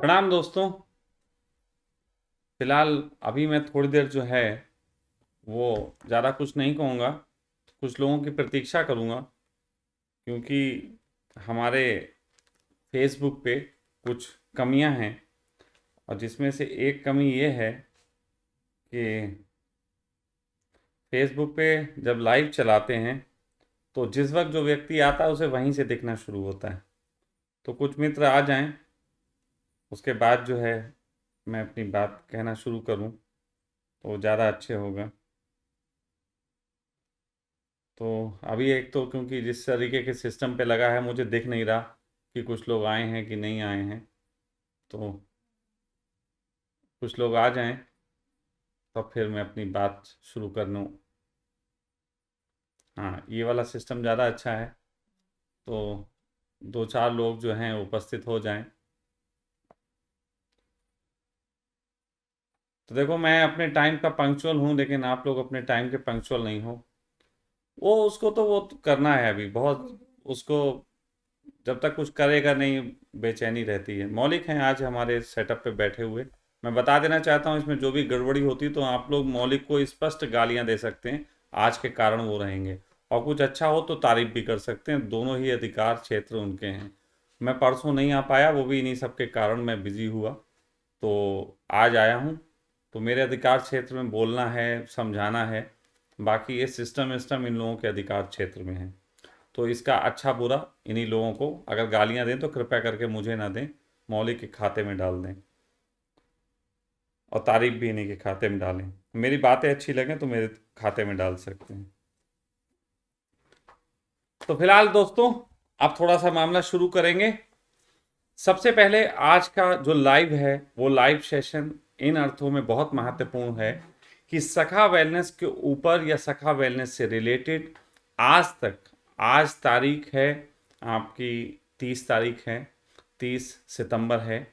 प्रणाम दोस्तों। फिलहाल अभी मैं थोड़ी देर जो है वो ज़्यादा कुछ नहीं कहूँगा, कुछ लोगों की प्रतीक्षा करूँगा, क्योंकि हमारे फेसबुक पे कुछ कमियां हैं। और जिसमें से एक कमी ये है कि फेसबुक पे जब लाइव चलाते हैं तो जिस वक्त जो व्यक्ति आता है उसे वहीं से दिखना शुरू होता है। तो कुछ मित्र आ जाएं, उसके बाद जो है मैं अपनी बात कहना शुरू करूं तो ज़्यादा अच्छे होगा। तो अभी एक तो क्योंकि जिस तरीके के सिस्टम पे लगा है मुझे दिख नहीं रहा कि कुछ लोग आए हैं कि नहीं आए हैं। तो कुछ लोग आ जाएं तब फिर मैं अपनी बात शुरू कर लूँ। हाँ, ये वाला सिस्टम ज़्यादा अच्छा है। तो दो चार लोग जो हैं उपस्थित हो जाएं। तो देखो, मैं अपने टाइम का पंक्चुअल हूँ, लेकिन आप लोग अपने टाइम के पंक्चुअल नहीं हो। वो उसको तो वो तो करना है अभी बहुत उसको। जब तक कुछ करेगा नहीं, बेचैनी रहती है। मौलिक हैं आज हमारे सेटअप पे बैठे हुए। मैं बता देना चाहता हूँ, इसमें जो भी गड़बड़ी होती तो आप लोग मौलिक को स्पष्ट गालियाँ दे सकते हैं, आज के कारण वो रहेंगे। और कुछ अच्छा हो तो तारीफ भी कर सकते हैं, दोनों ही अधिकार क्षेत्र उनके हैं। मैं परसों नहीं आ पाया, वो भी इन्हीं सब के कारण मैं बिजी हुआ। तो आज आया हूँ। तो मेरे अधिकार क्षेत्र में बोलना है, समझाना है। बाकी ये सिस्टम विस्टम इन लोगों के अधिकार क्षेत्र में है। तो इसका अच्छा बुरा इन्हीं लोगों को, अगर गालियां दें तो कृपया करके मुझे ना दें, मौलिक के खाते में डाल दें। और तारीफ भी इन्हीं के खाते में डालें। मेरी बातें अच्छी लगें तो मेरे खाते में डाल सकते हैं। तो फिलहाल दोस्तों, अब थोड़ा सा मामला शुरू करेंगे। सबसे पहले आज का जो लाइव है वो लाइव सेशन इन अर्थों में बहुत महत्वपूर्ण है कि सखा वेलनेस के ऊपर या सखा वेलनेस से रिलेटेड आज तक, आज तारीख है आपकी 30 तारीख है, 30 सितंबर है।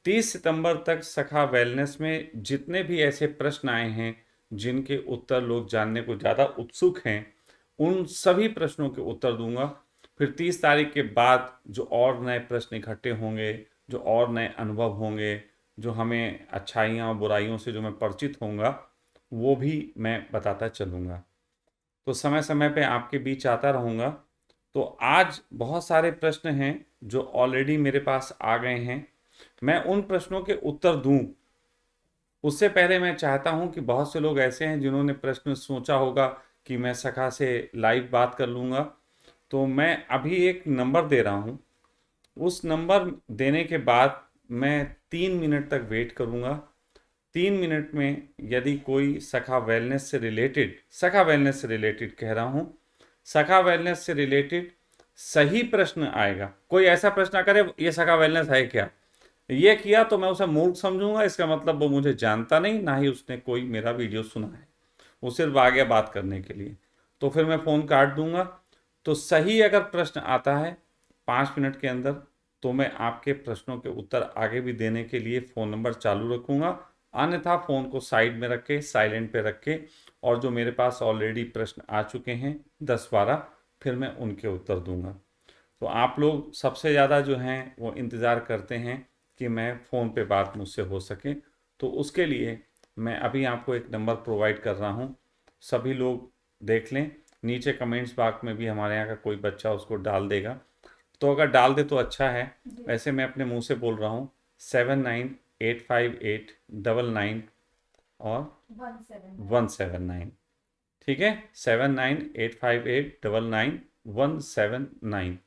30 सितंबर तक सखा वेलनेस में जितने भी ऐसे प्रश्न आए हैं जिनके उत्तर लोग जानने को ज़्यादा उत्सुक हैं, उन सभी प्रश्नों के उत्तर दूंगा। फिर 30 तारीख के बाद जो और नए प्रश्न इकट्ठे होंगे, जो और नए अनुभव होंगे, जो हमें अच्छाइयाँ और बुराइयों से जो मैं परिचित होऊंगा, वो भी मैं बताता चलूँगा। तो समय समय पे आपके बीच आता रहूँगा। तो आज बहुत सारे प्रश्न हैं जो ऑलरेडी मेरे पास आ गए हैं। मैं उन प्रश्नों के उत्तर दूं उससे पहले मैं चाहता हूं कि बहुत से लोग ऐसे हैं जिन्होंने प्रश्न सोचा होगा कि मैं सखा से लाइव बात कर लूँगा। तो मैं अभी एक नंबर दे रहा हूँ। उस नंबर देने के बाद मैं 3 मिनट तक वेट करूँगा। 3 मिनट में यदि कोई सखा वेलनेस से रिलेटेड कह रहा हूँ, सखा वेलनेस से रिलेटेड सही प्रश्न आएगा। कोई ऐसा प्रश्न ना करे ये सखा वेलनेस है क्या, ये किया तो मैं उसे मूर्ख समझूंगा। इसका मतलब वो मुझे जानता नहीं, ना ही उसने कोई मेरा वीडियो सुना है, वो सिर्फ आ गया बात करने के लिए। तो फिर मैं फ़ोन काट दूंगा। तो सही अगर प्रश्न आता है 5 मिनट के अंदर, तो मैं आपके प्रश्नों के उत्तर आगे भी देने के लिए फ़ोन नंबर चालू रखूँगा। अन्यथा फ़ोन को साइड में रख के, साइलेंट पे रख के, और जो मेरे पास ऑलरेडी प्रश्न आ चुके हैं 10-12, फिर मैं उनके उत्तर दूंगा। तो आप लोग सबसे ज़्यादा जो हैं वो इंतज़ार करते हैं कि मैं फ़ोन पे बात मुझसे हो सके। तो उसके लिए मैं अभी आपको एक नंबर प्रोवाइड कर रहा हूँ। सभी लोग देख लें, नीचे कमेंट्स बॉक्स में भी हमारे यहाँ का कोई बच्चा उसको डाल देगा। तो अगर डाल दे तो अच्छा है। वैसे मैं अपने मुंह से बोल रहा हूँ, 798589 और 179। ठीक है, 7985899179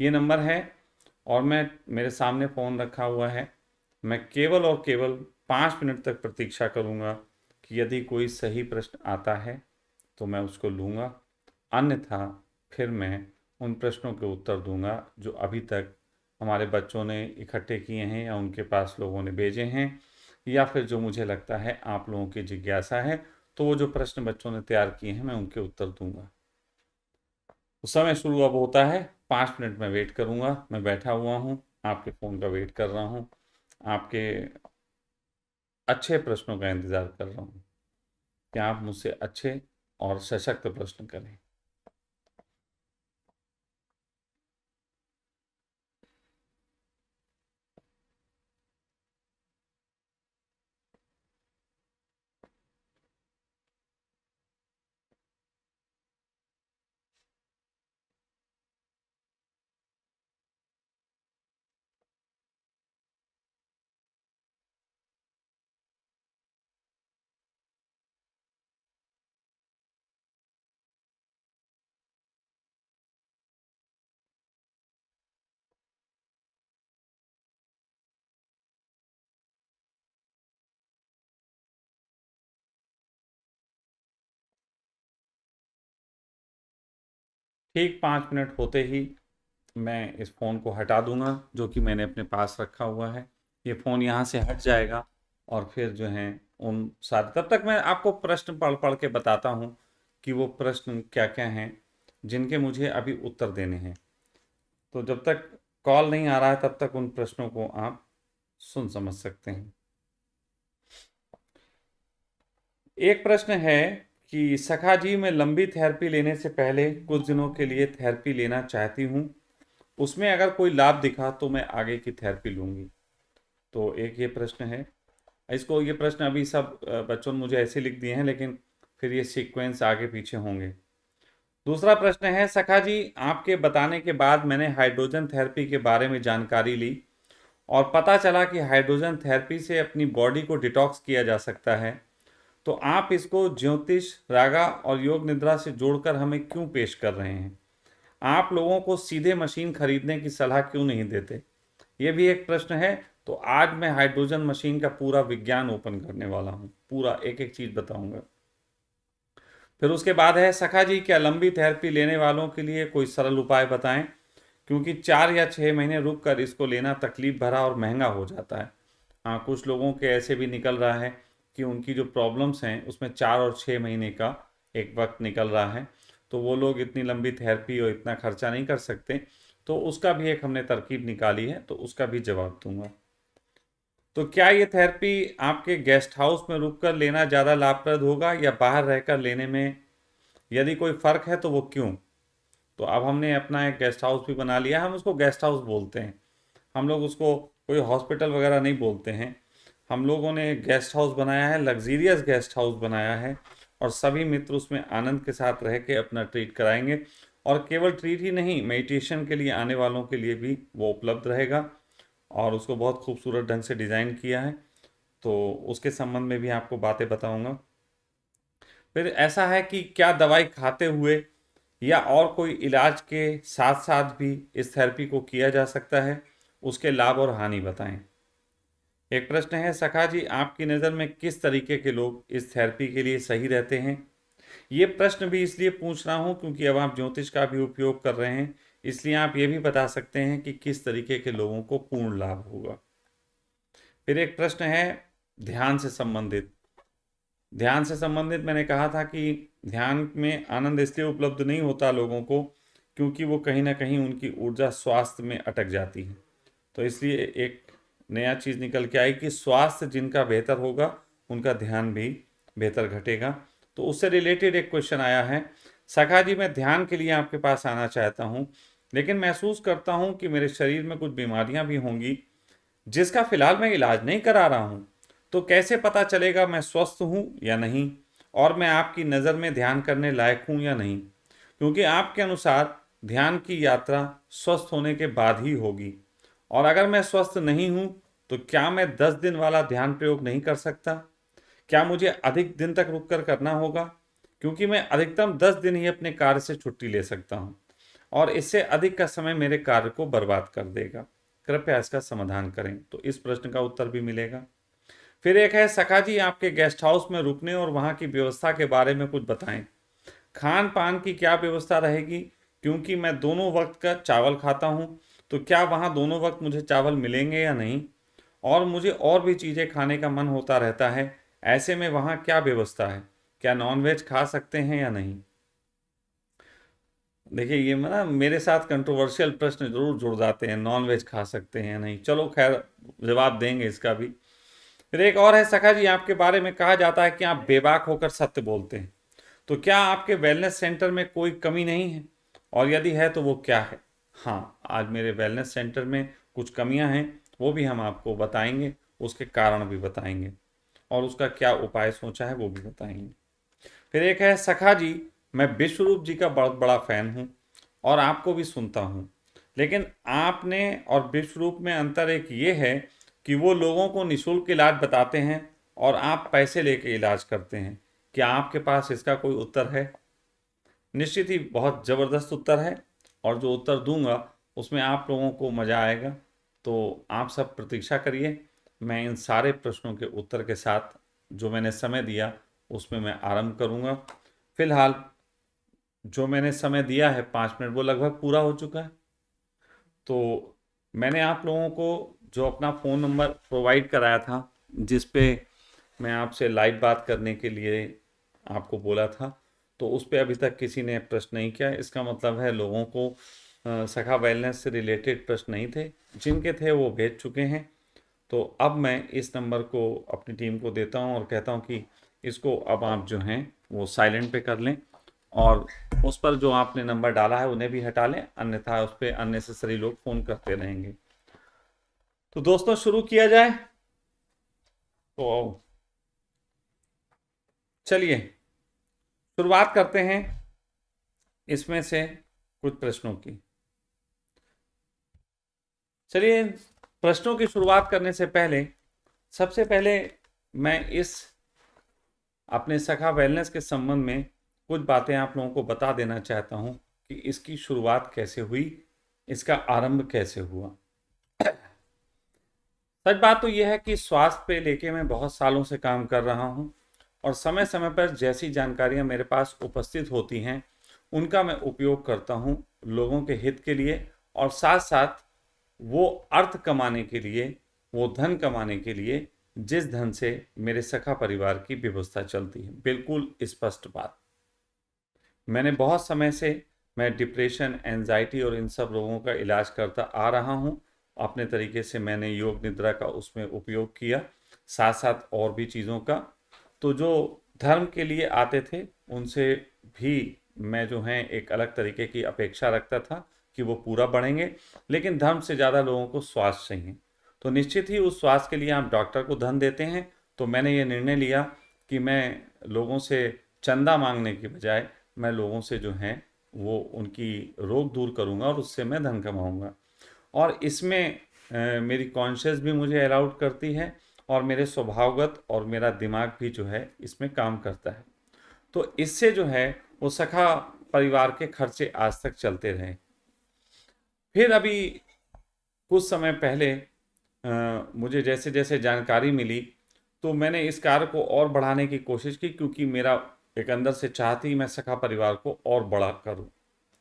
ये नंबर है। और मैं, मेरे सामने फ़ोन रखा हुआ है। मैं केवल और केवल 5 मिनट तक प्रतीक्षा करूंगा कि यदि कोई सही प्रश्न आता है तो मैं उसको लूँगा, अन्यथा फिर मैं उन प्रश्नों के उत्तर दूंगा जो अभी तक हमारे बच्चों ने इकट्ठे किए हैं या उनके पास लोगों ने भेजे हैं, या फिर जो मुझे लगता है आप लोगों की जिज्ञासा है। तो वो जो प्रश्न बच्चों ने तैयार किए हैं मैं उनके उत्तर दूंगा। तो समय शुरू अब होता है। 5 मिनट में वेट करूंगा। मैं बैठा हुआ हूँ, आपके फ़ोन का वेट कर रहा हूँ, आपके अच्छे प्रश्नों का इंतज़ार कर रहा हूँ कि आप मुझसे अच्छे और सशक्त प्रश्न करें। ठीक 5 मिनट होते ही मैं इस फ़ोन को हटा दूंगा जो कि मैंने अपने पास रखा हुआ है। ये फ़ोन यहाँ से हट जाएगा और फिर जो है उन सारे, तब तक मैं आपको प्रश्न पढ़ पढ़ के बताता हूँ कि वो प्रश्न क्या क्या हैं जिनके मुझे अभी उत्तर देने हैं। तो जब तक कॉल नहीं आ रहा है तब तक उन प्रश्नों को आप सुन समझ सकते हैं। एक प्रश्न है कि सखा जी, मैं लंबी थेरेपी लेने से पहले कुछ दिनों के लिए थेरेपी लेना चाहती हूँ, उसमें अगर कोई लाभ दिखा तो मैं आगे की थेरेपी लूँगी। तो एक ये प्रश्न है। इसको, ये प्रश्न अभी सब बच्चों ने मुझे ऐसे लिख दिए हैं, लेकिन फिर ये सीक्वेंस आगे पीछे होंगे। दूसरा प्रश्न है, सखा जी आपके बताने के बाद मैंने हाइड्रोजन थेरेपी के बारे में जानकारी ली और पता चला कि हाइड्रोजन थेरेपी से अपनी बॉडी को डिटॉक्स किया जा सकता है। तो आप इसको ज्योतिष, रागा और योग निद्रा से जोड़कर हमें क्यों पेश कर रहे हैं? आप लोगों को सीधे मशीन खरीदने की सलाह क्यों नहीं देते? ये भी एक प्रश्न है। तो आज मैं हाइड्रोजन मशीन का पूरा विज्ञान ओपन करने वाला हूँ, पूरा एक एक चीज बताऊंगा। फिर उसके बाद है, सखा जी क्या लंबी थेरेपी लेने वालों के लिए कोई सरल उपाय बताएं, क्योंकि 4 या 6 महीने रुक कर इसको लेना तकलीफ भरा और महंगा हो जाता है। हाँ, कुछ लोगों के ऐसे भी निकल रहा है कि उनकी जो प्रॉब्लम्स हैं उसमें 4 और 6 महीने का एक वक्त निकल रहा है, तो वो लोग इतनी लंबी थेरेपी और इतना खर्चा नहीं कर सकते। तो उसका भी एक हमने तरकीब निकाली है, तो उसका भी जवाब दूंगा। तो क्या ये थेरेपी आपके गेस्ट हाउस में रुककर लेना ज़्यादा लाभप्रद होगा या बाहर रहकर लेने में? यदि कोई फ़र्क है तो वो क्यों? तो अब हमने अपना एक गेस्ट हाउस भी बना लिया, हम उसको गेस्ट हाउस बोलते हैं। हम लोग उसको कोई हॉस्पिटल वगैरह नहीं बोलते हैं। हम लोगों ने एक गेस्ट हाउस बनाया है, लग्जीरियस गेस्ट हाउस बनाया है, और सभी मित्र उसमें आनंद के साथ रह के अपना ट्रीट कराएंगे। और केवल ट्रीट ही नहीं, मेडिटेशन के लिए आने वालों के लिए भी वो उपलब्ध रहेगा, और उसको बहुत खूबसूरत ढंग से डिज़ाइन किया है। तो उसके संबंध में भी आपको बातें बताऊंगा। फिर ऐसा है कि क्या दवाई खाते हुए या और कोई इलाज के साथ साथ भी इस थेरेपी को किया जा सकता है? उसके लाभ और हानि बताएं। एक प्रश्न है, सखा जी आपकी नज़र में किस तरीके के लोग इस थेरेपी के लिए सही रहते हैं? ये प्रश्न भी इसलिए पूछ रहा हूँ क्योंकि अब आप ज्योतिष का भी उपयोग कर रहे हैं, इसलिए आप ये भी बता सकते हैं कि किस तरीके के लोगों को पूर्ण लाभ होगा। फिर एक प्रश्न है ध्यान से संबंधित। ध्यान से संबंधित मैंने कहा था कि ध्यान में आनंद इसलिए उपलब्ध नहीं होता लोगों को क्योंकि वो कहीं ना कहीं उनकी ऊर्जा स्वास्थ्य में अटक जाती है। तो इसलिए एक नया चीज़ निकल के आई कि स्वास्थ्य जिनका बेहतर होगा उनका ध्यान भी बेहतर घटेगा। तो उससे रिलेटेड एक क्वेश्चन आया है, सखा जी मैं ध्यान के लिए आपके पास आना चाहता हूँ, लेकिन महसूस करता हूँ कि मेरे शरीर में कुछ बीमारियां भी होंगी जिसका फिलहाल मैं इलाज नहीं करा रहा हूँ। तो कैसे पता चलेगा मैं स्वस्थ हूँ या नहीं, और मैं आपकी नज़र में ध्यान करने लायक हूँ या नहीं? क्योंकि आपके अनुसार ध्यान की यात्रा स्वस्थ होने के बाद ही होगी, और अगर मैं स्वस्थ नहीं हूँ तो क्या मैं 10 दिन वाला ध्यान प्रयोग नहीं कर सकता? क्या मुझे अधिक दिन तक रुक कर करना होगा? क्योंकि मैं अधिकतम 10 दिन ही अपने कार्य से छुट्टी ले सकता हूँ, और इससे अधिक का समय मेरे कार्य को बर्बाद कर देगा। कृपया इसका समाधान करें। तो इस प्रश्न का उत्तर भी मिलेगा। फिर एक है, सखा जी आपके गेस्ट हाउस में रुकने और वहाँ की व्यवस्था के बारे में कुछ बताएं। खान पान की क्या व्यवस्था रहेगी, क्योंकि मैं दोनों वक्त का चावल खाता हूँ, तो क्या वहाँ दोनों वक्त मुझे चावल मिलेंगे या नहीं? और मुझे और भी चीज़ें खाने का मन होता रहता है, ऐसे में वहाँ क्या व्यवस्था है? क्या नॉनवेज खा सकते हैं या नहीं? देखिए, ये ना मेरे साथ कंट्रोवर्शियल प्रश्न जरूर जुड़ जाते हैं, नॉन वेज खा सकते हैं या नहीं। चलो खैर, जवाब देंगे इसका भी। फिर एक और है, सखा जी आपके बारे में कहा जाता है कि आप बेबाक होकर सत्य बोलते हैं। तो क्या आपके वेलनेस सेंटर में कोई कमी नहीं है, और यदि है तो वो क्या है? हाँ, आज मेरे वेलनेस सेंटर में कुछ कमियां हैं, वो भी हम आपको बताएंगे, उसके कारण भी बताएंगे, और उसका क्या उपाय सोचा है वो भी बताएंगे। फिर एक है, सखा जी मैं विश्वरूप जी का बहुत बड़ा फैन हूँ और आपको भी सुनता हूँ, लेकिन आपने और विश्वरूप में अंतर एक ये है कि वो लोगों को निःशुल्क इलाज बताते हैं और आप पैसे लेके इलाज करते हैं। क्या आपके पास इसका कोई उत्तर है? निश्चित ही बहुत ज़बरदस्त उत्तर है, और जो उत्तर दूंगा उसमें आप लोगों को मज़ा आएगा। तो आप सब प्रतीक्षा करिए, मैं इन सारे प्रश्नों के उत्तर के साथ जो मैंने समय दिया उसमें मैं आरंभ करूंगा। फिलहाल जो मैंने समय दिया है 5 मिनट वो लगभग पूरा हो चुका है। तो मैंने आप लोगों को जो अपना फ़ोन नंबर प्रोवाइड कराया था, जिस पे मैं आपसे लाइव बात करने के लिए आपको बोला था, तो उस पे अभी तक किसी ने प्रश्न नहीं किया। इसका मतलब है लोगों को सखा वेलनेस से रिलेटेड प्रश्न नहीं थे, जिनके थे वो भेज चुके हैं। तो अब मैं इस नंबर को अपनी टीम को देता हूं और कहता हूं कि इसको अब आप जो हैं वो साइलेंट पे कर लें, और उस पर जो आपने नंबर डाला है उन्हें भी हटा लें, अन्यथा उस पर अननेसेसरी लोग फ़ोन करते रहेंगे। तो दोस्तों शुरू किया जाए। तो चलिए शुरुआत करते हैं इसमें से कुछ प्रश्नों की। चलिए प्रश्नों की शुरुआत करने से पहले सबसे पहले मैं इस अपने सखा वेलनेस के संबंध में कुछ बातें आप लोगों को बता देना चाहता हूं कि इसकी शुरुआत कैसे हुई, इसका आरंभ कैसे हुआ। सच बात तो यह है कि स्वास्थ्य पे लेके मैं बहुत सालों से काम कर रहा हूं, और समय समय पर जैसी जानकारियां मेरे पास उपस्थित होती हैं उनका मैं उपयोग करता हूं लोगों के हित के लिए, और साथ साथ वो अर्थ कमाने के लिए, वो धन कमाने के लिए जिस धन से मेरे सखा परिवार की व्यवस्था चलती है। बिल्कुल स्पष्ट बात। मैंने बहुत समय से मैं डिप्रेशन, एंजाइटी और इन सब रोगों का इलाज करता आ रहा हूँ। अपने तरीके से मैंने योग निद्रा का उसमें उपयोग किया, साथ साथ और भी चीज़ों का। तो जो धर्म के लिए आते थे उनसे भी मैं जो है एक अलग तरीके की अपेक्षा रखता था कि वो पूरा बढ़ेंगे, लेकिन धर्म से ज़्यादा लोगों को स्वास्थ्य चाहिए। तो निश्चित ही उस स्वास्थ्य के लिए आप डॉक्टर को धन देते हैं। तो मैंने ये निर्णय लिया कि मैं लोगों से चंदा मांगने के बजाय मैं लोगों से जो है वो उनकी रोग दूर करूंगा और उससे मैं धन कमाऊंगा। और इसमें मेरी कॉन्शियस भी मुझे अलाउड करती है, और मेरे स्वभावगत और मेरा दिमाग भी जो है इसमें काम करता है। तो इससे जो है वो सखा परिवार के खर्चे आज तक चलते रहे। फिर अभी कुछ समय पहले मुझे जैसे जैसे जानकारी मिली तो मैंने इस कार्य को और बढ़ाने की कोशिश की, क्योंकि मेरा एक अंदर से चाह थी मैं सखा परिवार को और बड़ा करूं,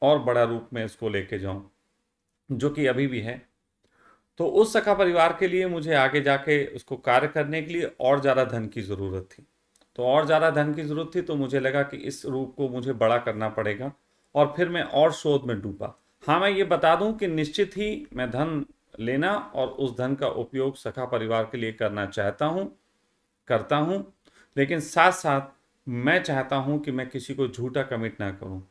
और बड़ा रूप में इसको लेके जाऊं, जो कि अभी भी है। तो उस सखा परिवार के लिए मुझे आगे जाके उसको कार्य करने के लिए और ज़्यादा धन की ज़रूरत थी। तो और ज़्यादा धन की ज़रूरत थी तो मुझे लगा कि इस रूप को मुझे बड़ा करना पड़ेगा, और फिर मैं और शोध में डूबा। हाँ, मैं ये बता दूं कि निश्चित ही मैं धन लेना और उस धन का उपयोग सखा परिवार के लिए करना चाहता हूँ, करता हूँ, लेकिन साथ साथ मैं चाहता हूँ कि मैं किसी को झूठा कमिट ना करूँ।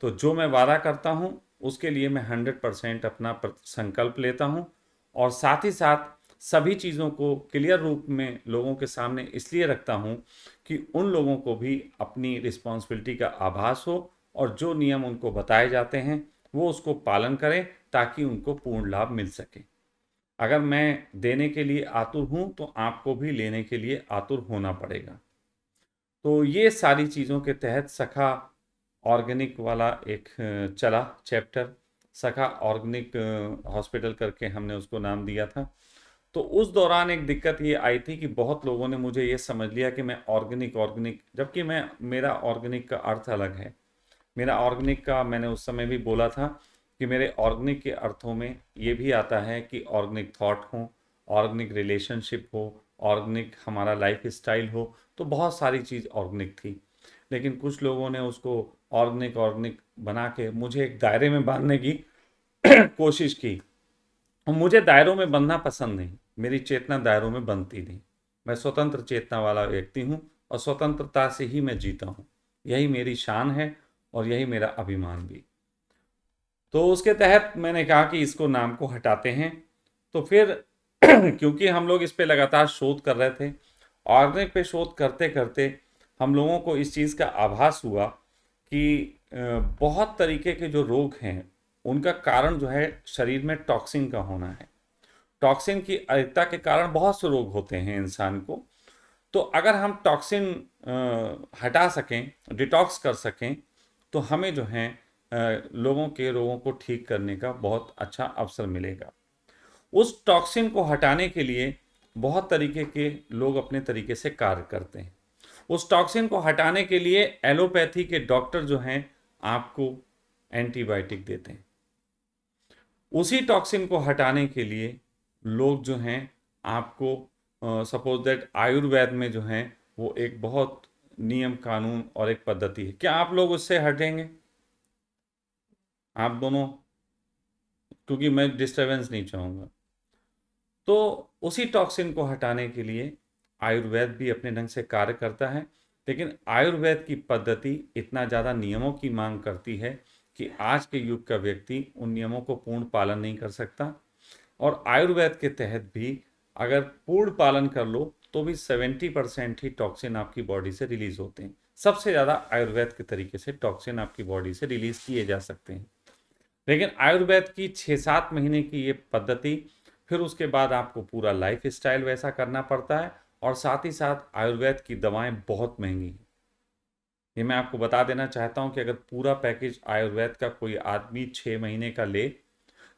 तो जो मैं वादा करता हूँ उसके लिए मैं 100% अपना संकल्प लेता हूँ, और साथ ही साथ सभी चीज़ों को क्लियर रूप में लोगों के सामने इसलिए रखता हूँ कि उन लोगों को भी अपनी रिस्पॉन्सिबिलिटी का आभास हो, और जो नियम उनको बताए जाते हैं वो उसको पालन करें ताकि उनको पूर्ण लाभ मिल सके। अगर मैं देने के लिए आतुर हूँ तो आपको भी लेने के लिए आतुर होना पड़ेगा। तो ये सारी चीज़ों के तहत सखा ऑर्गेनिक वाला एक चला चैप्टर, सखा ऑर्गेनिक हॉस्पिटल करके हमने उसको नाम दिया था। तो उस दौरान एक दिक्कत ये आई थी कि बहुत लोगों ने मुझे ये समझ लिया कि मैं ऑर्गेनिक ऑर्गेनिक, जबकि मेरा ऑर्गेनिक का अर्थ अलग है। मेरा ऑर्गेनिक का मैंने उस समय भी बोला था कि मेरे ऑर्गेनिक के अर्थों में ये भी आता है कि ऑर्गेनिक थॉट हो, ऑर्गेनिक रिलेशनशिप हो, ऑर्गेनिक हमारा लाइफ स्टाइल हो। तो बहुत सारी चीज़ ऑर्गेनिक थी, लेकिन कुछ लोगों ने उसको ऑर्गेनिक ऑर्गेनिक बना के मुझे एक दायरे में बांधने की कोशिश की। और मुझे दायरों में बंधना पसंद नहीं, मेरी चेतना दायरों में बंधती नहीं। मैं स्वतंत्र चेतना वाला व्यक्ति हूँ, और स्वतंत्रता से ही मैं जीता हूँ। यही मेरी शान है और यही मेरा अभिमान भी। तो उसके तहत मैंने कहा कि इसको नाम को हटाते हैं। तो फिर क्योंकि हम लोग इस पे लगातार शोध कर रहे थे, ऑर्गेनिक पे शोध करते करते हम लोगों को इस चीज़ का आभास हुआ कि बहुत तरीके के जो रोग हैं उनका कारण जो है शरीर में टॉक्सिन का होना है। टॉक्सिन की अधिकता के कारण बहुत से रोग होते हैं इंसान को। तो अगर हम टॉक्सिन हटा सकें, डिटॉक्स कर सकें, तो हमें जो है लोगों के रोगों को ठीक करने का बहुत अच्छा अवसर मिलेगा। उस टॉक्सिन को हटाने के लिए बहुत तरीके के लोग अपने तरीके से कार्य करते हैं। उस टॉक्सिन को हटाने के लिए एलोपैथी के डॉक्टर जो हैं आपको एंटीबायोटिक देते हैं। उसी टॉक्सिन को हटाने के लिए लोग जो हैं आपको सपोज दैट आयुर्वेद में जो है वो एक बहुत नियम कानून और एक पद्धति है। क्या आप लोग उससे हटेंगे? आप दोनों, क्योंकि मैं डिस्टरबेंस नहीं चाहूँगा। तो उसी टॉक्सिन को हटाने के लिए आयुर्वेद भी अपने ढंग से कार्य करता है, लेकिन आयुर्वेद की पद्धति इतना ज़्यादा नियमों की मांग करती है कि आज के युग का व्यक्ति उन नियमों को पूर्ण पालन नहीं कर सकता। और आयुर्वेद के तहत भी अगर पूर्ण पालन कर लो तो भी 70% ही टॉक्सिन आपकी बॉडी से रिलीज होते हैं। सबसे ज़्यादा आयुर्वेद के तरीके से टॉक्सिन आपकी बॉडी से रिलीज किए जा सकते हैं। लेकिन आयुर्वेद की 6-7 महीने की ये पद्धति, फिर उसके बाद आपको पूरा लाइफ स्टाइल वैसा करना पड़ता है। और साथ ही साथ आयुर्वेद की दवाएं बहुत महंगी हैं। ये मैं आपको बता देना चाहता हूं कि अगर पूरा पैकेज आयुर्वेद का कोई आदमी 6 महीने का ले,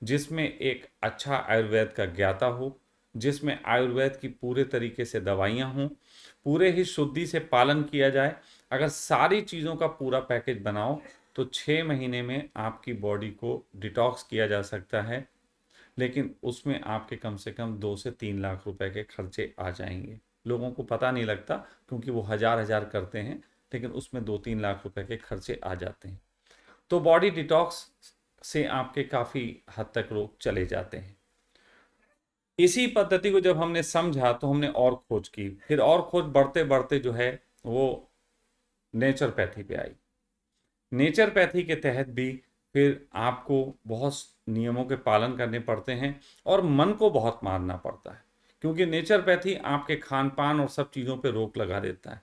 जिसमें एक अच्छा आयुर्वेद का ज्ञाता हो, जिसमें आयुर्वेद की पूरे तरीके से दवाइयाँ हों, पूरे ही शुद्धि से पालन किया जाए, अगर सारी चीज़ों का पूरा पैकेज बनाओ तो 6 महीने में आपकी बॉडी को डिटॉक्स किया जा सकता है। लेकिन उसमें आपके कम से कम 2 से 3 लाख रुपए के खर्चे आ जाएंगे। लोगों को पता नहीं लगता क्योंकि वो हजार हजार करते हैं, लेकिन उसमें 2-3 लाख रुपए के खर्चे आ जाते हैं। तो बॉडी डिटॉक्स से आपके काफ़ी हद तक रोग चले जाते हैं। इसी पद्धति को जब हमने समझा तो हमने और खोज की, फिर और खोज बढ़ते बढ़ते जो है वो नेचुरोपैथी पे आई। नेचुरोपैथी के तहत भी फिर आपको बहुत नियमों के पालन करने पड़ते हैं और मन को बहुत मारना पड़ता है, क्योंकि नेचुरोपैथी आपके खान पान और सब चीज़ों पे रोक लगा देता है।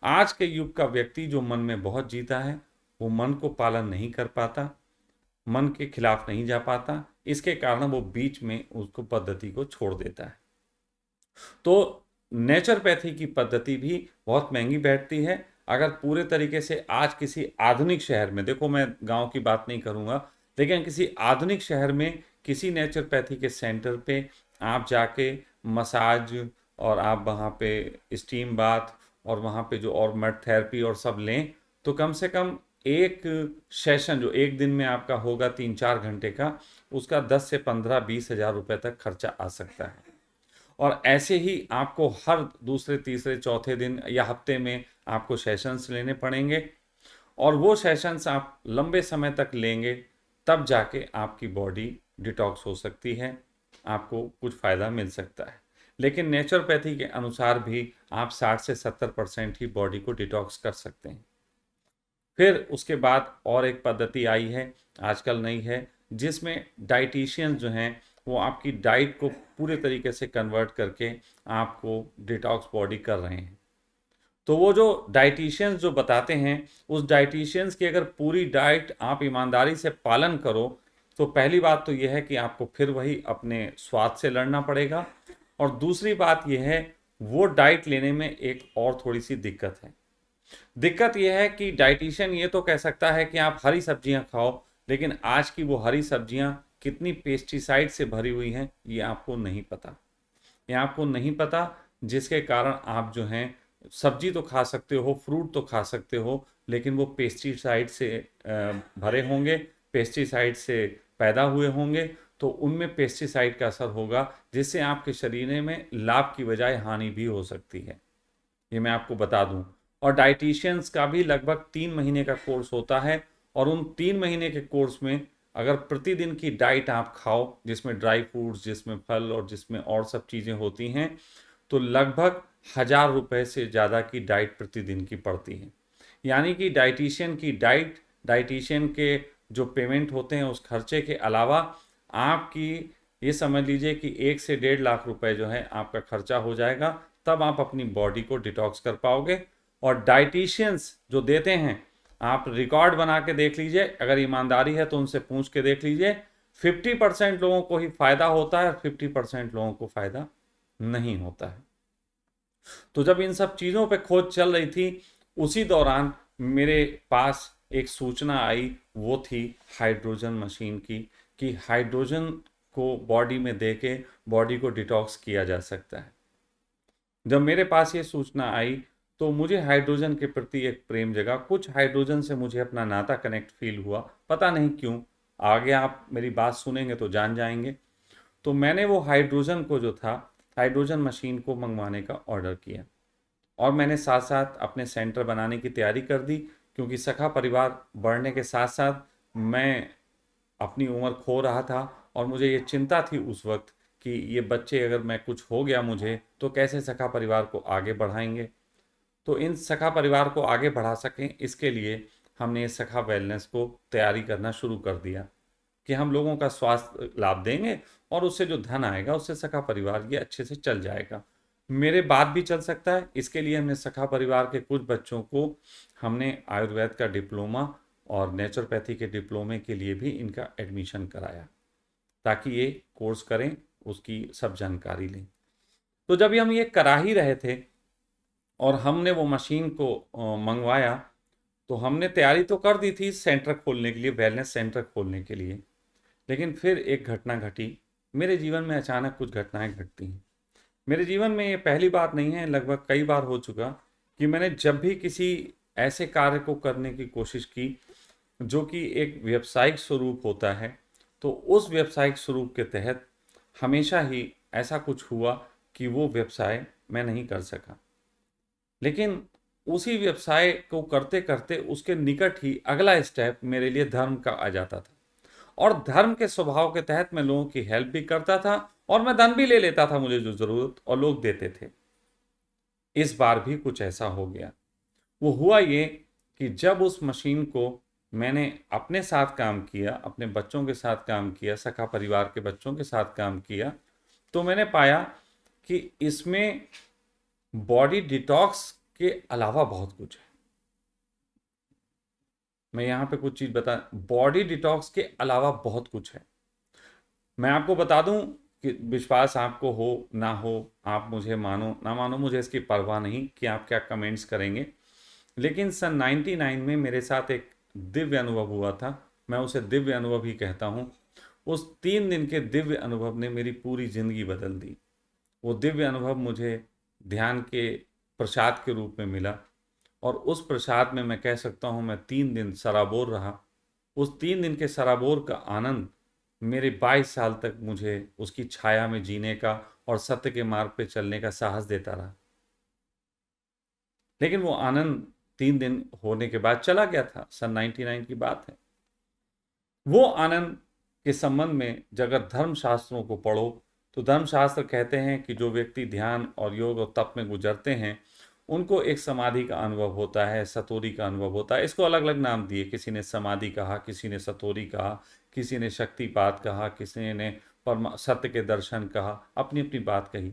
आज के युग का व्यक्ति जो मन में बहुत जीता है वो मन को पालन नहीं कर पाता, मन के खिलाफ नहीं जा पाता, इसके कारण वो बीच में उसको पद्धति को छोड़ देता है। तो नेचुरोपैथी की पद्धति भी बहुत महंगी बैठती है। अगर पूरे तरीके से आज किसी आधुनिक शहर में, देखो मैं गांव की बात नहीं करूंगा, लेकिन किसी आधुनिक शहर में किसी नेचुरोपैथी के सेंटर पे आप जाके मसाज और आप वहाँ पे स्टीम बाथ और वहाँ पे जो और मेड थेरेपी और सब लें, तो कम से कम एक सेशन जो एक दिन में आपका होगा 3-4 घंटे का, उसका 10 से 15-20 हज़ार रुपये तक खर्चा आ सकता है। और ऐसे ही आपको हर दूसरे तीसरे चौथे दिन या हफ्ते में आपको सेशंस लेने पड़ेंगे, और वो सेशंस आप लंबे समय तक लेंगे तब जाके आपकी बॉडी डिटॉक्स हो सकती है, आपको कुछ फ़ायदा मिल सकता है। लेकिन नेचुरोपैथी के अनुसार भी आप 60 से 70% ही बॉडी को डिटॉक्स कर सकते हैं। फिर उसके बाद और एक पद्धति आई है, आजकल नई है, जिसमें डाइटिशियंस जो हैं वो आपकी डाइट को पूरे तरीके से कन्वर्ट करके आपको डिटॉक्स बॉडी कर रहे हैं। तो वो जो डाइटिशियंस जो बताते हैं, उस डाइटिशियंस की अगर पूरी डाइट आप ईमानदारी से पालन करो तो पहली बात तो यह है कि आपको फिर वही अपने स्वाद से लड़ना पड़ेगा, और दूसरी बात यह है वो डाइट लेने में एक और थोड़ी सी दिक्कत है। दिक्कत यह है कि डाइटिशियन ये तो कह सकता है कि आप हरी सब्जियां खाओ, लेकिन आज की वो हरी सब्जियां कितनी पेस्टिसाइड से भरी हुई हैं ये आपको नहीं पता। ये आपको नहीं पता, जिसके कारण आप जो हैं सब्जी तो खा सकते हो, फ्रूट तो खा सकते हो, लेकिन वो पेस्टिसाइड से भरे होंगे, पेस्टिसाइड से पैदा हुए होंगे, तो उनमें पेस्टिसाइड का असर होगा जिससे आपके शरीर में लाभ की बजाय हानि भी हो सकती है। ये मैं आपको बता दूं। और डाइटिशियंस का भी लगभग 3 महीने का कोर्स होता है, और उन 3 महीने के कोर्स में अगर प्रतिदिन की डाइट आप खाओ, जिसमें ड्राई फ्रूट्स, जिसमें फल और जिसमें और सब चीज़ें होती हैं, तो लगभग 1000 रुपये से ज़्यादा की डाइट प्रतिदिन की पड़ती है। यानी कि डाइटिशियन की डाइट, डाइटिशियन के जो पेमेंट होते हैं उस खर्चे के अलावा आपकी ये समझ लीजिए कि 1 से 1.5 लाख रुपए जो है आपका खर्चा हो जाएगा, तब आप अपनी बॉडी को डिटॉक्स कर पाओगे। और डाइटिशियंस जो देते हैं, आप रिकॉर्ड बना के देख लीजिए, अगर ईमानदारी है तो उनसे पूछ के देख लीजिए, 50% लोगों को ही फायदा होता है और 50% लोगों को फायदा नहीं होता है। तो जब इन सब चीज़ों पे खोज चल रही थी, उसी दौरान मेरे पास एक सूचना आई, वो थी हाइड्रोजन मशीन की, कि हाइड्रोजन को बॉडी में दे के बॉडी को डिटॉक्स किया जा सकता है। जब मेरे पास ये सूचना आई तो मुझे हाइड्रोजन के प्रति एक प्रेम जगा, कुछ हाइड्रोजन से मुझे अपना नाता कनेक्ट फील हुआ, पता नहीं क्यों। आगे आप मेरी बात सुनेंगे तो जान जाएंगे। तो मैंने वो हाइड्रोजन को जो था, हाइड्रोजन मशीन को मंगवाने का ऑर्डर किया, और मैंने साथ साथ अपने सेंटर बनाने की तैयारी कर दी, क्योंकि सखा परिवार बढ़ने के साथ साथ मैं अपनी उम्र खो रहा था, और मुझे ये चिंता थी उस वक्त कि ये बच्चे, अगर मैं कुछ हो गया मुझे, तो कैसे सखा परिवार को आगे बढ़ाएंगे। तो इन सखा परिवार को आगे बढ़ा सकें, इसके लिए हमने ये सखा वेलनेस को तैयारी करना शुरू कर दिया कि हम लोगों का स्वास्थ्य लाभ देंगे, और उससे जो धन आएगा उससे सखा परिवार ये अच्छे से चल जाएगा, मेरे बाद भी चल सकता है। इसके लिए हमने सखा परिवार के कुछ बच्चों को हमने आयुर्वेद का डिप्लोमा और नेचुरोपैथी के डिप्लोमे के लिए भी इनका एडमिशन कराया, ताकि ये कोर्स करें, उसकी सब जानकारी लें। तो जब हम ये करा ही रहे थे और हमने वो मशीन को मंगवाया, तो हमने तैयारी तो कर दी थी सेंटर खोलने के लिए, वेलनेस सेंटर खोलने के लिए। लेकिन फिर एक घटना घटी। मेरे जीवन में अचानक कुछ घटनाएं घटती हैं। मेरे जीवन में ये पहली बार नहीं है, लगभग कई बार हो चुका कि मैंने जब भी किसी ऐसे कार्य को करने की कोशिश की जो कि एक व्यावसायिक स्वरूप होता है, तो उस व्यावसायिक स्वरूप के तहत हमेशा ही ऐसा कुछ हुआ कि वो व्यवसाय मैं नहीं कर सका। लेकिन उसी व्यवसाय को करते करते उसके निकट ही अगला स्टेप मेरे लिए धर्म का आ जाता था, और धर्म के स्वभाव के तहत मैं लोगों की हेल्प भी करता था, और मैं धन भी ले लेता था मुझे जो जरूरत, और लोग देते थे। इस बार भी कुछ ऐसा हो गया। वो हुआ ये कि जब उस मशीन को मैंने अपने साथ काम किया, अपने बच्चों के साथ काम किया, सखा परिवार के बच्चों के साथ काम किया, तो मैंने पाया कि इसमें बॉडी डिटॉक्स के अलावा बहुत कुछ है। मैं यहाँ पे कुछ चीज़ बता, बॉडी डिटॉक्स के अलावा बहुत कुछ है। मैं आपको बता दूं कि विश्वास आपको हो, आप मुझे मानो ना मानो, मुझे इसकी परवाह नहीं कि आप क्या कमेंट्स करेंगे। लेकिन सन 99 में मेरे साथ एक दिव्य अनुभव हुआ था। मैं उसे दिव्य अनुभव ही कहता हूँ। उस 3 दिन के दिव्य अनुभव ने मेरी पूरी ज़िंदगी बदल दी। वो दिव्य अनुभव मुझे ध्यान के प्रसाद के रूप में मिला, और उस प्रसाद में मैं कह सकता हूँ मैं 3 दिन सराबोर रहा। उस 3 दिन के सराबोर का आनंद मेरे 22 साल तक मुझे उसकी छाया में जीने का और सत्य के मार्ग पे चलने का साहस देता रहा। लेकिन वो आनंद 3 दिन होने के बाद चला गया था, सन 99 की बात है। वो आनंद के संबंध में अगर धर्मशास्त्रों को पढ़ो, तो धर्मशास्त्र कहते हैं कि जो व्यक्ति ध्यान और योग और तप में गुजरते हैं, उनको एक समाधि का अनुभव होता है, सतोरी का अनुभव होता है। इसको अलग अलग नाम दिए, किसी ने समाधि कहा, किसी ने सतोरी कहा, किसी ने शक्तिपात कहा, किसी ने परम सत्य के दर्शन कहा, अपनी अपनी बात कही।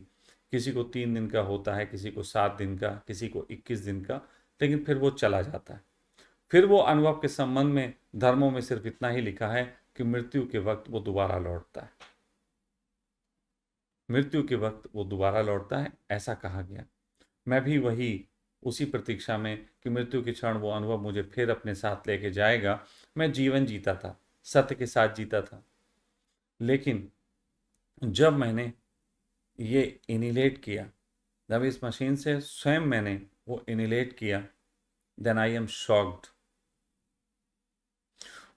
किसी को 3 दिन का होता है, किसी को 7 दिन का, किसी को 21 दिन का, लेकिन फिर वो चला जाता है। फिर वो अनुभव के संबंध में धर्मों में सिर्फ इतना ही लिखा है कि मृत्यु के वक्त वो दोबारा लौटता है। मृत्यु के वक्त वो दोबारा लौटता है, ऐसा कहा गया। मैं भी वही उसी प्रतीक्षा में कि मृत्यु के क्षण वो अनुभव मुझे फिर अपने साथ लेके जाएगा। मैं जीवन जीता था, सत्य के साथ जीता था। लेकिन जब मैंने ये इनिलेट किया, जब इस मशीन से स्वयं मैंने वो इनिलेट किया, देन आई एम शॉक्ड।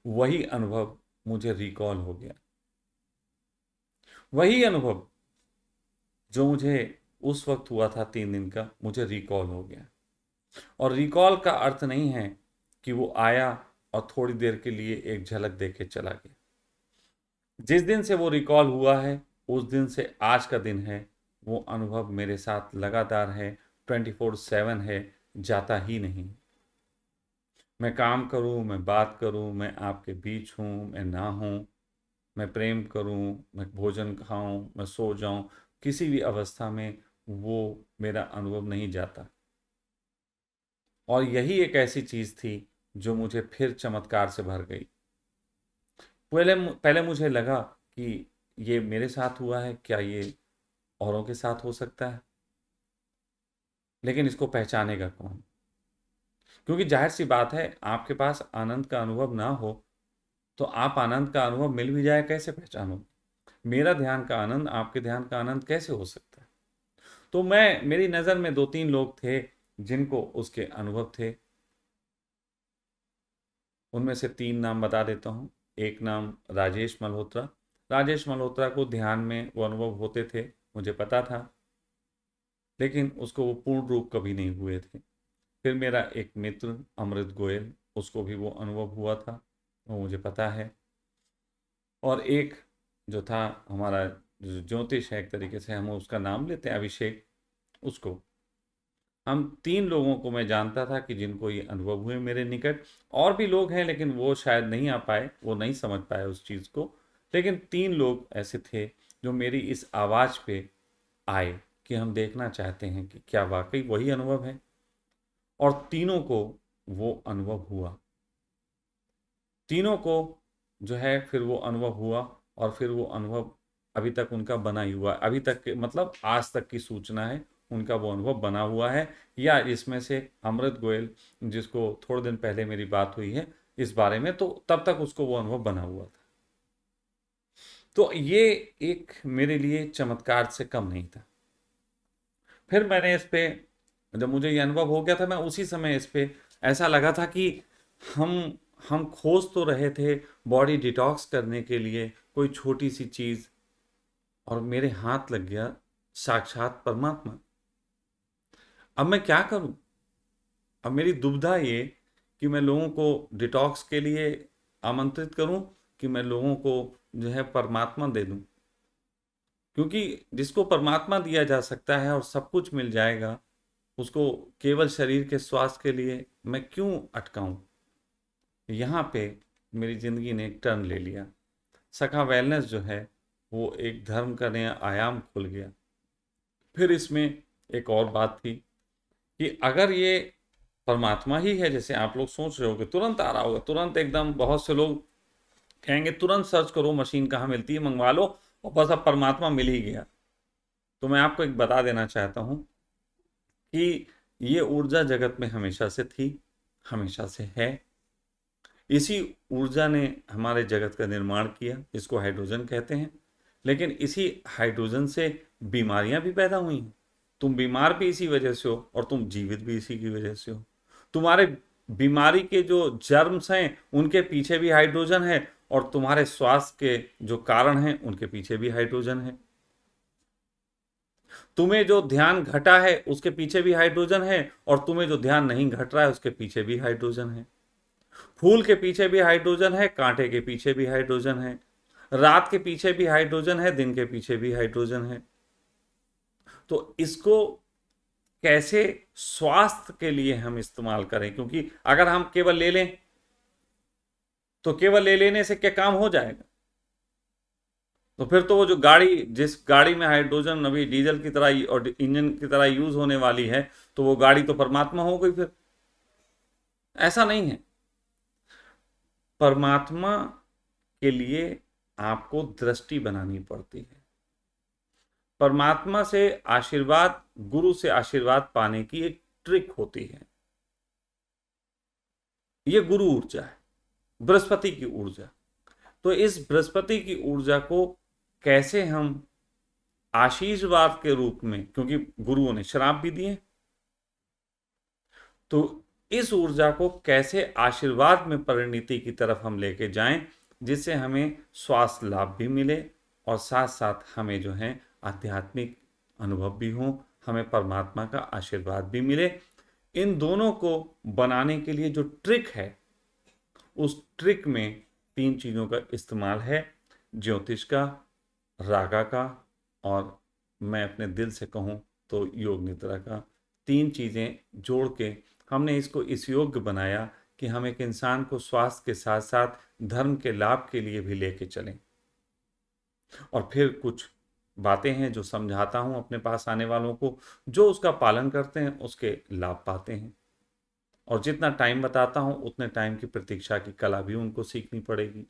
वही अनुभव मुझे रिकॉल हो गया। वही अनुभव जो मुझे उस वक्त हुआ था 3 दिन का, मुझे रिकॉल हो गया। और रिकॉल का अर्थ नहीं है कि वो आया और थोड़ी देर के लिए एक झलक देके चला गया। जिस दिन से वो रिकॉल हुआ है, उस दिन से आज का दिन है, वो अनुभव मेरे साथ लगातार है, 24/7 है, जाता ही नहीं। मैं काम करूं, मैं बात करूं, मैं आपके बीच हूं, मैं ना हूं, मैं प्रेम करूं, मैं भोजन खाऊं, मैं सो जाऊं, किसी भी अवस्था में वो मेरा अनुभव नहीं जाता। और यही एक ऐसी चीज़ थी जो मुझे फिर चमत्कार से भर गई। पहले पहले मुझे लगा कि ये मेरे साथ हुआ है, क्या ये औरों के साथ हो सकता है? लेकिन इसको पहचानेगा कौन? क्योंकि जाहिर सी बात है, आपके पास आनंद का अनुभव ना हो तो आप आनंद का अनुभव मिल भी जाए कैसे पहचानोगे? मेरा ध्यान का आनंद आपके ध्यान का आनंद कैसे हो सकता है? तो मेरी नज़र में 2-3 लोग थे जिनको उसके अनुभव थे। उनमें से 3 नाम बता देता हूँ। एक नाम राजेश मल्होत्रा। राजेश मल्होत्रा को ध्यान में वो अनुभव होते थे, मुझे पता था, लेकिन उसको वो पूर्ण रूप कभी नहीं हुए थे। फिर मेरा एक मित्र अमृत गोयल, उसको भी वो अनुभव हुआ था, वो मुझे पता है। और एक जो था हमारा जो ज्योतिष है, एक तरीके से हम उसका नाम लेते हैं, अभिषेक, उसको। हम 3 लोगों को मैं जानता था कि जिनको ये अनुभव हुए मेरे निकट। और भी लोग हैं लेकिन वो शायद नहीं आ पाए, वो नहीं समझ पाए उस चीज़ को। लेकिन 3 लोग ऐसे थे जो मेरी इस आवाज़ पे आए कि हम देखना चाहते हैं कि क्या वाकई वही अनुभव है। और तीनों को वो अनुभव हुआ। तीनों को जो है फिर वो अनुभव हुआ, और फिर वो अनुभव अभी तक उनका बना ही हुआ है। अभी तक के मतलब आज तक की सूचना है, उनका वो अनुभव बना हुआ है। या इसमें से अमृत गोयल, जिसको थोड़े दिन पहले मेरी बात हुई है इस बारे में, तो तब तक उसको वो अनुभव बना हुआ था। तो ये एक मेरे लिए चमत्कार से कम नहीं था। फिर मैंने इस पे, जब मुझे ये अनुभव हो गया था, मैं उसी समय इस पे ऐसा लगा था कि हम हम खोज तो रहे थे बॉडी डिटॉक्स करने के लिए कोई छोटी सी चीज, और मेरे हाथ लग गया साक्षात परमात्मा। अब मैं क्या करूं? अब मेरी दुविधा ये कि मैं लोगों को डिटॉक्स के लिए आमंत्रित करूं कि मैं लोगों को जो है परमात्मा दे दूं। क्योंकि जिसको परमात्मा दिया जा सकता है और सब कुछ मिल जाएगा, उसको केवल शरीर के स्वास्थ्य के लिए मैं क्यों अटकाऊं? यहाँ पे मेरी ज़िंदगी ने एक टर्न ले लिया। सखा वेलनेस जो है वो एक धर्म का नया आयाम खुल गया। फिर इसमें एक और बात थी कि अगर ये परमात्मा ही है, जैसे आप लोग सोच रहे हो कि तुरंत आ रहा होगा, तुरंत एकदम, बहुत से लोग कहेंगे तुरंत सर्च करो मशीन कहाँ मिलती है, मंगवा लो और बस अब परमात्मा मिल ही गया। तो मैं आपको एक बता देना चाहता हूँ कि ये ऊर्जा जगत में हमेशा से थी, हमेशा से है। इसी ऊर्जा ने हमारे जगत का निर्माण किया, इसको हाइड्रोजन कहते हैं। लेकिन इसी हाइड्रोजन से बीमारियां भी पैदा हुई हैं। तुम बीमार भी इसी वजह से हो और तुम जीवित भी इसी की वजह से हो। तुम्हारे बीमारी के जो जर्म्स हैं उनके पीछे भी हाइड्रोजन है, और तुम्हारे स्वास्थ्य के जो कारण हैं उनके पीछे भी हाइड्रोजन है। तुम्हें जो ध्यान घटा है उसके पीछे भी हाइड्रोजन है, और तुम्हें जो ध्यान नहीं घट रहा है उसके पीछे भी हाइड्रोजन है। फूल के पीछे भी हाइड्रोजन है, कांटे के पीछे भी हाइड्रोजन है, रात के पीछे भी हाइड्रोजन है, दिन के पीछे भी हाइड्रोजन है। तो इसको कैसे स्वास्थ्य के लिए हम इस्तेमाल करें? क्योंकि अगर हम केवल ले लें तो केवल ले लेने से क्या काम हो जाएगा? तो फिर तो वो जो गाड़ी, जिस गाड़ी में हाइड्रोजन अभी डीजल की तरह और इंजन की तरह यूज होने वाली है, तो वो गाड़ी तो परमात्मा हो गई। फिर ऐसा नहीं है। परमात्मा के लिए आपको दृष्टि बनानी पड़ती है। परमात्मा से आशीर्वाद, गुरु से आशीर्वाद पाने की एक ट्रिक होती है। ये गुरु ऊर्जा है, बृहस्पति की ऊर्जा। तो इस बृहस्पति की ऊर्जा को कैसे हम आशीर्वाद के रूप में, क्योंकि गुरुओं ने श्राप भी दिए, तो इस ऊर्जा को कैसे आशीर्वाद में परिणति की तरफ हम लेके जाएं, जिससे हमें स्वास्थ्य लाभ भी मिले और साथ साथ हमें जो है आध्यात्मिक अनुभव भी हो, हमें परमात्मा का आशीर्वाद भी मिले। इन दोनों को बनाने के लिए जो ट्रिक है, उस ट्रिक में 3 चीज़ों का इस्तेमाल है: ज्योतिष का, रागा का, और मैं अपने दिल से कहूँ तो योग निद्रा का। 3 चीज़ें जोड़ के हमने इसको इस योग्य बनाया कि हम एक इंसान को स्वास्थ्य के साथ साथ धर्म के लाभ के लिए भी लेके चलें। और फिर कुछ बातें हैं जो समझाता हूँ अपने पास आने वालों को, जो उसका पालन करते हैं उसके लाभ पाते हैं। और जितना टाइम बताता हूँ उतने टाइम की प्रतीक्षा की कला भी उनको सीखनी पड़ेगी।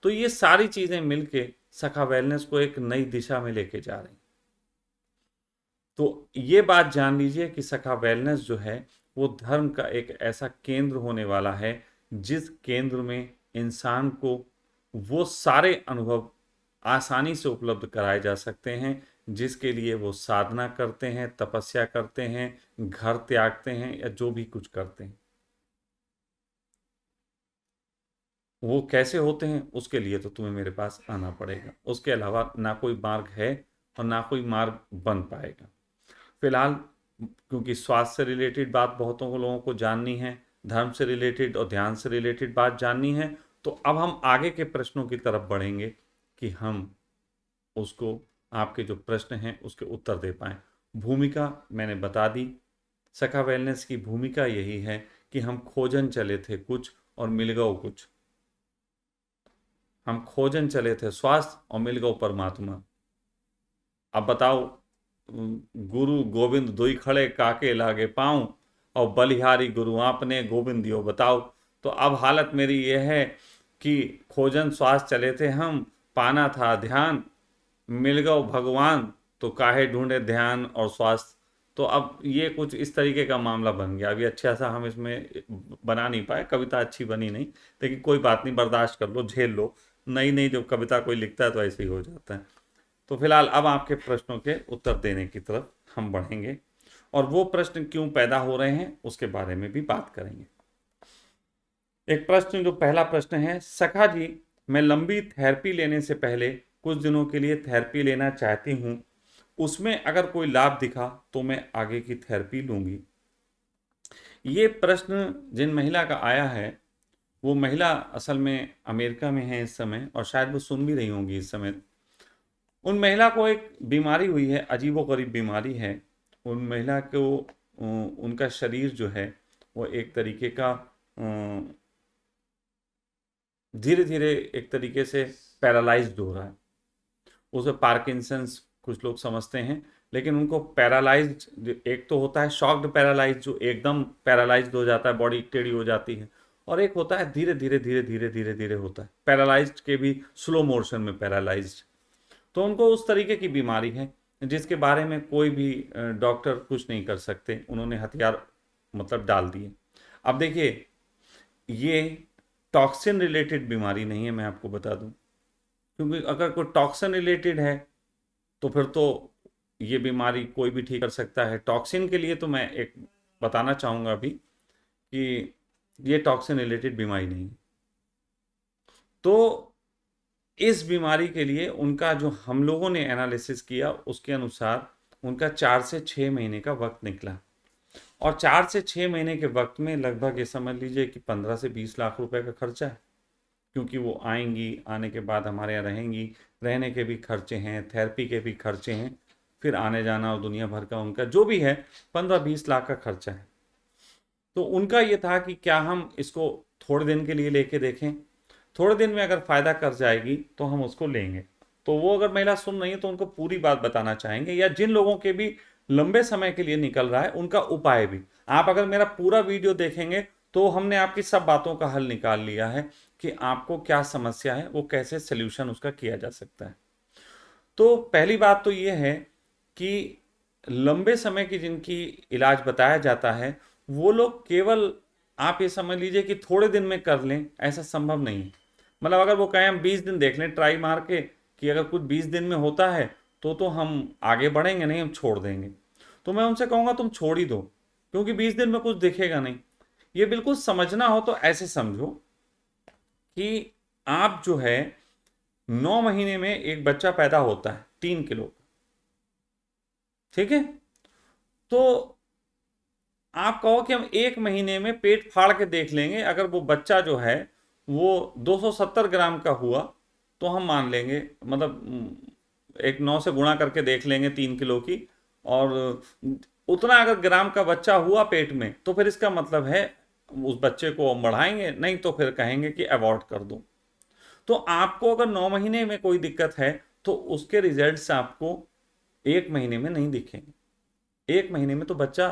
तो ये सारी चीज़ें मिलके सखा वेलनेस को एक नई दिशा में लेके जा रही। तो ये बात जान लीजिए कि सखा वेलनेस जो है वो धर्म का एक ऐसा केंद्र होने वाला है, जिस केंद्र में इंसान को वो सारे अनुभव आसानी से उपलब्ध कराए जा सकते हैं जिसके लिए वो साधना करते हैं, तपस्या करते हैं, घर त्यागते हैं या जो भी कुछ करते हैं, वो कैसे होते हैं उसके लिए तो तुम्हें मेरे पास आना पड़ेगा। उसके अलावा ना कोई मार्ग है और ना कोई मार्ग बन पाएगा। फिलहाल क्योंकि स्वास्थ्य से रिलेटेड बात बहुतों को लोगों को जाननी है, धर्म से रिलेटेड और ध्यान से रिलेटेड बात जाननी है, तो अब हम आगे के प्रश्नों की तरफ बढ़ेंगे कि हम उसको, आपके जो प्रश्न हैं उसके उत्तर दे पाएं। भूमिका मैंने बता दी। सखा वेलनेस की भूमिका यही है कि हम खोजन चले थे कुछ और मिल गओ कुछ। हम खोजन चले थे स्वास्थ्य और मिल गओ परमात्मा। अब बताओ, गुरु गोविंद दुई खड़े काके लागे पाऊं, और बलिहारी गुरु आपने गोविंद दियो बताओ। तो अब हालत मेरी यह है कि खोजन श्वास चले थे हम, पाना था ध्यान, मिल गओ भगवान, तो काहे ढूंढे ध्यान और स्वास्थ्य। तो अब ये कुछ इस तरीके का मामला बन गया। अभी अच्छा सा हम इसमें बना नहीं पाए, कविता अच्छी बनी नहीं, लेकिन कोई बात नहीं, बर्दाश्त कर लो, झेल लो। नई नई जब कविता कोई लिखता है तो ऐसे ही हो जाता है। तो फिलहाल अब आपके प्रश्नों के उत्तर देने की तरफ हम बढ़ेंगे और वो प्रश्न क्यों पैदा हो रहे हैं उसके बारे में भी बात करेंगे। एक प्रश्न, जो पहला प्रश्न है, सखा जी मैं लंबी थेरेपी लेने से पहले कुछ दिनों के लिए थेरेपी लेना चाहती हूँ, उसमें अगर कोई लाभ दिखा तो मैं आगे की थेरेपी लूंगी। ये प्रश्न जिन महिला का आया है वो महिला असल में अमेरिका में है इस समय, और शायद वो सुन भी रही होंगी इस समय। उन महिला को एक बीमारी हुई है, अजीबोगरीब बीमारी है। उन महिला को उनका शरीर जो है वो एक तरीके का धीरे धीरे एक तरीके से पैरालाइज्ड हो रहा है। उसे पार्किंसंस कुछ लोग समझते हैं, लेकिन उनको पैरालाइज्ड, एक तो होता है शॉक्ड पैरालाइज्ड जो एकदम पैरालाइज्ड हो जाता है, बॉडी टेढ़ी हो जाती है, और एक होता है धीरे धीरे धीरे धीरे धीरे धीरे होता है पैरालाइज्ड के भी स्लो मोशन में पैरालाइज्ड। तो उनको उस तरीके की बीमारी है जिसके बारे में कोई भी डॉक्टर कुछ नहीं कर सकते, उन्होंने हथियार मतलब डाल दिए। अब देखिए, ये टॉक्सिन रिलेटेड बीमारी नहीं है, मैं आपको बता दूं, क्योंकि अगर कोई टॉक्सिन रिलेटेड है तो फिर तो ये बीमारी कोई भी ठीक कर सकता है। टॉक्सिन के लिए तो मैं एक बताना चाहूँगा अभी कि ये टॉक्सिन रिलेटेड बीमारी नहीं है। तो इस बीमारी के लिए उनका जो हम लोगों ने एनालिसिस किया उसके अनुसार उनका 4 से 6 महीने का वक्त निकला, और 4 से 6 महीने के वक्त में लगभग ये समझ लीजिए कि 15 से 20 लाख रुपए का खर्चा है, क्योंकि वो आएंगी, आने के बाद हमारे यहाँ रहेंगी, रहने के भी खर्चे हैं, थेरेपी के भी खर्चे हैं, फिर आने जाना और दुनिया भर का उनका जो भी है 15-20 लाख का खर्चा है। तो उनका ये था कि क्या हम इसको थोड़े दिन के लिए लेके देखें, थोड़े दिन में अगर फायदा कर जाएगी तो हम उसको लेंगे। तो वो अगर महिला सुन रही है तो उनको पूरी बात बताना चाहेंगे, या जिन लोगों के भी लंबे समय के लिए निकल रहा है उनका उपाय भी। आप अगर मेरा पूरा वीडियो देखेंगे तो हमने आपकी सब बातों का हल निकाल लिया है कि आपको क्या समस्या है, वो कैसे सोल्यूशन उसका किया जा सकता है। तो पहली बात तो ये है कि लंबे समय की जिनकी इलाज बताया जाता है वो लोग केवल, आप ये समझ लीजिए कि थोड़े दिन में कर लें, ऐसा संभव नहीं है। मतलब अगर वो कहें हम 20 दिन देख लें ट्राई मार के कि अगर कुछ 20 दिन में होता है तो हम आगे बढ़ेंगे, नहीं हम छोड़ देंगे। तो मैं उनसे कहूँगा तुम छोड़ ही दो, क्योंकि 20 दिन में कुछ दिखेगा नहीं। ये बिल्कुल समझना हो तो ऐसे समझो कि आप जो है 9 महीने में एक बच्चा पैदा होता है 3 किलो का, ठीक है। तो आप कहो कि हम 1 महीने में पेट फाड़ के देख लेंगे, अगर वो बच्चा जो है वो 270 ग्राम का हुआ तो हम मान लेंगे, मतलब एक 9 से गुणा करके देख लेंगे 3 किलो की, और उतना अगर ग्राम का बच्चा हुआ पेट में तो फिर इसका मतलब है उस बच्चे को हम बढ़ाएंगे, नहीं तो फिर कहेंगे कि अबॉर्ट कर दो। तो आपको अगर 9 महीने में कोई दिक्कत है तो उसके रिजल्ट्स आपको 1 महीने में नहीं दिखेंगे। 1 महीने में तो बच्चा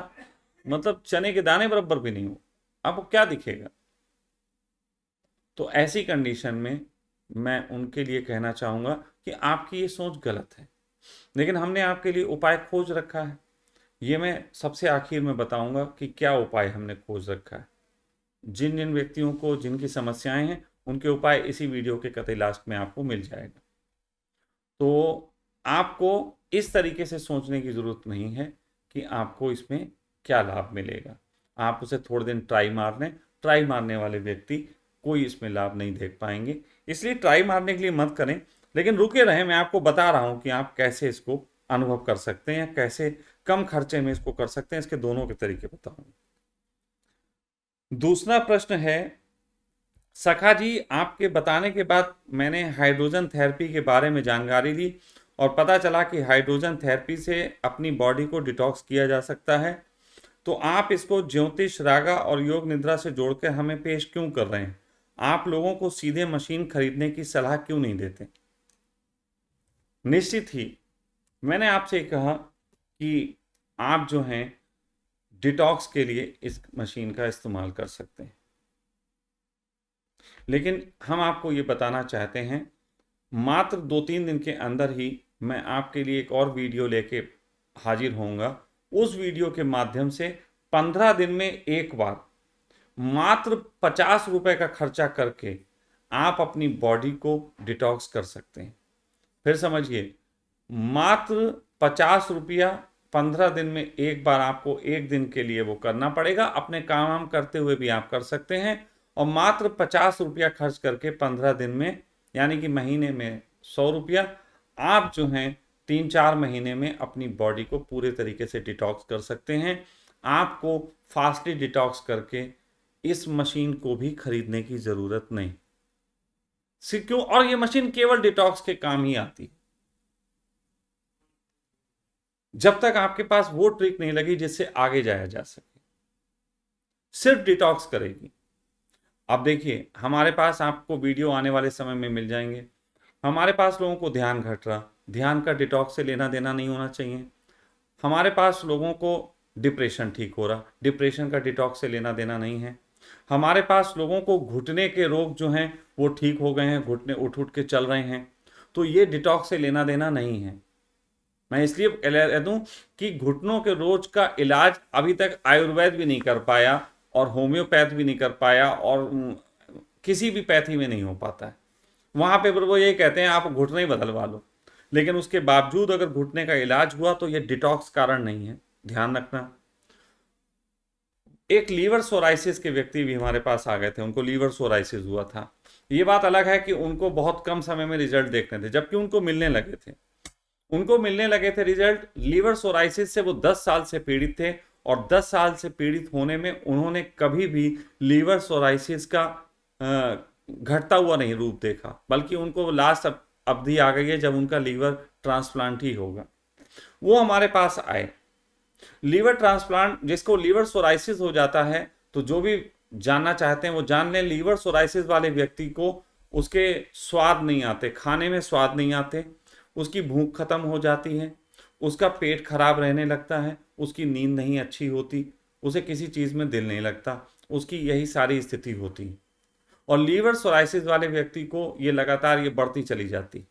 मतलब चने के दाने बराबर भी नहीं हो, आपको क्या दिखेगा। तो ऐसी कंडीशन में मैं उनके लिए कहना चाहूँगा कि आपकी ये सोच गलत है, लेकिन हमने आपके लिए उपाय खोज रखा है। ये मैं सबसे आखिर में बताऊंगा कि क्या उपाय हमने खोज रखा है। जिन जिन व्यक्तियों को जिनकी समस्याएं हैं उनके उपाय इसी वीडियो के कतई लास्ट में आपको मिल जाएगा। तो आपको इस तरीके से सोचने की ज़रूरत नहीं है कि आपको इसमें क्या लाभ मिलेगा। आप उसे थोड़े दिन ट्राई मार लें, ट्राई मारने वाले व्यक्ति कोई इसमें लाभ नहीं देख पाएंगे। इसलिए ट्राई मारने के लिए मत करें, लेकिन रुके रहें, मैं आपको बता रहा हूं कि आप कैसे इसको अनुभव कर सकते हैं या कैसे कम खर्चे में इसको कर सकते हैं, इसके दोनों के तरीके बताऊंगा। दूसरा प्रश्न है, सखा जी आपके बताने के बाद मैंने हाइड्रोजन थेरेपी के बारे में जानकारी ली और पता चला कि हाइड्रोजन थेरेपी से अपनी बॉडी को डिटॉक्स किया जा सकता है, तो आप इसको ज्योतिष, रागा और योग निद्रा से जोड़कर हमें पेश क्यों कर रहे हैं? आप लोगों को सीधे मशीन खरीदने की सलाह क्यों नहीं देते? निश्चित ही मैंने आपसे कहा कि आप जो हैं डिटॉक्स के लिए इस मशीन का इस्तेमाल कर सकते हैं, लेकिन हम आपको ये बताना चाहते हैं मात्र 2-3 दिन के अंदर ही मैं आपके लिए एक और वीडियो लेके हाजिर होऊंगा। उस वीडियो के माध्यम से 15 दिन में एक बार मात्र 50 रुपए का खर्चा करके आप अपनी बॉडी को डिटॉक्स कर सकते हैं। फिर समझिए, मात्र 50 रुपया 15 दिन में एक बार आपको एक दिन के लिए वो करना पड़ेगा। अपने काम करते हुए भी आप कर सकते हैं और मात्र 50 रुपया खर्च करके 15 दिन में, यानी कि महीने में 100 रुपया, आप जो हैं 3-4 महीने में अपनी बॉडी को पूरे तरीके से डिटॉक्स कर सकते हैं। आपको फास्टली डिटॉक्स करके इस मशीन को भी खरीदने की ज़रूरत नहीं। क्यों? और ये मशीन केवल डिटॉक्स के काम ही आती है, जब तक आपके पास वो ट्रिक नहीं लगी जिससे आगे जाया जा सके। सिर्फ डिटॉक्स करेगी। अब देखिए, हमारे पास आपको वीडियो आने वाले समय में मिल जाएंगे। हमारे पास लोगों को ध्यान घट रहा, ध्यान का डिटॉक्स से लेना देना नहीं होना चाहिए। हमारे पास लोगों को डिप्रेशन ठीक हो रहा, डिप्रेशन का डिटॉक्स से लेना देना नहीं है। हमारे पास लोगों को घुटने के रोग जो हैं वो ठीक हो गए हैं, घुटने उठ उठ के चल रहे हैं, तो ये डिटॉक्स से लेना देना नहीं है। मैं इसलिए कह दूं कि घुटनों के रोग का इलाज अभी तक आयुर्वेद भी नहीं कर पाया और होम्योपैथ भी नहीं कर पाया और किसी भी पैथी में नहीं हो पाता है। वहां पे वो ये कहते हैं आप घुटने ही बदलवा लो, लेकिन उसके बावजूद अगर घुटने का इलाज हुआ तो ये डिटॉक्स कारण नहीं है, ध्यान रखना। एक लीवर सोराइसिस के व्यक्ति भी हमारे पास आ गए थे, उनको लीवर सोराइसिस हुआ था। ये बात अलग है कि उनको बहुत कम समय में रिजल्ट देखने थे, जबकि उनको मिलने लगे थे रिजल्ट। लीवर सोराइसिस से वो 10 साल से पीड़ित थे और 10 साल से पीड़ित होने में उन्होंने कभी भी लीवर सोराइसिस का घटता हुआ नहीं रूप देखा, बल्कि उनको लास्ट अवधि आ गई है जब उनका लीवर ट्रांसप्लांट ही होगा। वो हमारे पास आए, लीवर ट्रांसप्लांट, जिसको लीवर सोराइसिस हो जाता है, तो जो भी जानना चाहते हैं वो जान लें। लीवर सोराइसिस वाले व्यक्ति को उसके स्वाद नहीं आते, खाने में स्वाद नहीं आते, उसकी भूख खत्म हो जाती है, उसका पेट खराब रहने लगता है, उसकी नींद नहीं अच्छी होती, उसे किसी चीज़ में दिल नहीं लगता, उसकी यही सारी स्थिति होती है। और लीवर सोराइसिस वाले व्यक्ति को ये लगातार ये बढ़ती चली जाती।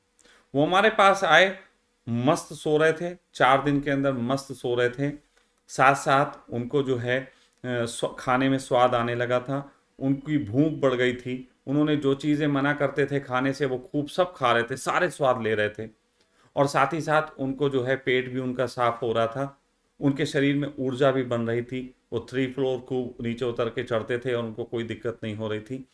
वो हमारे पास आए, मस्त सो रहे थे, 4 दिन के अंदर मस्त सो रहे थे, साथ साथ उनको जो है खाने में स्वाद आने लगा था, उनकी भूख बढ़ गई थी, उन्होंने जो चीज़ें मना करते थे खाने से वो खूब सब खा रहे थे, सारे स्वाद ले रहे थे, और साथ ही साथ उनको जो है पेट भी उनका साफ हो रहा था, उनके शरीर में ऊर्जा भी बन रही थी, वो 3 फ्लोर खूब नीचे उतर के चढ़ते थे और उनको कोई दिक्कत नहीं हो रही थी।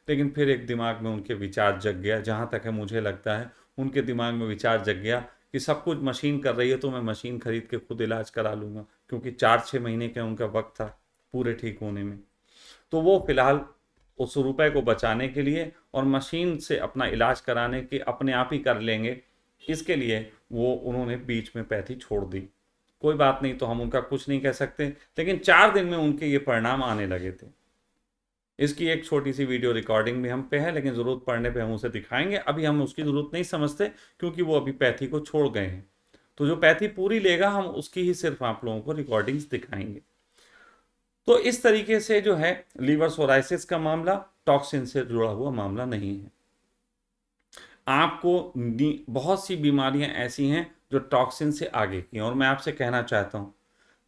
लेकिन फिर एक दिमाग में उनके विचार जग गया, जहाँ तक है मुझे लगता है उनके दिमाग में विचार जग गया कि सब कुछ मशीन कर रही है तो मैं मशीन खरीद के खुद इलाज करा लूँगा, क्योंकि 4-6 महीने का उनका वक्त था पूरे ठीक होने में। तो वो फिलहाल उस रुपए को बचाने के लिए और मशीन से अपना इलाज कराने के अपने आप ही कर लेंगे, इसके लिए वो उन्होंने बीच में पैथी छोड़ दी। कोई बात नहीं, तो हम उनका कुछ नहीं कह सकते, लेकिन 4 दिन में उनके ये परिणाम आने लगे थे। इसकी एक छोटी सी वीडियो रिकॉर्डिंग भी हम पे है, लेकिन ज़रूरत पड़ने पे हम उसे दिखाएंगे। अभी हम उसकी ज़रूरत नहीं समझते, क्योंकि वो अभी पैथी को छोड़ गए हैं। तो जो पैथी पूरी लेगा हम उसकी ही सिर्फ आप लोगों को रिकॉर्डिंग्स दिखाएंगे। तो इस तरीके से जो है लीवर सोराइसिस का मामला टॉक्सिन से जुड़ा हुआ मामला नहीं है। आपको बहुत सी बीमारियां ऐसी हैं जो टॉक्सिन से आगे की हैं, और मैं आपसे कहना चाहता हूं,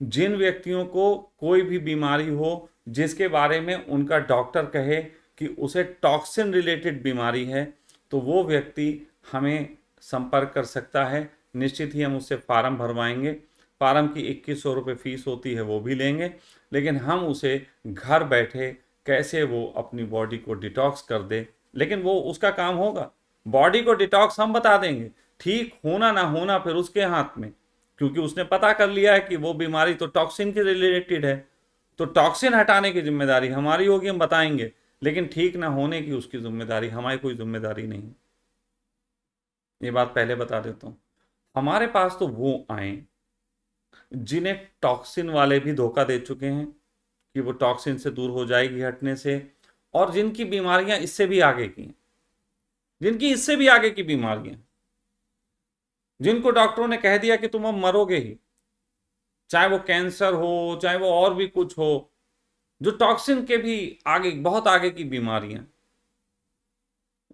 जिन व्यक्तियों को कोई भी बीमारी हो जिसके बारे में उनका डॉक्टर कहे कि उसे टॉक्सिन रिलेटेड बीमारी है, तो वो व्यक्ति हमें संपर्क कर सकता है निश्चित ही हम उससे फार्म भरवाएंगे। फार्म की 2100 रुपये फीस होती है, वो भी लेंगे, लेकिन हम उसे घर बैठे कैसे वो अपनी बॉडी को डिटॉक्स कर दे, लेकिन वो उसका काम होगा। बॉडी को डिटॉक्स हम बता देंगे, ठीक होना ना होना फिर उसके हाथ में, क्योंकि उसने पता कर लिया है कि वो बीमारी तो टॉक्सिन के रिलेटेड है, तो टॉक्सिन हटाने की जिम्मेदारी हमारी होगी, हम बताएंगे, लेकिन ठीक ना होने की उसकी जिम्मेदारी, हमारी कोई जिम्मेदारी नहीं। ये बात पहले बता देता हूं। हमारे पास तो वो आए जिन्हें टॉक्सिन वाले भी धोखा दे चुके हैं कि वो टॉक्सिन से दूर हो जाएगी हटने से, और जिनकी बीमारियां इससे भी आगे की हैं, जिनकी इससे भी आगे की बीमारियां, जिनको डॉक्टरों ने कह दिया कि तुम अब मरोगे ही, चाहे वो कैंसर हो, चाहे वो और भी कुछ हो, जो टॉक्सिन के भी आगे, बहुत आगे की बीमारियां,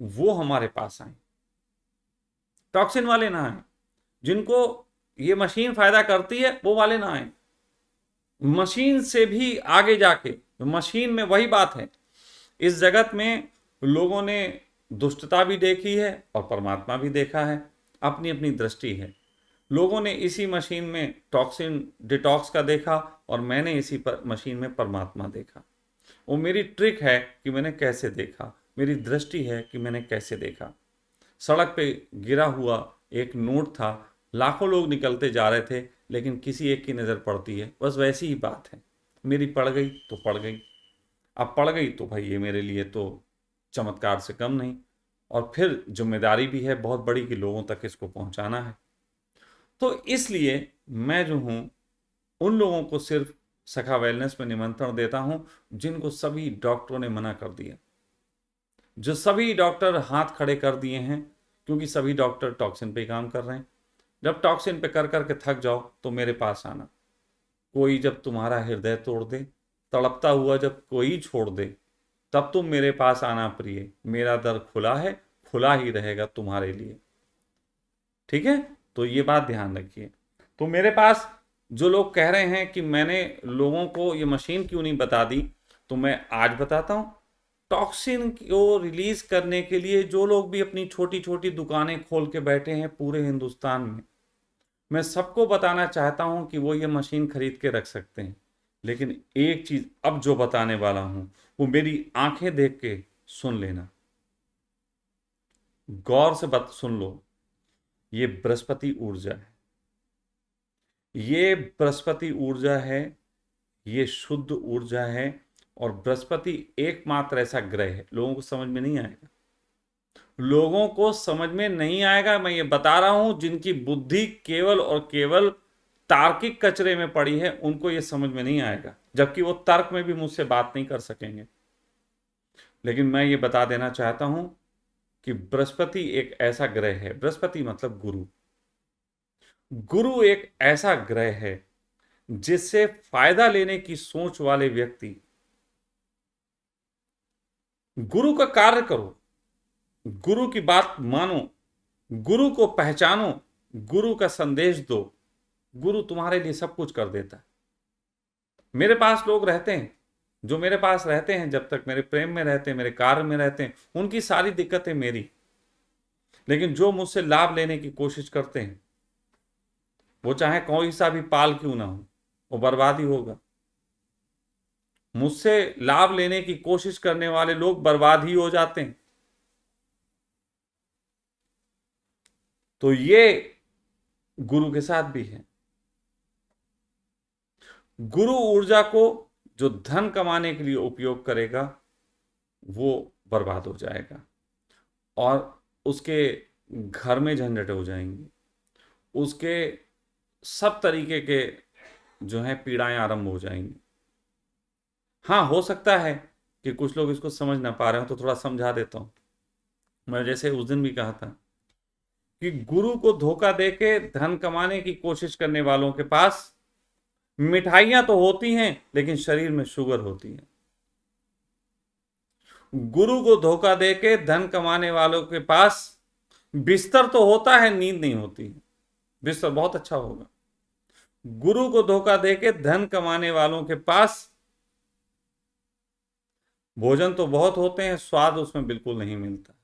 वो हमारे पास आए। टॉक्सिन वाले ना आए, जिनको ये मशीन फायदा करती है वो वाले ना आए। मशीन से भी आगे जाके, मशीन में वही बात है, इस जगत में लोगों ने दुष्टता भी देखी है और परमात्मा भी देखा है, अपनी अपनी दृष्टि है। लोगों ने इसी मशीन में टॉक्सिन डिटॉक्स का देखा और मैंने इसी मशीन में परमात्मा देखा। वो मेरी ट्रिक है कि मैंने कैसे देखा, मेरी दृष्टि है कि मैंने कैसे देखा। सड़क पे गिरा हुआ एक नोट था, लाखों लोग निकलते जा रहे थे, लेकिन किसी एक की नज़र पड़ती है, बस वैसी ही बात है। मेरी पड़ गई तो पड़ गई, अब पड़ गई तो भाई ये मेरे लिए तो चमत्कार से कम नहीं, और फिर जिम्मेदारी भी है बहुत बड़ी कि लोगों तक इसको पहुंचाना है। तो इसलिए मैं जो हूं उन लोगों को सिर्फ सखा वेलनेस में निमंत्रण देता हूं जिनको सभी डॉक्टरों ने मना कर दिया, जो सभी डॉक्टर हाथ खड़े कर दिए हैं, क्योंकि सभी डॉक्टर टॉक्सिन पे काम कर रहे हैं। जब टॉक्सिन पे कर करके थक जाओ तो मेरे पास आना। कोई जब तुम्हारा हृदय तोड़ दे, तड़पता हुआ जब कोई छोड़ दे, तब तुम मेरे पास आना प्रिय, मेरा दर खुला है, खुला ही रहेगा तुम्हारे लिए। ठीक है, तो ये बात ध्यान रखिए। तो मेरे पास जो लोग कह रहे हैं कि मैंने लोगों को ये मशीन क्यों नहीं बता दी, तो मैं आज बताता हूं। टॉक्सिन को रिलीज करने के लिए जो लोग भी अपनी छोटी छोटी दुकानें खोल के बैठे हैं पूरे हिंदुस्तान में, मैं सबको बताना चाहता हूं कि वो ये मशीन खरीद के रख सकते हैं। लेकिन एक चीज अब जो बताने वाला हूं वो मेरी आंखें देख के सुन लेना, गौर से बात सुन लो। ये बृहस्पति ऊर्जा है, ये बृहस्पति ऊर्जा है, ये शुद्ध ऊर्जा है। और बृहस्पति एकमात्र ऐसा ग्रह है, लोगों को समझ में नहीं आएगा, लोगों को समझ में नहीं आएगा, मैं ये बता रहा हूं। जिनकी बुद्धि केवल और केवल तार्किक कचरे में पड़ी है उनको ये समझ में नहीं आएगा, जबकि वो तर्क में भी मुझसे बात नहीं कर सकेंगे। लेकिन मैं ये बता देना चाहता हूं कि बृहस्पति एक ऐसा ग्रह है, बृहस्पति मतलब गुरु, गुरु एक ऐसा ग्रह है जिससे फायदा लेने की सोच वाले व्यक्ति, गुरु का कार्य करो, गुरु की बात मानो, गुरु को पहचानो, गुरु का संदेश दो, गुरु तुम्हारे लिए सब कुछ कर देता है। मेरे पास लोग रहते हैं, जो मेरे पास रहते हैं, जब तक मेरे प्रेम में रहते हैं, मेरे कार्य में रहते हैं, उनकी सारी दिक्कतें मेरी, लेकिन जो मुझसे लाभ लेने की कोशिश करते हैं, वो चाहे कोई सा भी पाल क्यों ना हो, वो बर्बाद ही होगा। मुझसे लाभ लेने की कोशिश करने वाले लोग बर्बाद ही हो जाते हैं। तो ये गुरु के साथ भी है। गुरु ऊर्जा को जो धन कमाने के लिए उपयोग करेगा वो बर्बाद हो जाएगा और उसके घर में झंझट हो जाएंगी, उसके सब तरीके के जो है पीड़ाएं आरंभ हो जाएंगी। हाँ, हो सकता है कि कुछ लोग इसको समझ ना पा रहे हो, तो थोड़ा समझा देता हूं। मैं जैसे उस दिन भी कहा था कि गुरु को धोखा देके धन कमाने की कोशिश करने वालों के पास मिठाइयां तो होती हैं लेकिन शरीर में शुगर होती है। गुरु को धोखा देके धन कमाने वालों के पास बिस्तर तो होता है, नींद नहीं होती है। बिस्तर बहुत अच्छा होगा। गुरु को धोखा देके धन कमाने वालों के पास भोजन तो बहुत होते हैं, स्वाद उसमें बिल्कुल नहीं मिलता।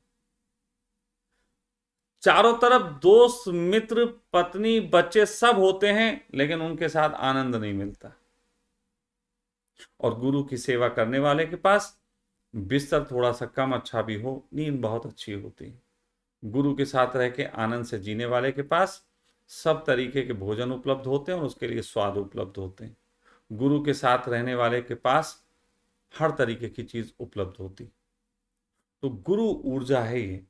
चारों तरफ दोस्त, मित्र, पत्नी, बच्चे सब होते हैं, लेकिन उनके साथ आनंद नहीं मिलता। और गुरु की सेवा करने वाले के पास बिस्तर थोड़ा सा कम अच्छा भी हो, नींद बहुत अच्छी होती है। गुरु के साथ रह के आनंद से जीने वाले के पास सब तरीके के भोजन उपलब्ध होते हैं और उसके लिए स्वाद उपलब्ध होते हैं। गुरु के साथ रहने वाले के पास हर तरीके की चीज उपलब्ध होती। तो गुरु ऊर्जा है ये।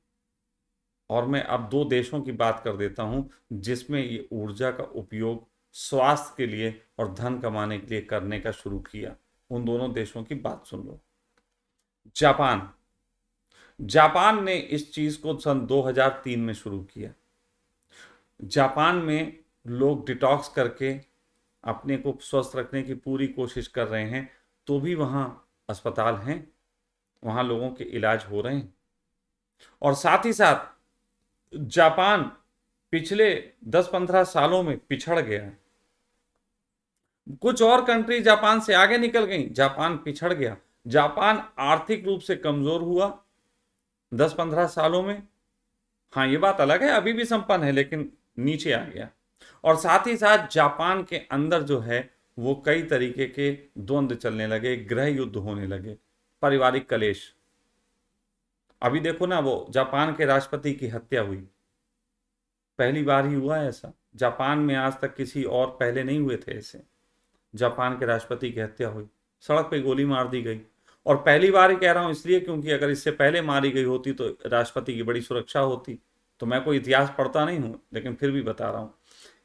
और मैं अब दो देशों की बात कर देता हूं जिसमें ये ऊर्जा का उपयोग स्वास्थ्य के लिए और धन कमाने के लिए करने का शुरू किया। उन दोनों देशों की बात सुन लो। जापान। जापान ने इस चीज को सन 2003 में शुरू किया। जापान में लोग डिटॉक्स करके अपने को स्वस्थ रखने की पूरी कोशिश कर रहे हैं, तो भी वहां अस्पताल हैं, वहां लोगों के इलाज हो रहे हैं। और साथ ही साथ जापान पिछले 10-15 सालों में पिछड़ गया है। कुछ और कंट्री जापान से आगे निकल गई, जापान पिछड़ गया। जापान आर्थिक रूप से कमजोर हुआ 10-15 सालों में। हाँ, ये बात अलग है, अभी भी संपन्न है, लेकिन नीचे आ गया। और साथ ही साथ जापान के अंदर जो है वो कई तरीके के द्वंद्व चलने लगे, गृह युद्ध होने लगे, पारिवारिक कलेश। अभी देखो ना, वो जापान के राष्ट्रपति की हत्या हुई, पहली बार ही हुआ है ऐसा। जापान में आज तक किसी और पहले नहीं हुए थे ऐसे। जापान के राष्ट्रपति की हत्या हुई, सड़क पे गोली मार दी गई। और पहली बार ही कह रहा हूं इसलिए क्योंकि अगर इससे पहले मारी गई होती तो राष्ट्रपति की बड़ी सुरक्षा होती। तो मैं कोई इतिहास पढ़ता नहीं हूं, लेकिन फिर भी बता रहा हूं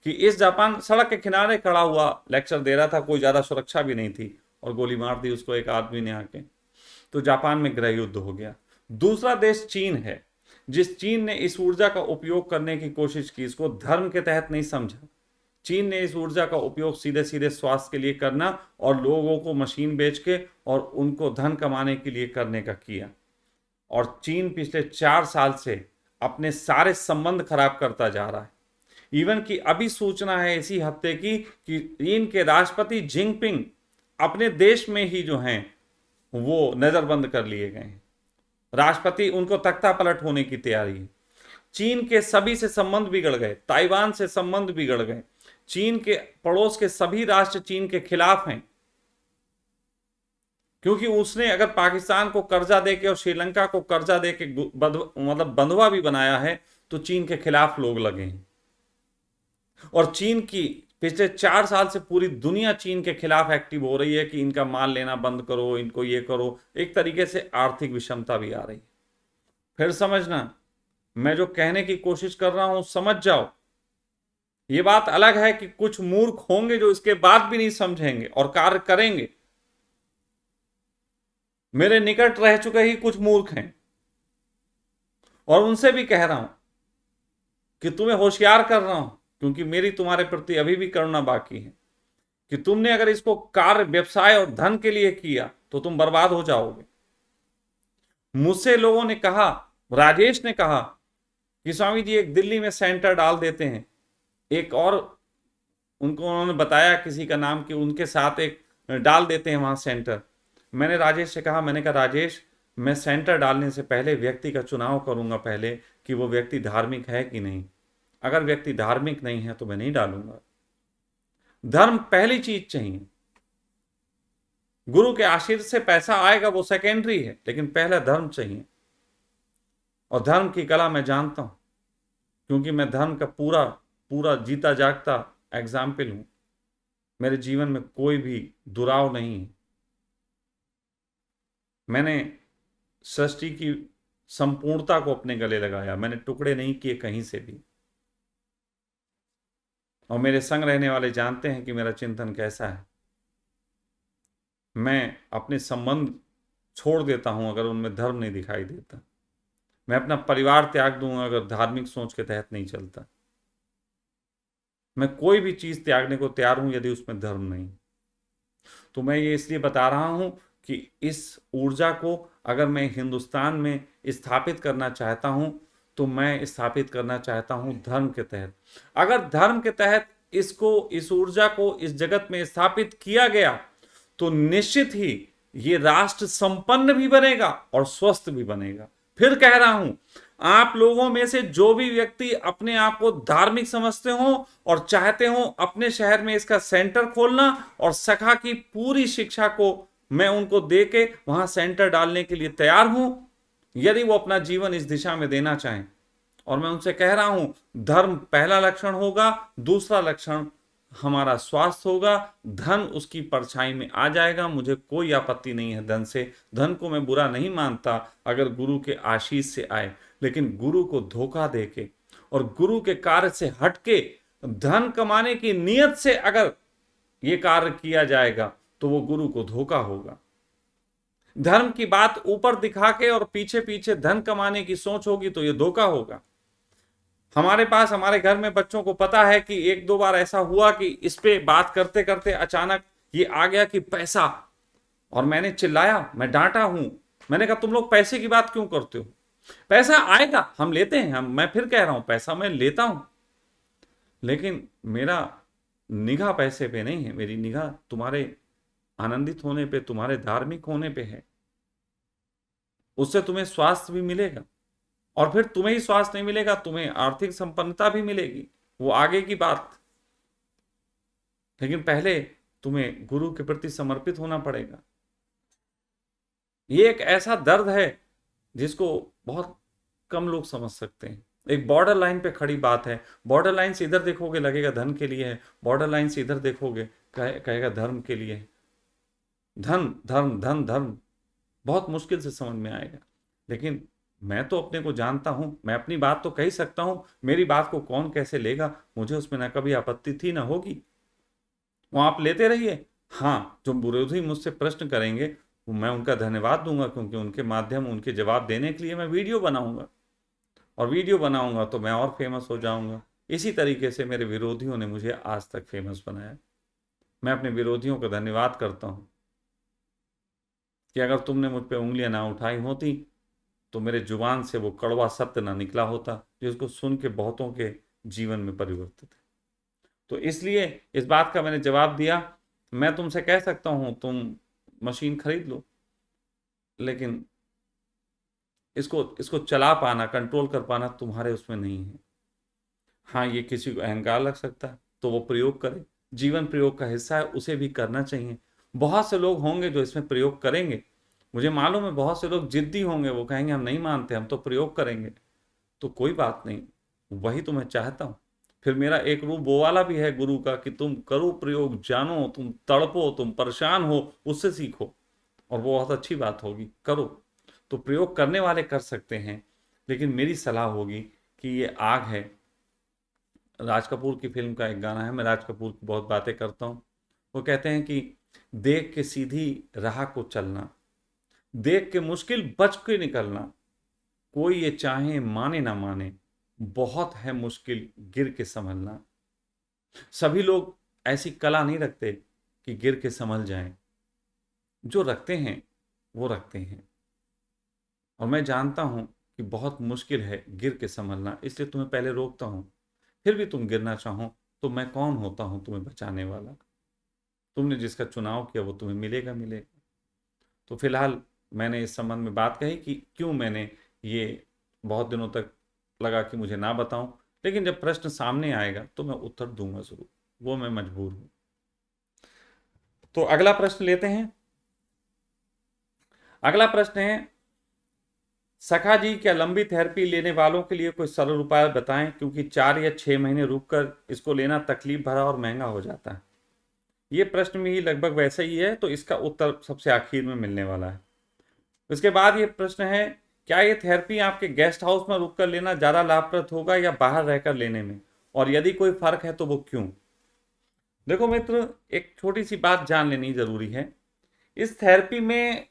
कि इस जापान सड़क के किनारे खड़ा हुआ लेक्चर दे रहा था, कोई ज्यादा सुरक्षा भी नहीं थी, और गोली मार दी उसको एक आदमी ने आके। तो जापान में गृह युद्ध हो गया। दूसरा देश चीन है, जिस चीन ने इस ऊर्जा का उपयोग करने की कोशिश की, इसको धर्म के तहत नहीं समझा। चीन ने इस ऊर्जा का उपयोग सीधे सीधे स्वास्थ्य के लिए करना और लोगों को मशीन बेच के और उनको धन कमाने के लिए करने का किया। और चीन पिछले 4 साल से अपने सारे संबंध खराब करता जा रहा है। इवन कि अभी सूचना है इसी हफ्ते की कि चीन के राष्ट्रपति जिनपिंग अपने देश में ही जो हैं वो नजरबंद कर लिए गए हैं। राष्ट्रपति, उनको तख्ता पलट होने की तैयारी है। चीन के सभी से संबंध बिगड़ गए, ताइवान से संबंध बिगड़ गए। चीन के पड़ोस के सभी राष्ट्र चीन के खिलाफ हैं, क्योंकि उसने अगर पाकिस्तान को कर्जा देके और श्रीलंका को कर्जा देके मतलब बंधुआ भी बनाया है, तो चीन के खिलाफ लोग लगे हैं। और चीन की पिछले 4 साल से पूरी दुनिया चीन के खिलाफ एक्टिव हो रही है कि इनका माल लेना बंद करो, इनको ये करो। एक तरीके से आर्थिक विषमता भी आ रही है। फिर समझना, मैं जो कहने की कोशिश कर रहा हूं समझ जाओ। ये बात अलग है कि कुछ मूर्ख होंगे जो इसके बाद भी नहीं समझेंगे और कार्य करेंगे। मेरे निकट रह चुके ही कुछ मूर्ख हैं, और उनसे भी कह रहा हूं कि तुम्हें होशियार कर रहा हूं, क्योंकि मेरी तुम्हारे प्रति अभी भी करुणा बाकी है कि तुमने अगर इसको कार्य, व्यवसाय और धन के लिए किया तो तुम बर्बाद हो जाओगे। मुझसे लोगों ने कहा, राजेश ने कहा कि स्वामी जी एक दिल्ली में सेंटर डाल देते हैं। एक और उनको उन्होंने बताया किसी का नाम कि उनके साथ एक डाल देते हैं वहां सेंटर। मैंने राजेश से कहा, मैंने कहा राजेश, मैं सेंटर डालने से पहले व्यक्ति का चुनाव करूंगा पहले कि वो व्यक्ति धार्मिक है कि नहीं। अगर व्यक्ति धार्मिक नहीं है तो मैं नहीं डालूंगा। धर्म पहली चीज चाहिए। गुरु के आशीर्वाद से पैसा आएगा वो सेकेंडरी है, लेकिन पहला धर्म चाहिए। और धर्म की कला मैं जानता हूं, क्योंकि मैं धर्म का पूरा पूरा जीता जागता एग्जाम्पल हूं। मेरे जीवन में कोई भी दुराव नहीं है। मैंने सृष्टि की संपूर्णता को अपने गले लगाया, मैंने टुकड़े नहीं किए कहीं से भी। और मेरे संग रहने वाले जानते हैं कि मेरा चिंतन कैसा है। मैं अपने संबंध छोड़ देता हूं अगर उनमें धर्म नहीं दिखाई देता। मैं अपना परिवार त्याग दूंगा अगर धार्मिक सोच के तहत नहीं चलता। मैं कोई भी चीज त्यागने को तैयार हूं यदि उसमें धर्म नहीं। तो मैं ये इसलिए बता रहा हूं कि इस ऊर्जा को अगर मैं हिंदुस्तान में स्थापित करना चाहता हूं तो मैं स्थापित करना चाहता हूं धर्म के तहत। अगर धर्म के तहत इस ऊर्जा को इस जगत में स्थापित किया गया तो निश्चित ही ये राष्ट्र संपन्न भी बनेगा और स्वस्थ भी बनेगा। फिर कह रहा हूं, आप लोगों में से जो भी व्यक्ति अपने आप को धार्मिक समझते हो और चाहते हो अपने शहर में इसका सेंटर खोलना और सखा की पूरी शिक्षा को मैं उनको दे के वहां सेंटर डालने के लिए तैयार हूं, यदि वो अपना जीवन इस दिशा में देना चाहें। और मैं उनसे कह रहा हूं, धर्म पहला लक्षण होगा, दूसरा लक्षण हमारा स्वास्थ्य होगा, धन उसकी परछाई में आ जाएगा। मुझे कोई आपत्ति नहीं है धन से, धन को मैं बुरा नहीं मानता अगर गुरु के आशीष से आए, लेकिन गुरु को धोखा देके और गुरु के कार्य से हटके धन कमाने की नीयत से अगर ये कार्य किया जाएगा तो वो गुरु को धोखा होगा। धर्म की बात ऊपर दिखा के और पीछे पीछे धन कमाने की सोच होगी तो ये धोखा होगा। हमारे पास हमारे घर में बच्चों को पता है कि एक दो बार ऐसा हुआ कि इस पे बात करते करते अचानक ये आ गया कि पैसा, और मैंने चिल्लाया, मैं डांटा हूं। मैंने कहा तुम लोग पैसे की बात क्यों करते हो? पैसा आएगा, हम लेते हैं, मैं फिर कह रहा हूं पैसा मैं लेता हूं, लेकिन मेरा निगाह पैसे पे नहीं है, मेरी निगाह तुम्हारे आनंदित होने पे, तुम्हारे धार्मिक होने पे है। उससे तुम्हें स्वास्थ्य भी मिलेगा, और फिर तुम्हें ही स्वास्थ्य नहीं मिलेगा, तुम्हें आर्थिक संपन्नता भी मिलेगी, वो आगे की बात। लेकिन पहले तुम्हें गुरु के प्रति समर्पित होना पड़ेगा। ये एक ऐसा दर्द है जिसको बहुत कम लोग समझ सकते हैं। एक बॉर्डर लाइन पे खड़ी बात है, बॉर्डर लाइन से इधर देखोगे लगेगा धन के लिए है, बॉर्डर लाइन से इधर देखोगे कहेगा धर्म के लिए है। धन धर्म धन धर्म बहुत मुश्किल से समझ में आएगा। लेकिन मैं तो अपने को जानता हूं, मैं अपनी बात तो कह ही सकता हूं, मेरी बात को कौन कैसे लेगा, मुझे उसमें ना कभी आपत्ति थी ना होगी। वो आप लेते रहिए। हाँ, जो विरोधी मुझसे प्रश्न करेंगे मैं उनका धन्यवाद दूंगा, क्योंकि उनके माध्यम उनके जवाब देने के लिए मैं वीडियो बनाऊंगा, और वीडियो बनाऊंगा तो मैं और फेमस हो जाऊंगा। इसी तरीके से मेरे विरोधियों ने मुझे आज तक फेमस बनाया। मैं अपने विरोधियों का धन्यवाद करता हूं कि अगर तुमने मुझ पर उंगलियां ना उठाई होती तो मेरे जुबान से वो कड़वा सत्य ना निकला होता, जिसको सुन के बहुतों के जीवन में परिवर्तित है। तो इसलिए इस बात का मैंने जवाब दिया। मैं तुमसे कह सकता हूं तुम मशीन खरीद लो, लेकिन इसको चला पाना, कंट्रोल कर पाना तुम्हारे उसमें नहीं है। हाँ, ये किसी को अहंकार लग सकता है तो वो प्रयोग करे, जीवन प्रयोग का हिस्सा है, उसे भी करना चाहिए। बहुत से लोग होंगे जो इसमें प्रयोग करेंगे, मुझे मालूम है बहुत से लोग जिद्दी होंगे, वो कहेंगे हम नहीं मानते, हम तो प्रयोग करेंगे। तो कोई बात नहीं, वही तो मैं चाहता हूँ। फिर मेरा एक रूप वो वाला भी है गुरु का कि तुम करो प्रयोग, जानो, तुम तड़पो, तुम परेशान हो, उससे सीखो, और वो बहुत अच्छी बात होगी, करो। तो प्रयोग करने वाले कर सकते हैं, लेकिन मेरी सलाह होगी कि ये आग है। राज कपूर की फिल्म का एक गाना है, मैं राज कपूर की बहुत बातें करता हूँ। वो कहते हैं कि देख के सीधी राह को चलना, देख के मुश्किल बच के निकलना, कोई ये चाहे माने ना माने, बहुत है मुश्किल गिर के संभलना। सभी लोग ऐसी कला नहीं रखते कि गिर के संभल जाएं, जो रखते हैं वो रखते हैं। और मैं जानता हूं कि बहुत मुश्किल है गिर के संभलना, इसलिए तुम्हें पहले रोकता हूं। फिर भी तुम गिरना चाहो तो मैं कौन होता हूं तुम्हें बचाने वाला? तुमने जिसका चुनाव किया वो तुम्हें मिलेगा मिलेगा। तो फिलहाल मैंने इस संबंध में बात कही कि क्यों मैंने ये बहुत दिनों तक लगा कि मुझे ना बताऊं, लेकिन जब प्रश्न सामने आएगा तो मैं उत्तर दूंगा जरूर, वो मैं मजबूर हूं। तो अगला प्रश्न लेते हैं। अगला प्रश्न है, सखा जी क्या लंबी थेरेपी लेने वालों के लिए कोई सरल उपाय बताएं, क्योंकि 4 या 6 महीने रुककर इसको लेना तकलीफ भरा और महंगा हो जाता है। ये प्रश्न में ही लगभग वैसा ही है, तो इसका उत्तर सबसे आखिर में मिलने वाला है। उसके बाद ये प्रश्न है, क्या ये थेरेपी आपके गेस्ट हाउस में रुककर लेना ज़्यादा लाभप्रद होगा या बाहर रहकर लेने में, और यदि कोई फर्क है तो वो क्यों? देखो मित्र, एक छोटी सी बात जान लेनी जरूरी है। इस थेरेपी में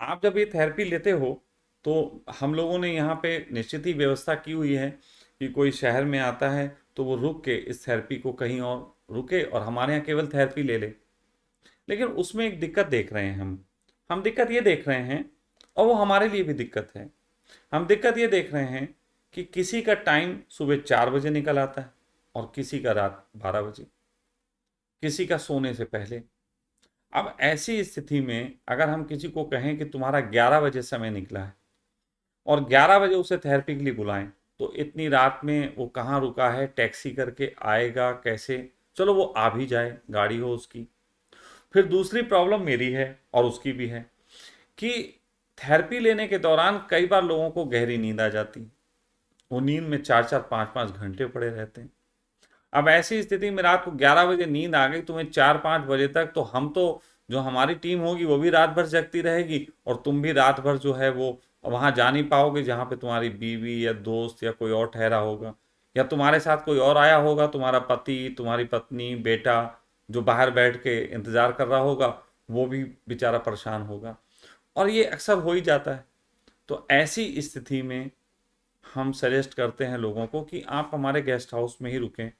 आप जब ये थेरेपी लेते हो तो हम लोगों ने यहाँ पे निश्चित ही व्यवस्था की हुई है कि कोई शहर में आता है तो वो रुक के इस थेरेपी को कहीं और रुके और हमारे यहाँ केवल थेरेपी ले ले। लेकिन उसमें एक दिक्कत देख रहे हैं हम दिक्कत ये देख रहे हैं, और वो हमारे लिए भी दिक्कत है। हम दिक्कत ये देख रहे हैं कि किसी का टाइम सुबह 4 बजे निकल आता है और किसी का रात 12 बजे, किसी का सोने से पहले। अब ऐसी स्थिति में अगर हम किसी को कहें कि तुम्हारा 11 बजे समय निकला है और 11 बजे उसे थेरेपी के लिए बुलाएं, तो इतनी रात में वो कहाँ रुका है, टैक्सी करके आएगा कैसे? चलो वो आ भी जाए, गाड़ी हो उसकी। फिर दूसरी प्रॉब्लम मेरी है और उसकी भी है कि थेरेपी लेने के दौरान कई बार लोगों को गहरी नींद आ जाती, वो नींद में 4-4 5-5 घंटे पड़े रहते हैं। अब ऐसी स्थिति में रात को 11 बजे नींद आ गई तुम्हें 4-5 बजे तक, तो हम तो, जो हमारी टीम होगी वो भी रात भर जगती रहेगी, और तुम भी रात भर जो है वो वहां जा नहीं पाओगे जहां पे तुम्हारी बीवी या दोस्त या कोई और ठहरा होगा, या तुम्हारे साथ कोई और आया होगा, तुम्हारा पति, तुम्हारी पत्नी, बेटा, जो बाहर बैठ के इंतजार कर रहा होगा, वो भी बेचारा परेशान होगा। और ये अक्सर हो ही जाता है। तो ऐसी स्थिति में हम सजेस्ट करते हैं लोगों को कि आप हमारे गेस्ट हाउस में ही रुकें।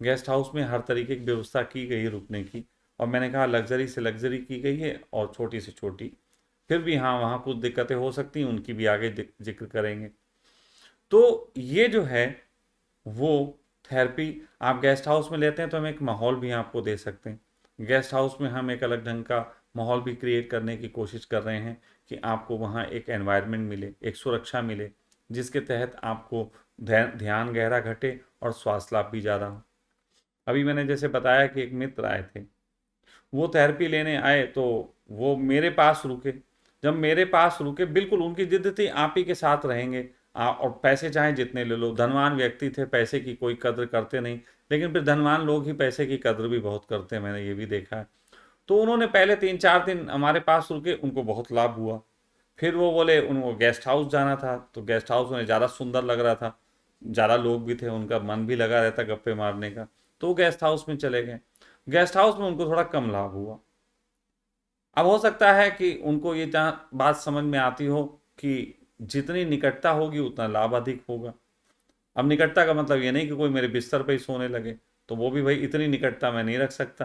गेस्ट हाउस में हर तरीके की व्यवस्था की गई है रुकने की, और मैंने कहा लग्जरी से लग्जरी की गई है और छोटी से छोटी। फिर भी हाँ, वहाँ कुछ दिक्कतें हो सकती हैं, उनकी भी आगे जिक्र करेंगे। तो ये जो है वो थेरेपी आप गेस्ट हाउस में लेते हैं तो हम एक माहौल भी आपको दे सकते हैं। गेस्ट हाउस में हम एक अलग ढंग का माहौल भी क्रिएट करने की कोशिश कर रहे हैं कि आपको वहाँ एक एनवायरनमेंट मिले, एक सुरक्षा मिले, जिसके तहत आपको ध्यान गहरा घटे और श्वास लाभ भी ज़्यादा हो। अभी मैंने जैसे बताया कि एक मित्र आए थे, वो थेरेपी लेने आए तो वो मेरे पास रुके। जब मेरे पास रुके, बिल्कुल उनकी जिद थी आप ही के साथ रहेंगे, और पैसे चाहे जितने ले लो। धनवान व्यक्ति थे, पैसे की कोई कद्र करते नहीं, लेकिन फिर धनवान लोग ही पैसे की कद्र भी बहुत करते हैं, मैंने ये भी देखा है। तो उन्होंने पहले 3-4 दिन हमारे पास रुके, उनको बहुत लाभ हुआ। फिर वो बोले उनको गेस्ट हाउस जाना था, तो गेस्ट हाउस उन्हें ज़्यादा सुंदर लग रहा था, ज़्यादा लोग भी थे, उनका मन भी लगा रहता गप्पे मारने का, तो वो गेस्ट हाउस में चले गए। गेस्ट हाउस में उनको थोड़ा कम लाभ हुआ। अब हो सकता है कि उनको ये बात समझ में आती हो कि जितनी निकटता होगी उतना लाभ अधिक होगा। अब निकटता का मतलब ये नहीं कि कोई मेरे बिस्तर पर ही सोने लगे, तो वो भी भाई इतनी निकटता मैं नहीं रख सकता,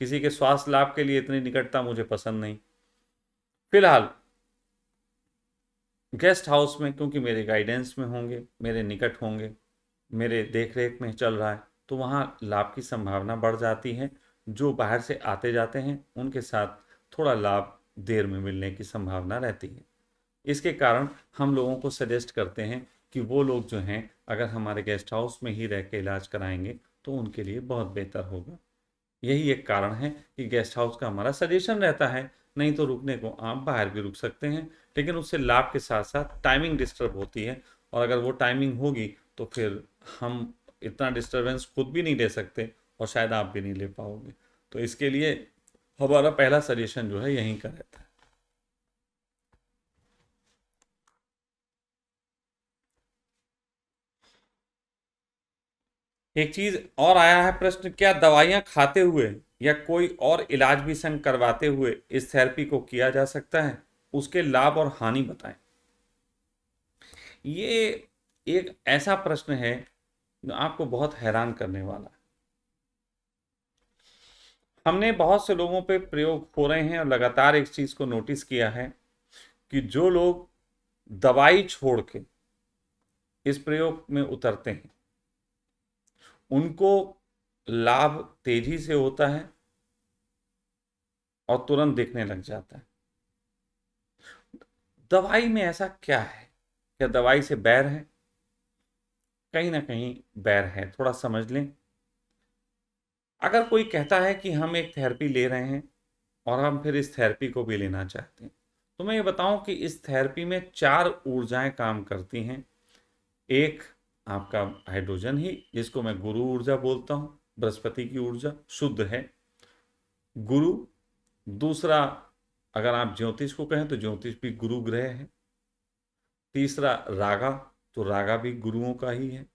किसी के स्वास्थ्य लाभ के लिए इतनी निकटता मुझे पसंद नहीं। फिलहाल गेस्ट हाउस में क्योंकि मेरे गाइडेंस में होंगे, मेरे निकट होंगे, मेरे देख रेख में चल रहा है, तो वहाँ लाभ की संभावना बढ़ जाती है। जो बाहर से आते जाते हैं उनके साथ थोड़ा लाभ देर में मिलने की संभावना रहती है। इसके कारण हम लोगों को सजेस्ट करते हैं कि वो लोग जो हैं अगर हमारे गेस्ट हाउस में ही रह के इलाज कराएंगे तो उनके लिए बहुत बेहतर होगा। यही एक कारण है कि गेस्ट हाउस का हमारा सजेशन रहता है। नहीं तो रुकने को आप बाहर भी रुक सकते हैं, लेकिन उससे लाभ के साथ साथ टाइमिंग डिस्टर्ब होती है, और अगर वो टाइमिंग होगी तो फिर हम इतना डिस्टरबेंस खुद भी नहीं ले सकते और शायद आप भी नहीं ले पाओगे। तो इसके लिए हमारा पहला सजेशन जो है यहीं का रहता है। एक चीज और आया है प्रश्न, क्या दवाइयां खाते हुए या कोई और इलाज भी संग करवाते हुए इस थेरेपी को किया जा सकता है? उसके लाभ और हानि बताएं। ये एक ऐसा प्रश्न है जो आपको बहुत हैरान करने वाला है। हमने बहुत से लोगों पे प्रयोग हो रहे हैं और लगातार एक चीज को नोटिस किया है कि जो लोग दवाई छोड़ के इस प्रयोग में उतरते हैं उनको लाभ तेजी से होता है और तुरंत दिखने लग जाता है। दवाई में ऐसा क्या है? क्या दवाई से बैर है? कहीं ना कहीं बैर है, थोड़ा समझ लें। अगर कोई कहता है कि हम एक थेरेपी ले रहे हैं और हम फिर इस थेरेपी को भी लेना चाहते हैं, तो मैं ये बताऊं कि इस थेरेपी में 4 ऊर्जाएं काम करती हैं। एक आपका हाइड्रोजन ही, जिसको मैं गुरु ऊर्जा बोलता हूं, बृहस्पति की ऊर्जा शुद्ध है, गुरु। दूसरा, अगर आप ज्योतिष को कहें तो ज्योतिष भी गुरु ग्रह है। तीसरा रागा, तो रागा भी गुरुओं का ही है।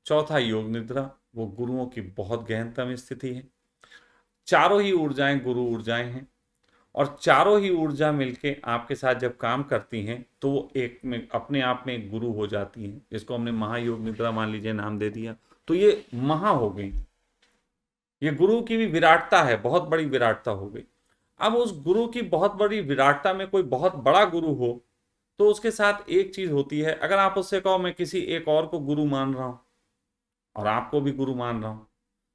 चौथा योग निद्रा, वो गुरुओं की बहुत गहनतम स्थिति है। चारों ही ऊर्जाएं गुरु ऊर्जाएं हैं, और चारों ही ऊर्जा मिलके आपके साथ जब काम करती हैं तो वो एक में अपने आप में एक गुरु हो जाती हैं, जिसको हमने महायोग निद्रा मान लीजिए नाम दे दिया, तो ये महा हो गई। ये गुरु की भी विराटता है, बहुत बड़ी विराटता हो गई। अब उस गुरु की बहुत बड़ी विराटता में कोई बहुत बड़ा गुरु हो तो उसके साथ एक चीज होती है, अगर आप उससे कहो मैं किसी एक और को गुरु मान रहा हूं और आपको भी गुरु मान रहा हूं,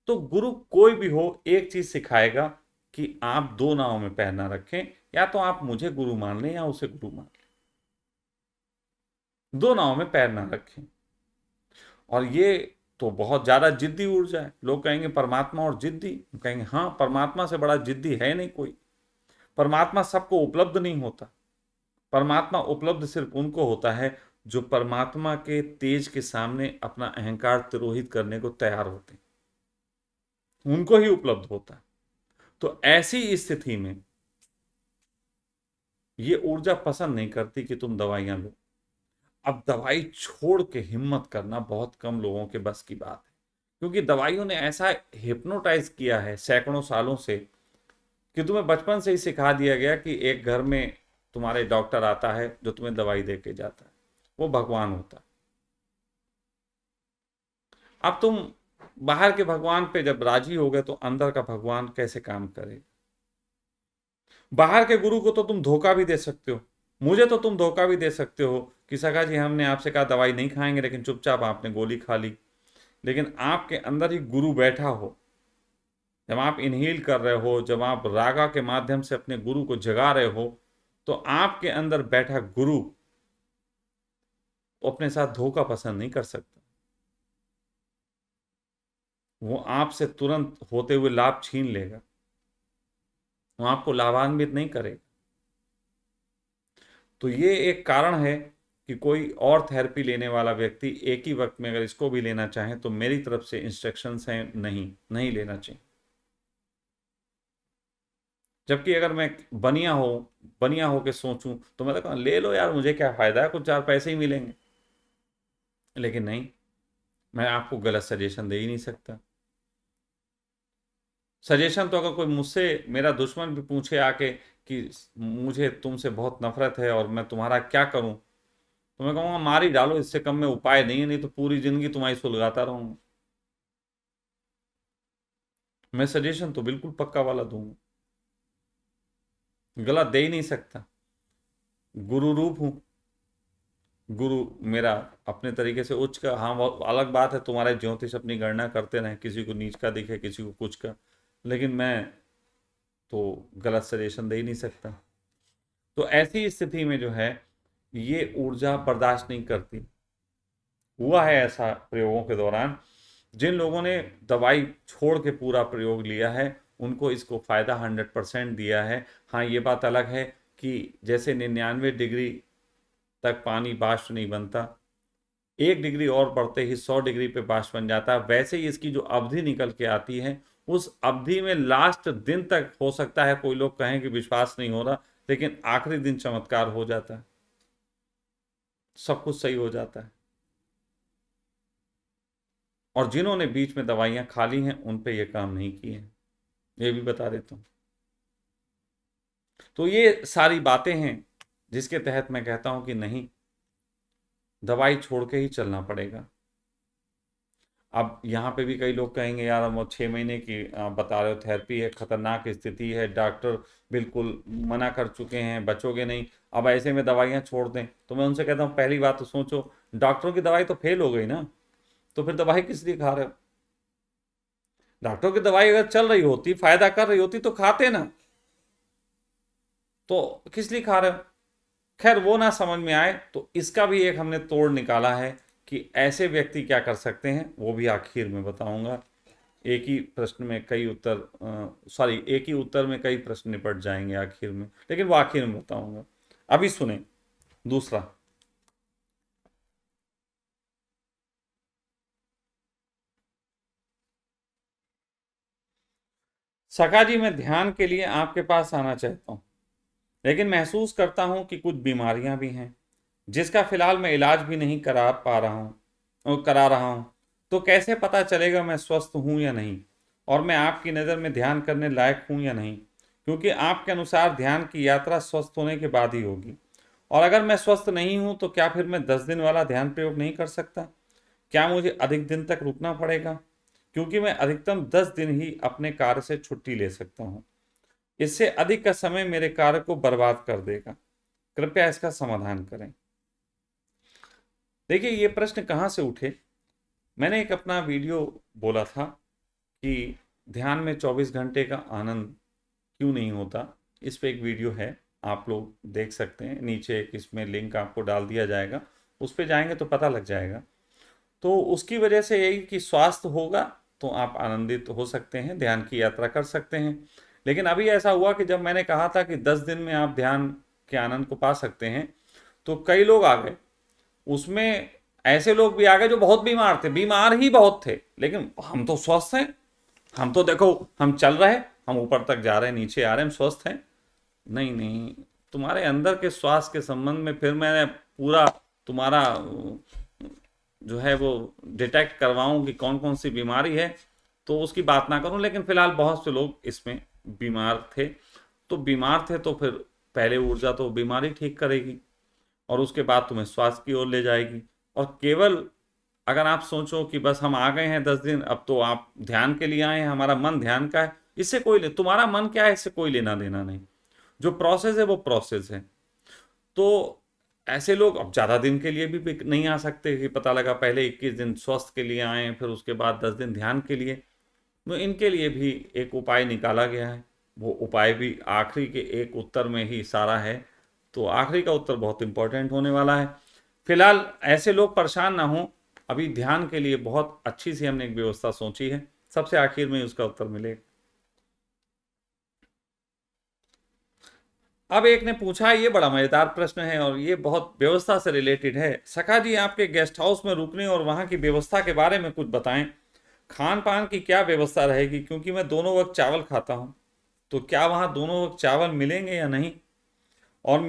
तो गुरु कोई भी हो एक चीज सिखाएगा कि आप दो नावों में पैर ना रखें, या तो आप मुझे गुरु मान लें या उसे गुरु मान लें। दो नाव में पैर ना रखें। और ये तो बहुत ज़्यादा जिद्दी ऊर्जा है। लोग कहेंगे परमात्मा और जिद्दी, कहेंगे हाँ, परमात्मा से बड़ा जिद्दी है नहीं कोई। परमात्मा सबको उपलब्ध नहीं होता। परमात्मा उपलब्ध सिर्फ उनको होता है जो परमात्मा के तेज के सामने अपना अहंकार तिरोहित करने को तैयार होते हैं, उनको ही उपलब्ध होता है। तो ऐसी स्थिति में ये ऊर्जा पसंद नहीं करती कि तुम दवाइयां लो। अब दवाई छोड़ के हिम्मत करना बहुत कम लोगों के बस की बात है, क्योंकि दवाइयों ने ऐसा हिप्नोटाइज किया है सैकड़ों सालों से कि तुम्हें बचपन से ही सिखा दिया गया कि एक घर में तुम्हारे डॉक्टर आता है जो तुम्हें दवाई दे के जाता है, वो भगवान होता है। अब तुम बाहर के भगवान पे जब राजी हो गए तो अंदर का भगवान कैसे काम करेगा? बाहर के गुरु को तो तुम धोखा भी दे सकते हो, मुझे तो तुम धोखा भी दे सकते हो कि सखा जी हमने आपसे कहा दवाई नहीं खाएंगे, लेकिन चुपचाप आपने गोली खा ली। लेकिन आपके अंदर ही गुरु बैठा हो, जब आप इनहेल कर रहे हो, जब आप रागा के माध्यम से अपने गुरु को जगा रहे हो, तो आपके अंदर बैठा गुरु अपने साथ धोखा पसंद नहीं कर सकता। वो आपसे तुरंत होते हुए लाभ छीन लेगा, वो आपको लाभान्वित नहीं करेगा। तो ये एक कारण है कि कोई और थेरेपी लेने वाला व्यक्ति एक ही वक्त में अगर इसको भी लेना चाहे तो मेरी तरफ से इंस्ट्रक्शंस हैं, नहीं लेना चाहिए। जबकि अगर मैं बनिया हो के सोचूं तो मैं तो कहूँ ले लो यार, मुझे क्या फायदा है, कुछ चार पैसे ही मिलेंगे। लेकिन नहीं, मैं आपको गलत सजेशन दे ही नहीं सकता। सजेशन तो अगर कोई मुझसे, मेरा दुश्मन भी पूछे आके कि मुझे तुमसे बहुत नफरत है और मैं तुम्हारा क्या करूं, तो मैं कहूँगा मार ही डालो, इससे कम में उपाय नहीं है, नहीं तो पूरी जिंदगी तुम्हारी सुलगाता रहूंगा। मैं सजेशन तो बिल्कुल पक्का वाला दूंगा, गलत दे ही नहीं सकता। गुरु रूप हूं, गुरु मेरा अपने तरीके से उच्च का, हाँ वो अलग बात है तुम्हारे ज्योतिष अपनी गणना करते रहे, किसी को नीच का दिखे किसी को कुछ का, लेकिन मैं तो गलत सजेशन दे ही नहीं सकता। तो ऐसी स्थिति में जो है ये ऊर्जा बर्दाश्त नहीं करती। हुआ है ऐसा प्रयोगों के दौरान, जिन लोगों ने दवाई छोड़ के पूरा प्रयोग लिया है उनको इसको फायदा 100% दिया है। हाँ, ये बात अलग है कि जैसे 99 डिग्री तक पानी वाष्प नहीं बनता, 1 डिग्री और बढ़ते ही 100 डिग्री पे वाष्प बन जाता है, वैसे ही इसकी जो अवधि निकल के आती है उस अवधि में लास्ट दिन तक हो सकता है कोई लोग कहें कि विश्वास नहीं हो रहा, लेकिन आखिरी दिन चमत्कार हो जाता है, सब कुछ सही हो जाता है। और जिन्होंने बीच में दवाइयां खा ली हैं उन पे ये काम नहीं किए हैं, ये भी बता देता हूँ। तो ये सारी बातें हैं जिसके तहत मैं कहता हूं कि नहीं, दवाई छोड़ के ही चलना पड़ेगा। अब यहाँ पे भी कई लोग कहेंगे यार हम 6 महीने की बता रहे हो थेरेपी है, खतरनाक स्थिति है, डॉक्टर बिल्कुल मना कर चुके हैं, बचोगे नहीं, अब ऐसे में दवाइयाँ छोड़ दें। तो मैं उनसे कहता हूँ पहली बात तो सोचो, डॉक्टरों की दवाई तो फेल हो गई ना, तो फिर दवाई किस लिए खा रहे हो? डॉक्टरों की दवाई अगर चल रही होती, फायदा कर रही होती तो खाते ना, तो किस लिए खा रहे हो? खैर वो ना समझ में आए तो इसका भी एक हमने तोड़ निकाला है कि ऐसे व्यक्ति क्या कर सकते हैं, वो भी आखिर में बताऊंगा। एक ही प्रश्न में कई उत्तर, सॉरी एक ही उत्तर में कई प्रश्न निपट जाएंगे आखिर में, लेकिन वो आखिर में बताऊंगा। अभी सुने दूसरा। सखा जी, मैं ध्यान के लिए आपके पास आना चाहता हूँ, लेकिन महसूस करता हूँ कि कुछ बीमारियां भी हैं जिसका फिलहाल मैं इलाज भी नहीं करा रहा हूँ। तो कैसे पता चलेगा मैं स्वस्थ हूँ या नहीं, और मैं आपकी नज़र में ध्यान करने लायक हूँ या नहीं? क्योंकि आपके अनुसार ध्यान की यात्रा स्वस्थ होने के बाद ही होगी, और अगर मैं स्वस्थ नहीं हूँ तो क्या फिर मैं 10 दिन वाला ध्यान प्रयोग नहीं कर सकता? क्या मुझे अधिक दिन तक रुकना पड़ेगा? क्योंकि मैं अधिकतम 10 दिन ही अपने कार्य से छुट्टी ले सकता हूँ, इससे अधिक का समय मेरे कार्य को बर्बाद कर देगा। कृपया इसका समाधान करें। देखिए ये प्रश्न कहाँ से उठे, मैंने एक अपना वीडियो बोला था कि ध्यान में 24 घंटे का आनंद क्यों नहीं होता। इस पे एक वीडियो है, आप लोग देख सकते हैं, नीचे एक इसमें लिंक आपको डाल दिया जाएगा, उस पे जाएंगे तो पता लग जाएगा। तो उसकी वजह से यही कि स्वास्थ्य होगा तो आप आनंदित हो सकते हैं, ध्यान की यात्रा कर सकते हैं। लेकिन अभी ऐसा हुआ कि जब मैंने कहा था कि 10 दिन में आप ध्यान के आनंद को पा सकते हैं, तो कई लोग आ गए। उसमें ऐसे लोग भी आ गए जो बहुत बीमार थे, बीमार ही बहुत थे, लेकिन हम तो स्वस्थ हैं, हम तो देखो हम चल रहे, हम ऊपर तक जा रहे हैं, नीचे आ रहे हैं, हम स्वस्थ हैं। नहीं नहीं, तुम्हारे अंदर के स्वास्थ्य के संबंध में फिर मैं पूरा तुम्हारा जो है वो डिटेक्ट करवाऊं कि कौन कौन सी बीमारी है, तो उसकी बात ना करूं। लेकिन फिलहाल बहुत से लोग इसमें बीमार थे, तो बीमार थे तो फिर पहले ऊर्जा तो बीमारी ठीक करेगी और उसके बाद तुम्हें स्वास्थ्य की ओर ले जाएगी। और केवल अगर आप सोचो कि बस हम आ गए हैं 10 दिन, अब तो आप ध्यान के लिए आए हैं, हमारा मन ध्यान का है, इससे तुम्हारा मन क्या है इससे कोई लेना देना नहीं। जो प्रोसेस है वो प्रोसेस है। तो ऐसे लोग अब ज़्यादा दिन के लिए भी नहीं आ सकते कि पता लगा पहले 21 दिन स्वस्थ के लिए आए फिर उसके बाद 10 दिन ध्यान के लिए। तो इनके लिए भी एक उपाय निकाला गया है। वो उपाय भी आखिरी के एक उत्तर में ही सारा है, तो आखिरी का उत्तर बहुत इंपॉर्टेंट होने वाला है। फिलहाल ऐसे लोग परेशान ना हो, अभी ध्यान के लिए बहुत अच्छी सी हमने एक व्यवस्था सोची है, सबसे आखिर में उसका उत्तर मिलेगा। अब एक ने पूछा, ये बड़ा मजेदार प्रश्न है और ये बहुत व्यवस्था से रिलेटेड है। सखा जी, आपके गेस्ट हाउस में रुकने और वहां की व्यवस्था के बारे में कुछ बताएं। खान पान की क्या व्यवस्था रहेगी, क्योंकि मैं दोनों वक्त चावल खाता हूं, तो क्या वहां दोनों वक्त चावल मिलेंगे या नहीं। और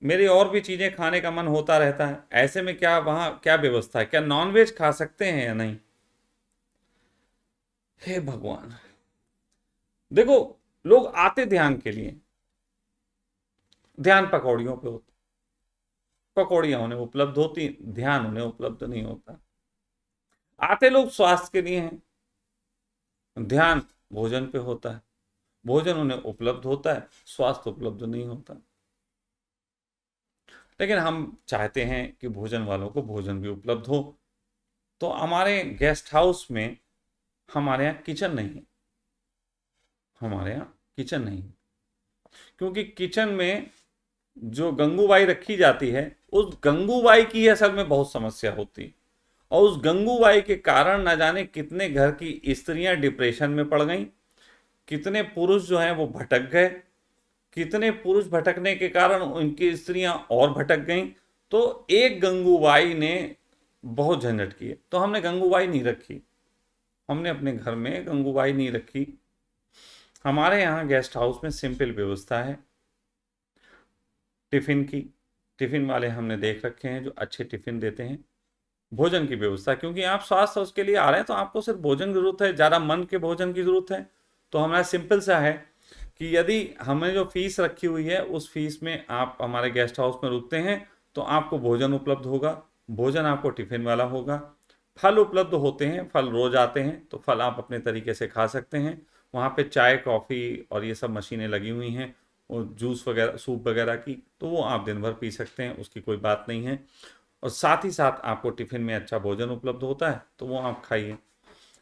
मेरे और भी चीजें खाने का मन होता रहता है, ऐसे में क्या वहां क्या व्यवस्था है, क्या नॉनवेज खा सकते हैं या नहीं। हे भगवान, देखो, लोग आते ध्यान के लिए, ध्यान पकौड़ियों पे होता, पकौड़ियां उन्हें उपलब्ध होती, ध्यान उन्हें उपलब्ध नहीं होता। आते लोग स्वास्थ्य के लिए हैं, ध्यान भोजन पे होता है, भोजन उन्हें उपलब्ध होता है, स्वास्थ्य उपलब्ध नहीं होता। लेकिन हम चाहते हैं कि भोजन वालों को भोजन भी उपलब्ध हो। तो हमारे गेस्ट हाउस में हमारे यहाँ किचन नहीं, हमारे यहाँ किचन नहीं, क्योंकि किचन में जो गंगूबाई रखी जाती है, उस गंगूबाई की असल में बहुत समस्या होती, और उस गंगूबाई के कारण न जाने कितने घर की स्त्रियां डिप्रेशन में पड़ गईं, कितने पुरुष जो हैं वो भटक गए, कितने पुरुष भटकने के कारण उनकी स्त्रियां और भटक गईं। तो एक गंगूबाई ने बहुत झंझट किए, तो हमने गंगूबाई नहीं रखी, हमने अपने घर में गंगूबाई नहीं रखी। हमारे यहाँ गेस्ट हाउस में सिंपल व्यवस्था है टिफिन की, टिफिन वाले हमने देख रखे हैं जो अच्छे टिफिन देते हैं। भोजन की व्यवस्था, क्योंकि आप स्वास्थ्य उसके लिए आ रहे हैं तो आपको सिर्फ भोजन की जरूरत है, ज़्यादा मन के भोजन की जरूरत है। तो हमारा सिंपल सा है कि यदि हमने जो फीस रखी हुई है उस फीस में आप हमारे गेस्ट हाउस में रुकते हैं तो आपको भोजन उपलब्ध होगा, भोजन आपको टिफिन वाला होगा। फल उपलब्ध होते हैं, फल रोज आते हैं, तो फल आप अपने तरीके से खा सकते हैं। वहाँ पे चाय कॉफ़ी और ये सब मशीनें लगी हुई हैं, और जूस वगैरह सूप वगैरह की, तो वो आप दिन भर पी सकते हैं, उसकी कोई बात नहीं है। और साथ ही साथ आपको टिफिन में अच्छा भोजन उपलब्ध होता है, तो वो आप खाइए।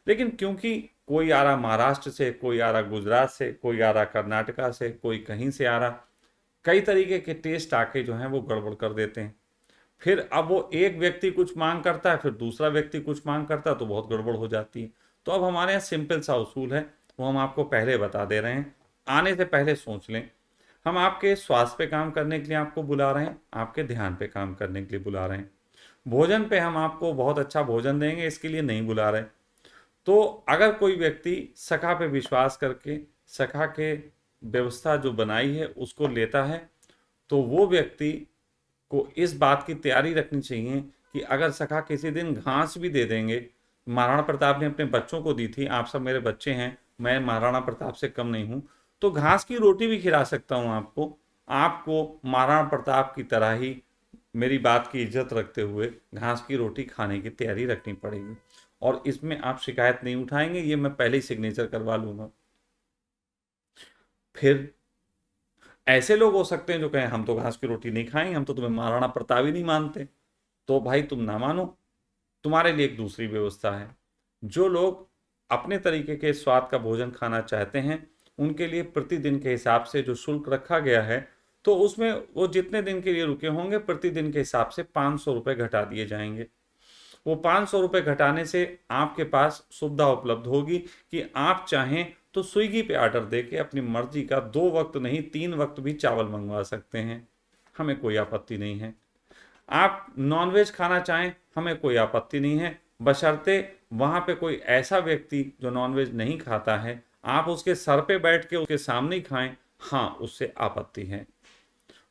लेकिन क्योंकि कोई आ रहा महाराष्ट्र से, कोई आ रहा गुजरात से, कोई आ रहा कर्नाटका से, कोई कहीं से आ रहा, कई तरीके के टेस्ट आके जो हैं वो गड़बड़ कर देते हैं। फिर अब वो एक व्यक्ति कुछ मांग करता है, फिर दूसरा व्यक्ति कुछ मांग करता है, तो बहुत गड़बड़ हो जाती है। तो अब हमारे यहाँ सिंपल सा उसूल है, वो हम आपको पहले बता दे रहे हैं, आने से पहले सोच लें। हम आपके स्वास्थ्य पे काम करने के लिए आपको बुला रहे हैं, आपके ध्यान पे काम करने के लिए बुला रहे हैं। भोजन पे हम आपको बहुत अच्छा भोजन देंगे इसके लिए नहीं बुला रहे। तो अगर कोई व्यक्ति सखा पे विश्वास करके सखा के व्यवस्था जो बनाई है उसको लेता है, तो वो व्यक्ति को इस बात की तैयारी रखनी चाहिए कि अगर सखा किसी दिन घास भी दे देंगे, महाराणा प्रताप ने अपने बच्चों को दी थी, आप सब मेरे बच्चे हैं, मैं महाराणा प्रताप से कम नहीं हूँ, तो घास की रोटी भी खिला सकता हूँ आपको। आपको महाराणा प्रताप की तरह ही मेरी बात की इज्जत रखते हुए घास की रोटी खाने की तैयारी रखनी पड़ेगी, और इसमें आप शिकायत नहीं उठाएंगे, ये मैं पहले ही सिग्नेचर करवा लूंगा। फिर ऐसे लोग हो सकते हैं जो कहें हम तो घास की रोटी नहीं खाएंगे, हम तो तुम्हें महाराणा प्रताप ही नहीं मानते। तो भाई तुम ना मानो, तुम्हारे लिए एक दूसरी व्यवस्था है। जो लोग अपने तरीके के स्वाद का भोजन खाना चाहते हैं उनके लिए प्रतिदिन के हिसाब से जो शुल्क रखा गया है तो उसमें वो जितने दिन के लिए रुके होंगे प्रतिदिन के हिसाब से 500 रुपये घटा दिए जाएंगे। वो 500 रुपये घटाने से आपके पास सुविधा उपलब्ध होगी कि आप चाहें तो स्विगी पे ऑर्डर दे के अपनी मर्जी का 2 वक्त नहीं 3 वक्त भी चावल मंगवा सकते हैं, हमें कोई आपत्ति नहीं है। आप नॉनवेज खाना चाहें, हमें कोई आपत्ति नहीं है, बशर्ते वहाँ पे कोई ऐसा व्यक्ति जो नॉनवेज नहीं खाता है, आप उसके सर पे बैठ के उसके सामने ही खाएं, हाँ उससे आपत्ति है।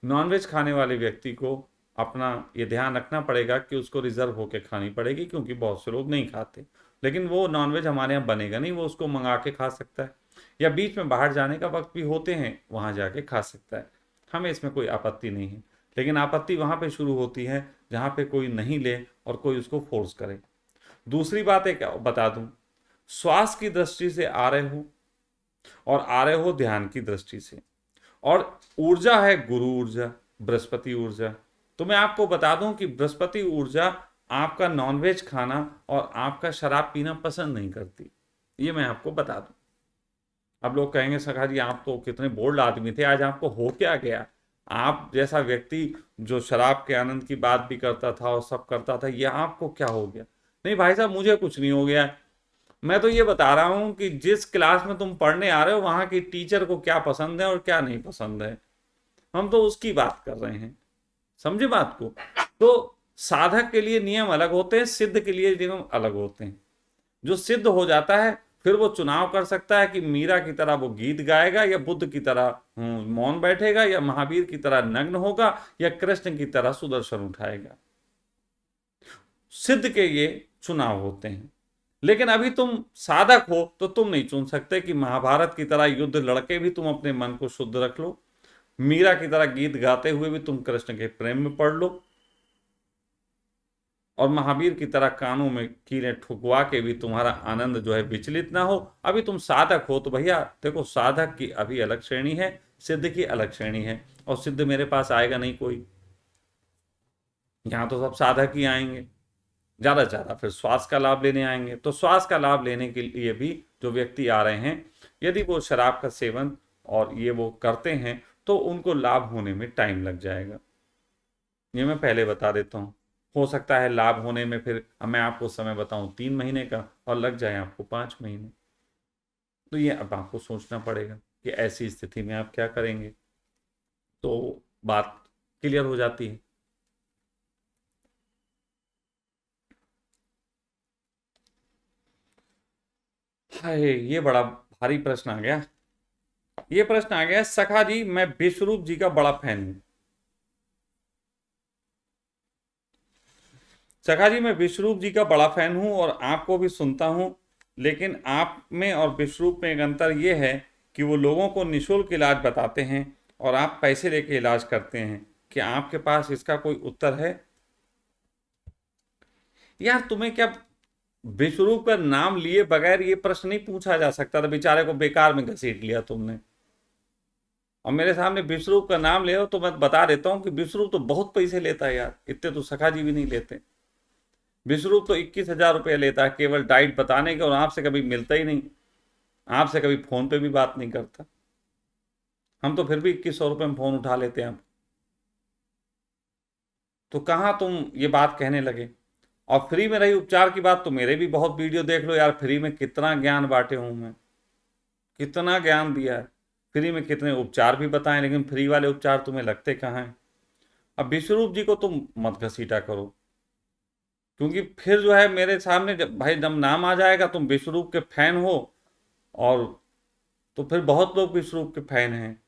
नॉनवेज खाने वाले व्यक्ति को अपना ये ध्यान रखना पड़ेगा कि उसको रिजर्व होकर खानी पड़ेगी, क्योंकि बहुत से लोग नहीं खाते। लेकिन वो नॉनवेज हमारे यहाँ बनेगा नहीं, वो उसको मंगा के खा सकता है, या बीच में बाहर जाने का वक्त भी होते हैं वहाँ जाके खा सकता है, हमें इसमें कोई आपत्ति नहीं है। लेकिन आपत्ति वहाँ पे शुरू होती है जहाँ पे कोई नहीं ले और कोई उसको फोर्स करे। दूसरी बात एक बता दूं, श्वास की दृष्टि से आ रहे हो और आ रहे हो ध्यान की दृष्टि से, और ऊर्जा है गुरु ऊर्जा, बृहस्पति ऊर्जा। तो मैं आपको बता दूं कि बृहस्पति ऊर्जा आपका नॉनवेज खाना और आपका शराब पीना पसंद नहीं करती, ये मैं आपको बता दूं। अब लोग कहेंगे सखा जी आप तो कितने बोल्ड आदमी थे, आज आपको हो क्या गया? आप जैसा व्यक्ति जो शराब के आनंद की बात भी करता था और सब करता था, ये आपको क्या हो गया? नहीं भाई साहब, मुझे कुछ नहीं हो गया। मैं तो ये बता रहा हूं कि जिस क्लास में तुम पढ़ने आ रहे हो वहां की टीचर को क्या पसंद है और क्या नहीं पसंद है, हम तो उसकी बात कर रहे हैं, समझे बात को? तो साधक के लिए नियम अलग होते हैं, सिद्ध के लिए नियम अलग होते हैं। जो सिद्ध हो जाता है फिर वो चुनाव कर सकता है कि मीरा की तरह वो गीत गाएगा, या बुद्ध की तरह मौन बैठेगा, या महावीर की तरह नग्न होगा, या कृष्ण की तरह सुदर्शन उठाएगा। सिद्ध के ये चुनाव होते हैं। लेकिन अभी तुम साधक हो तो तुम नहीं चुन सकते कि महाभारत की तरह युद्ध लड़के भी तुम अपने मन को शुद्ध रख लो, मीरा की तरह गीत गाते हुए भी तुम कृष्ण के प्रेम में पड़ लो, और महावीर की तरह कानों में कीलें ठुकवा के भी तुम्हारा आनंद जो है विचलित ना हो। अभी तुम साधक हो। तो भैया देखो, साधक की अभी अलग श्रेणी है, सिद्ध की अलग श्रेणी है, और सिद्ध मेरे पास आएगा नहीं कोई, यहाँ तो सब साधक ही आएंगे ज़्यादा से ज़्यादा, फिर श्वास का लाभ लेने आएंगे। तो श्वास का लाभ लेने के लिए भी जो व्यक्ति आ रहे हैं, यदि वो शराब का सेवन और ये वो करते हैं तो उनको लाभ होने में टाइम लग जाएगा, ये मैं पहले बता देता हूँ। हो सकता है लाभ होने में फिर मैं आपको समय बताऊं 3 महीने का, और लग जाए आपको 5 महीने। तो ये अब आपको सोचना पड़ेगा कि ऐसी स्थिति में आप क्या करेंगे, तो बात क्लियर हो जाती है। हाय, ये बड़ा भारी प्रश्न आ गया। ये प्रश्न आ गया, सखा जी मैं विश्वरूप जी का बड़ा फैन हूं। सखा जी मैं विश्वरूप जी का बड़ा फैन हूं और आपको भी सुनता हूं, लेकिन आप में और विश्वरूप में एक अंतर ये है कि वो लोगों को निःशुल्क इलाज बताते हैं और आप पैसे लेके इलाज करते हैं। क्या आपके पास इसका कोई उत्तर है? यार तुम्हें क्या विश्वरूप का नाम लिए बगैर ये प्रश्न नहीं पूछा जा सकता था? बेचारे को बेकार में घसीट लिया तुमने, और मेरे सामने विश्वरूप का नाम ले हो तो मैं बता देता हूँ कि विश्वरूप तो बहुत पैसे लेता है यार, इतने तो सखा जी भी नहीं लेते। विश्वरूप तो 21,000 रुपये लेता है केवल डाइट बताने के, और आपसे कभी मिलता ही नहीं, आपसे कभी फोन पे भी बात नहीं करता। हम तो फिर भी 2100 रुपये में फोन उठा लेते हैं आप, तो कहाँ तुम ये बात कहने लगे? और फ्री में रही उपचार की बात, तो मेरे भी बहुत वीडियो देख लो यार, फ्री में कितना ज्ञान बांटे हूँ मैं, कितना ज्ञान दिया है, फ्री में कितने उपचार भी बताएं, लेकिन फ्री वाले उपचार तुम्हें लगते कहाँ हैं? अब विश्वरूप जी को तुम मत घसीटा करो, क्योंकि फिर जो है मेरे सामने जब भाई जब नाम आ जाएगा तुम विश्वरूप के फैन हो, और तो फिर बहुत लोग विश्वरूप के फैन हैं।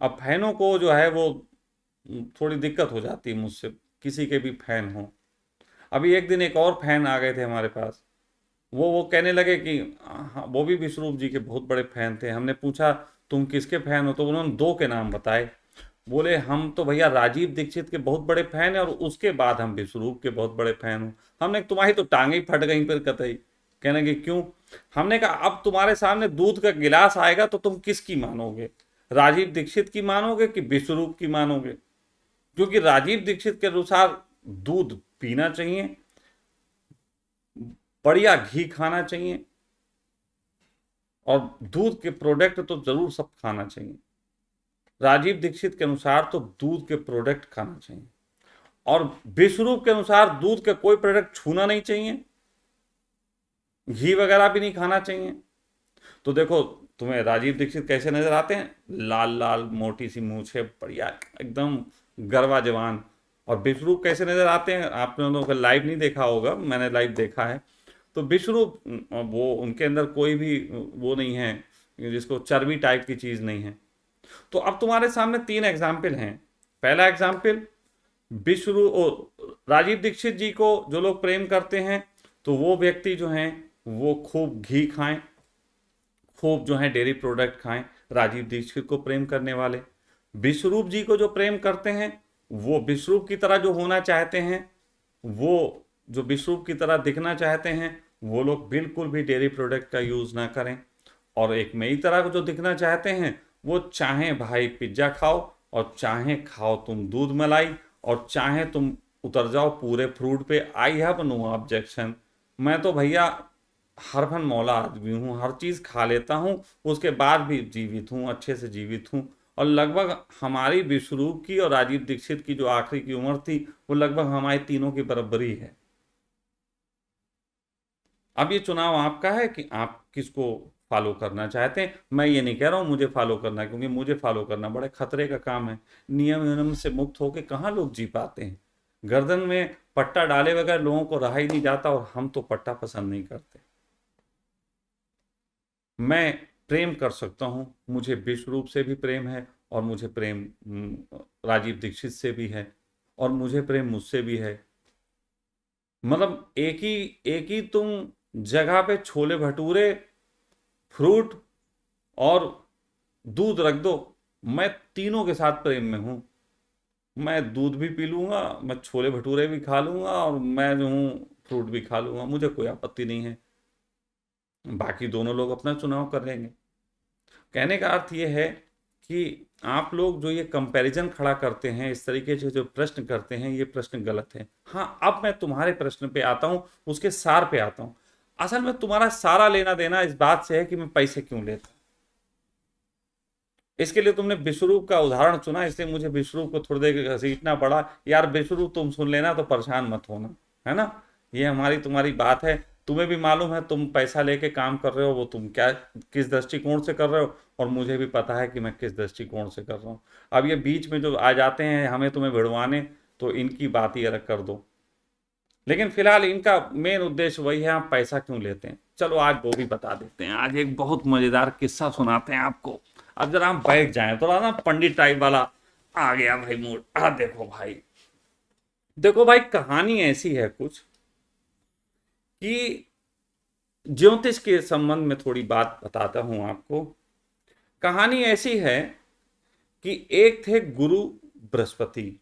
अब फैनों को जो है वो थोड़ी दिक्कत हो जाती है मुझसे, किसी के भी फैन हो। अभी एक दिन एक और फैन आ गए थे हमारे पास, वो कहने लगे कि हाँ, वो भी विश्वरूप जी के बहुत बड़े फैन थे। हमने पूछा तुम किसके फैन हो, तो उन्होंने 2 के नाम बताए। बोले हम तो भैया राजीव दीक्षित के बहुत बड़े फैन हैं और उसके बाद हम विश्वरूप के बहुत बड़े फैन हूँ। हमने तुम्हारी तो टांगे ही फट गई फिर कतई। कहने कि क्यों? हमने कहा अब तुम्हारे सामने दूध का गिलास आएगा तो तुम किसकी मानोगे, राजीव दीक्षित की मानोगे कि विश्वरूप की मानोगे? क्योंकि राजीव दीक्षित के अनुसार दूध पीना चाहिए, बढ़िया घी खाना चाहिए, और दूध के प्रोडक्ट तो जरूर सब खाना चाहिए। राजीव दीक्षित के अनुसार तो दूध के प्रोडक्ट खाना चाहिए, और विश्वरूप के अनुसार दूध के कोई प्रोडक्ट छूना नहीं चाहिए, घी वगैरह भी नहीं खाना चाहिए। तो देखो तुम्हें राजीव दीक्षित कैसे नजर आते हैं, लाल लाल मोटी सी मूछें, बढ़िया एकदम गरवा जवान। और विश्वरूप कैसे नजर आते हैं, आप लोगों को लाइव नहीं देखा होगा, मैंने लाइव देखा है। तो विश्वरूप वो उनके अंदर कोई भी वो नहीं है जिसको चर्बी टाइप की चीज नहीं है। तो अब तुम्हारे सामने 3 एग्जाम्पल हैं। पहला एग्जाम्पल, राजीव दीक्षित जी को जो लोग प्रेम करते हैं तो वो व्यक्ति जो हैं वो खूब घी खाएं, खूब जो है डेयरी प्रोडक्ट खाएं, राजीव दीक्षित को प्रेम करने वाले। विश्वरूप जी को जो प्रेम करते हैं वो विश्वरूप की तरह जो होना चाहते हैं, वो जो विश्वरूप की तरह दिखना चाहते हैं, वो लोग बिल्कुल भी डेयरी प्रोडक्ट का यूज ना करें। और एक मेरी तरह जो दिखना चाहते हैं वो चाहे भाई पिज्जा खाओ, और चाहे खाओ तुम दूध मलाई, और चाहे तुम उतर जाओ पूरे फ्रूट पे, आई हैव नो ऑब्जेक्शन। मैं तो भैया हरफन मौला आदमी हूँ, हर चीज़ खा लेता हूँ, उसके बाद भी जीवित हूँ, अच्छे से जीवित हूँ। और लगभग हमारी विश्वरूप की और राजीव दीक्षित की जो आखिरी की उम्र थी वो लगभग हमारी तीनों की बराबरी है। अब ये चुनाव आपका है कि आप किसको फॉलो करना चाहते हैं। मैं ये नहीं कह रहा हूँ मुझे फॉलो करना है, क्योंकि मुझे फॉलो करना बड़े खतरे का काम है। नियम से मुक्त होकर कहाँ लोग जी पाते हैं। गर्दन में पट्टा डाले बगैर लोगों को रहा ही नहीं जाता, और हम तो पट्टा पसंद नहीं करते। मैं प्रेम कर सकता हूँ, मुझे विश्वरूप से भी प्रेम है, और मुझे प्रेम राजीव दीक्षित से भी है, और मुझे प्रेम मुझसे भी है। मतलब एक ही तुम जगह पे छोले भटूरे, फ्रूट और दूध रख दो, मैं तीनों के साथ प्रेम में हूँ। मैं दूध भी पी लूँगा, मैं छोले भटूरे भी खा लूँगा, और मैं जो हूँ फ्रूट भी खा लूँगा, मुझे कोई आपत्ति नहीं है। बाकी दोनों लोग अपना चुनाव करेंगे। कहने का अर्थ ये है कि आप लोग जो ये कंपैरिजन खड़ा करते हैं, इस तरीके से जो प्रश्न करते हैं, ये प्रश्न गलत है। हाँ, अब मैं तुम्हारे प्रश्न पे आता हूँ, उसके सार पे आता हूँ। असल में तुम्हारा सारा लेना देना इस बात से है कि मैं पैसे क्यों लेता। इसके लिए तुमने विश्वरूप का उदाहरण चुना, इसलिए मुझे विश्वरूप को थोड़ी देर घसीटना पड़ा। यार विश्वरूप तुम सुन लेना तो परेशान मत होना, है ना। ये हमारी तुम्हारी बात है। तुम्हें भी मालूम है तुम पैसा लेके काम कर रहे हो, वो तुम क्या किस दृष्टिकोण से कर रहे हो, और मुझे भी पता है कि मैं किस दृष्टिकोण से कर रहा हूँ। अब ये बीच में जो आ जाते हैं हमें तुम्हें भिड़वाने, तो इनकी बात ही अलग कर दो। लेकिन फिलहाल इनका मेन उद्देश्य वही है, आप पैसा क्यों लेते हैं। चलो आज वो भी बता देते हैं। आज एक बहुत मजेदार किस्सा सुनाते हैं आपको। अब जरा हम बैठ जाएं, थोड़ा ना पंडित टाइप वाला आ गया भाई मूड। देखो भाई, देखो भाई, कहानी ऐसी है कुछ कि ज्योतिष के संबंध में थोड़ी बात बताता हूं आपको। कहानी ऐसी है कि एक थे गुरु बृहस्पति,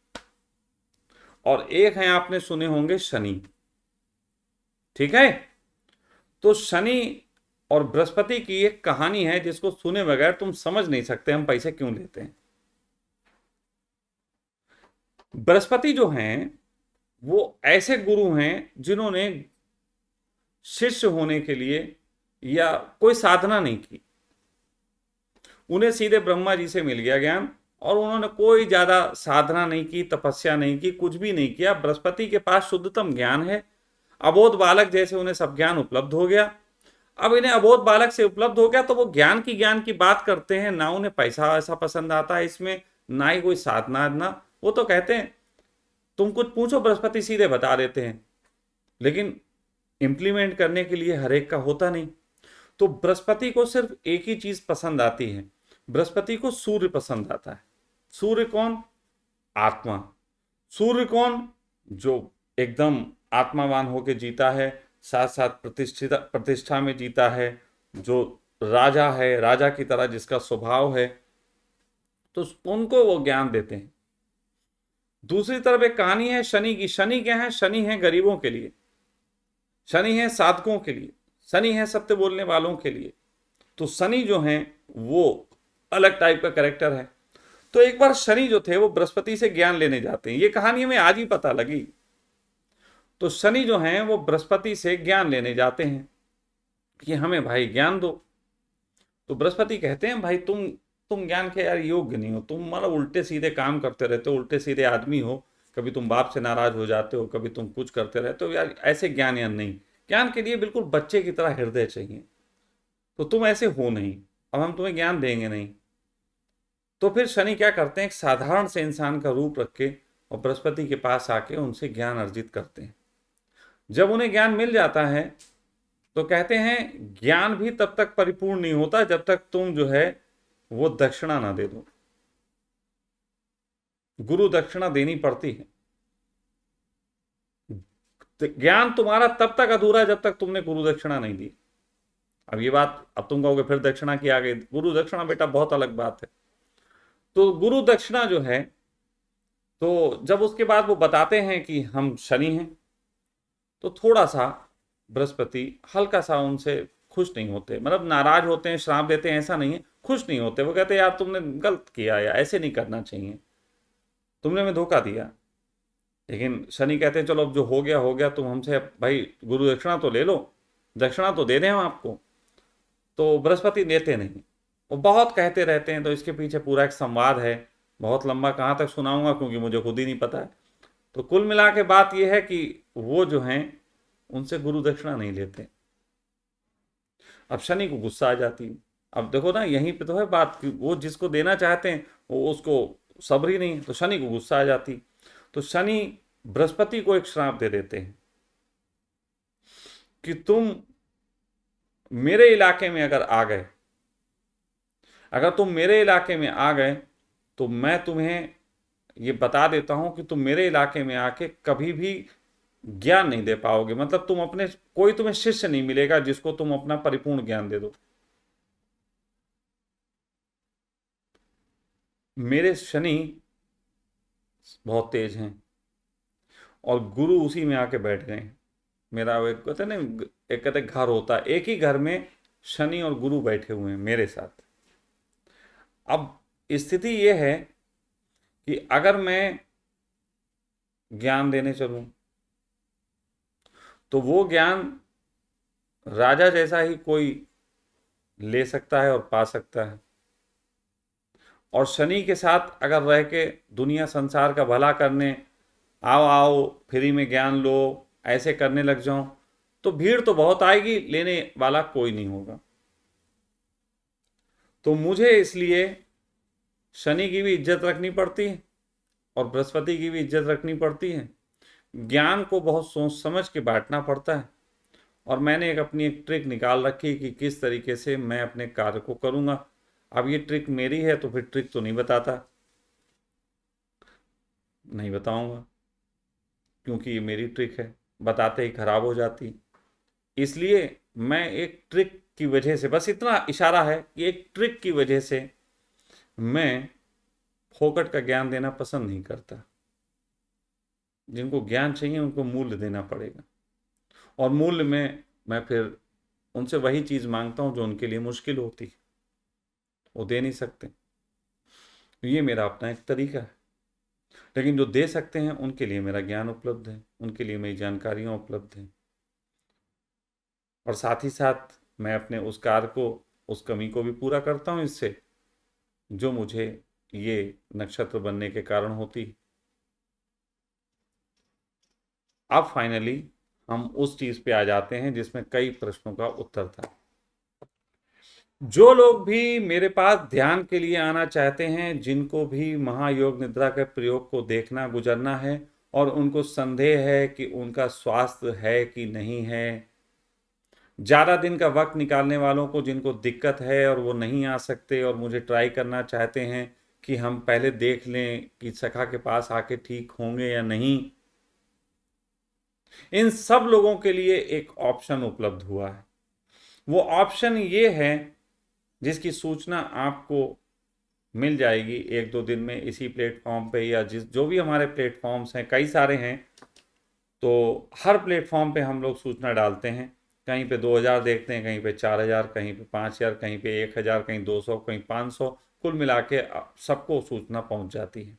और एक है आपने सुने होंगे शनि। ठीक है, तो शनि और बृहस्पति की एक कहानी है जिसको सुने बगैर तुम समझ नहीं सकते हम पैसे क्यों लेते हैं। बृहस्पति जो हैं वो ऐसे गुरु हैं जिन्होंने शिष्य होने के लिए या कोई साधना नहीं की। उन्हें सीधे ब्रह्मा जी से मिल गया ज्ञान, और उन्होंने कोई ज्यादा साधना नहीं की, तपस्या नहीं की, कुछ भी नहीं किया। बृहस्पति के पास शुद्धतम ज्ञान है, अबोध बालक जैसे उन्हें सब ज्ञान उपलब्ध हो गया। अब इन्हें अबोध बालक से उपलब्ध हो गया तो वो ज्ञान की बात करते हैं ना, उन्हें पैसा ऐसा पसंद आता है इसमें, ना ही कोई साधना ना। वो तो कहते हैं तुम कुछ पूछो बृहस्पति सीधे बता देते हैं, लेकिन इंप्लीमेंट करने के लिए हर एक का होता नहीं। तो बृहस्पति को सिर्फ एक ही चीज पसंद आती है, बृहस्पति को सूर्य पसंद आता है। सूर्य कौन? आत्मा। सूर्य कौन? जो एकदम आत्मावान होकर जीता है, साथ साथ प्रतिष्ठा में जीता है, जो राजा है, राजा की तरह जिसका स्वभाव है, तो उनको वो ज्ञान देते हैं। दूसरी तरफ एक कहानी है शनि की। शनि क्या है? शनि है गरीबों के लिए, शनि है साधकों के लिए, शनि है सत्य बोलने वालों के लिए। तो शनि जो है वो अलग टाइप का कैरेक्टर है। तो एक बार शनि जो थे वो बृहस्पति से ज्ञान लेने जाते हैं। ये कहानी हमें आज ही पता लगी। तो शनि जो हैं वो बृहस्पति से ज्ञान लेने जाते हैं कि हमें भाई ज्ञान दो। तो बृहस्पति कहते हैं भाई तुम तुम ज्ञान के यार योग्य नहीं हो, तुम मतलब उल्टे सीधे काम करते रहते हो, उल्टे सीधे आदमी हो, कभी तुम बाप से नाराज हो जाते हो, कभी तुम कुछ करते रहते हो, यार ऐसे ज्ञान यान नहीं। ज्ञान के लिए बिल्कुल बच्चे की तरह हृदय चाहिए, तो तुम ऐसे हो नहीं, अब हम तुम्हें ज्ञान देंगे नहीं। तो फिर शनि क्या करते हैं, एक साधारण से इंसान का रूप रख के और बृहस्पति के पास आके उनसे ज्ञान अर्जित करते हैं। जब उन्हें ज्ञान मिल जाता है तो कहते हैं ज्ञान भी तब तक परिपूर्ण नहीं होता जब तक तुम जो है वो दक्षिणा ना दे दो। गुरु दक्षिणा देनी पड़ती है। तो ज्ञान तुम्हारा तब तक अधूरा है जब तक तुमने गुरु दक्षिणा नहीं दी। अब ये बात, अब तुम कहोगे फिर दक्षिणा की आ गई, गुरु दक्षिणा बेटा बहुत अलग बात है। तो गुरु दक्षिणा जो है, तो जब उसके बाद वो बताते हैं कि हम शनि हैं, तो थोड़ा सा बृहस्पति हल्का सा उनसे खुश नहीं होते, मतलब नाराज होते हैं, श्राप देते हैं, ऐसा नहीं है, खुश नहीं होते। वो कहते हैं यार तुमने गलत किया, या ऐसे नहीं करना चाहिए, तुमने हमें धोखा दिया। लेकिन शनि कहते हैं चलो अब जो हो गया हो गया, तुम हमसे भाई गुरु दक्षिणा तो ले लो, दक्षिणा तो दे दें हम आपको। तो बृहस्पति देते नहीं, वो बहुत कहते रहते हैं। तो इसके पीछे पूरा एक संवाद है, बहुत लंबा, कहाँ तक सुनाऊंगा क्योंकि मुझे खुद ही नहीं पता है। तो कुल मिला के बात यह है कि वो जो हैं उनसे गुरु दक्षिणा नहीं लेते। अब शनि को गुस्सा आ जाती है। अब देखो ना, यहीं पे तो है बात कि वो जिसको देना चाहते हैं वो उसको सब्र ही नहीं है, तो शनि को गुस्सा आ जाती। तो शनि बृहस्पति को एक श्राप दे देते हैं कि तुम मेरे इलाके में अगर आ गए, अगर तुम मेरे इलाके में आ गए तो मैं तुम्हें ये बता देता हूं कि तुम मेरे इलाके में आके कभी भी ज्ञान नहीं दे पाओगे। मतलब तुम अपने, कोई तुम्हें शिष्य नहीं मिलेगा जिसको तुम अपना परिपूर्ण ज्ञान दे दो। मेरे शनि बहुत तेज हैं और गुरु उसी में आके बैठ गए हैं। मेरा वो एक कहते हैं ना, एक कहते घर होता है, एक ही घर में शनि और गुरु बैठे हुए हैं मेरे साथ। अब स्थिति ये है कि अगर मैं ज्ञान देने चलूं तो वो ज्ञान राजा जैसा ही कोई ले सकता है और पा सकता है। और शनि के साथ अगर रह के दुनिया संसार का भला करने, आओ आओ फ्री में ज्ञान लो, ऐसे करने लग जाऊं, तो भीड़ तो बहुत आएगी, लेने वाला कोई नहीं होगा। तो मुझे इसलिए शनि की भी इज्जत रखनी पड़ती है और बृहस्पति की भी इज्जत रखनी पड़ती है। ज्ञान को बहुत सोच समझ के बांटना पड़ता है। और मैंने अपनी एक ट्रिक निकाल रखी कि किस तरीके से मैं अपने कार्य को करूँगा। अब ये ट्रिक मेरी है तो फिर ट्रिक तो नहीं बताता, नहीं बताऊँगा, क्योंकि ये मेरी ट्रिक है, बताते ही खराब हो जाती। इसलिए मैं एक ट्रिक की वजह से, बस इतना इशारा है कि एक ट्रिक की वजह से मैं फोकट का ज्ञान देना पसंद नहीं करता। जिनको ज्ञान चाहिए उनको मूल्य देना पड़ेगा, और मूल्य में मैं फिर उनसे वही चीज़ मांगता हूँ जो उनके लिए मुश्किल होती है, वो दे नहीं सकते। तो ये मेरा अपना एक तरीका है। लेकिन जो दे सकते हैं उनके लिए मेरा ज्ञान उपलब्ध है, उनके लिए मेरी जानकारियाँ उपलब्ध हैं। और साथ ही साथ मैं अपने उस कार्य को, उस कमी को भी पूरा करता हूँ इससे, जो मुझे ये नक्षत्र बनने के कारण होती है। अब फाइनली हम उस चीज़ पे आ जाते हैं जिसमें कई प्रश्नों का उत्तर था। जो लोग भी मेरे पास ध्यान के लिए आना चाहते हैं, जिनको भी महायोग निद्रा के प्रयोग को देखना गुजरना है, और उनको संदेह है कि उनका स्वास्थ्य है कि नहीं है, ज़्यादा दिन का वक्त निकालने वालों को जिनको दिक्कत है और वो नहीं आ सकते और मुझे ट्राई करना चाहते हैं कि हम पहले देख लें कि सखा के पास आके ठीक होंगे या नहीं, इन सब लोगों के लिए एक ऑप्शन उपलब्ध हुआ है। वो ऑप्शन ये है जिसकी सूचना आपको मिल जाएगी एक दो दिन में इसी प्लेटफॉर्म पे, या जो भी हमारे प्लेटफॉर्म्स हैं, कई सारे हैं, तो हर प्लेटफॉर्म पे हम लोग सूचना डालते हैं। कहीं पे 2000 देखते हैं, कहीं पे 4000, कहीं पे 5000, कहीं पे 1000, कहीं 200, कहीं 500, कुल मिला के सबको सूचना पहुंच जाती है।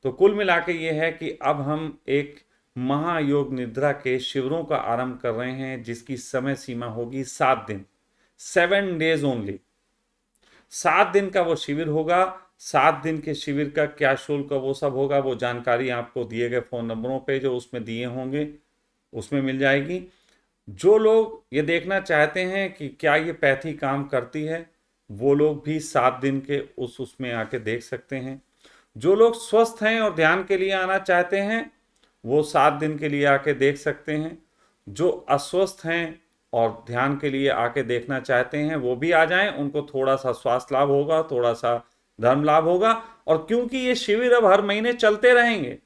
तो कुल मिला के ये है कि अब हम एक महायोग निद्रा के शिविरों का आरंभ कर रहे हैं, जिसकी समय सीमा होगी 7 दिन, 7 days ओनली। 7 दिन का वो शिविर होगा। 7 दिन के शिविर का क्या शुल्क वो सब होगा, वो जानकारी आपको दिए गए फ़ोन नंबरों पे जो उसमें दिए होंगे उसमें मिल जाएगी। जो लोग ये देखना चाहते हैं कि क्या ये पैथी काम करती है, वो लोग भी 7 दिन के उसमें आके देख सकते हैं। जो लोग स्वस्थ हैं और ध्यान के लिए आना चाहते हैं वो 7 दिन के लिए आके देख सकते हैं। जो अस्वस्थ हैं और ध्यान के लिए आके देखना चाहते हैं वो भी आ जाएं, उनको थोड़ा सा स्वास्थ्य लाभ होगा, थोड़ा सा धर्म लाभ होगा। और क्योंकि ये शिविर अब हर महीने चलते रहेंगे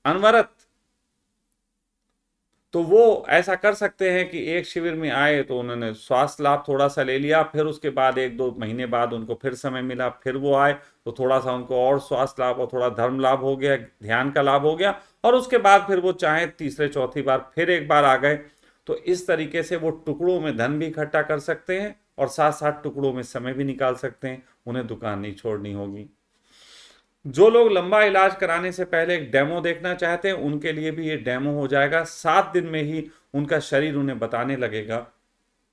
अनवरत, तो वो ऐसा कर सकते हैं कि एक शिविर में आए तो उन्होंने स्वास्थ्य लाभ थोड़ा सा ले लिया, फिर उसके बाद 1-2 महीने बाद उनको फिर समय मिला, फिर वो आए तो थोड़ा सा उनको और स्वास्थ्य लाभ और थोड़ा धर्म लाभ हो गया, ध्यान का लाभ हो गया, और उसके बाद फिर वो चाहे तीसरे चौथी बार फिर एक बार आ गए। तो इस तरीके से वो टुकड़ों में धन भी इकट्ठा कर सकते हैं और साथ साथ टुकड़ों में समय भी निकाल सकते हैं, उन्हें दुकान नहीं छोड़नी होगी। जो लोग लंबा इलाज कराने से पहले एक डेमो देखना चाहते हैं उनके लिए भी ये डेमो हो जाएगा। 7 दिन में ही उनका शरीर उन्हें बताने लगेगा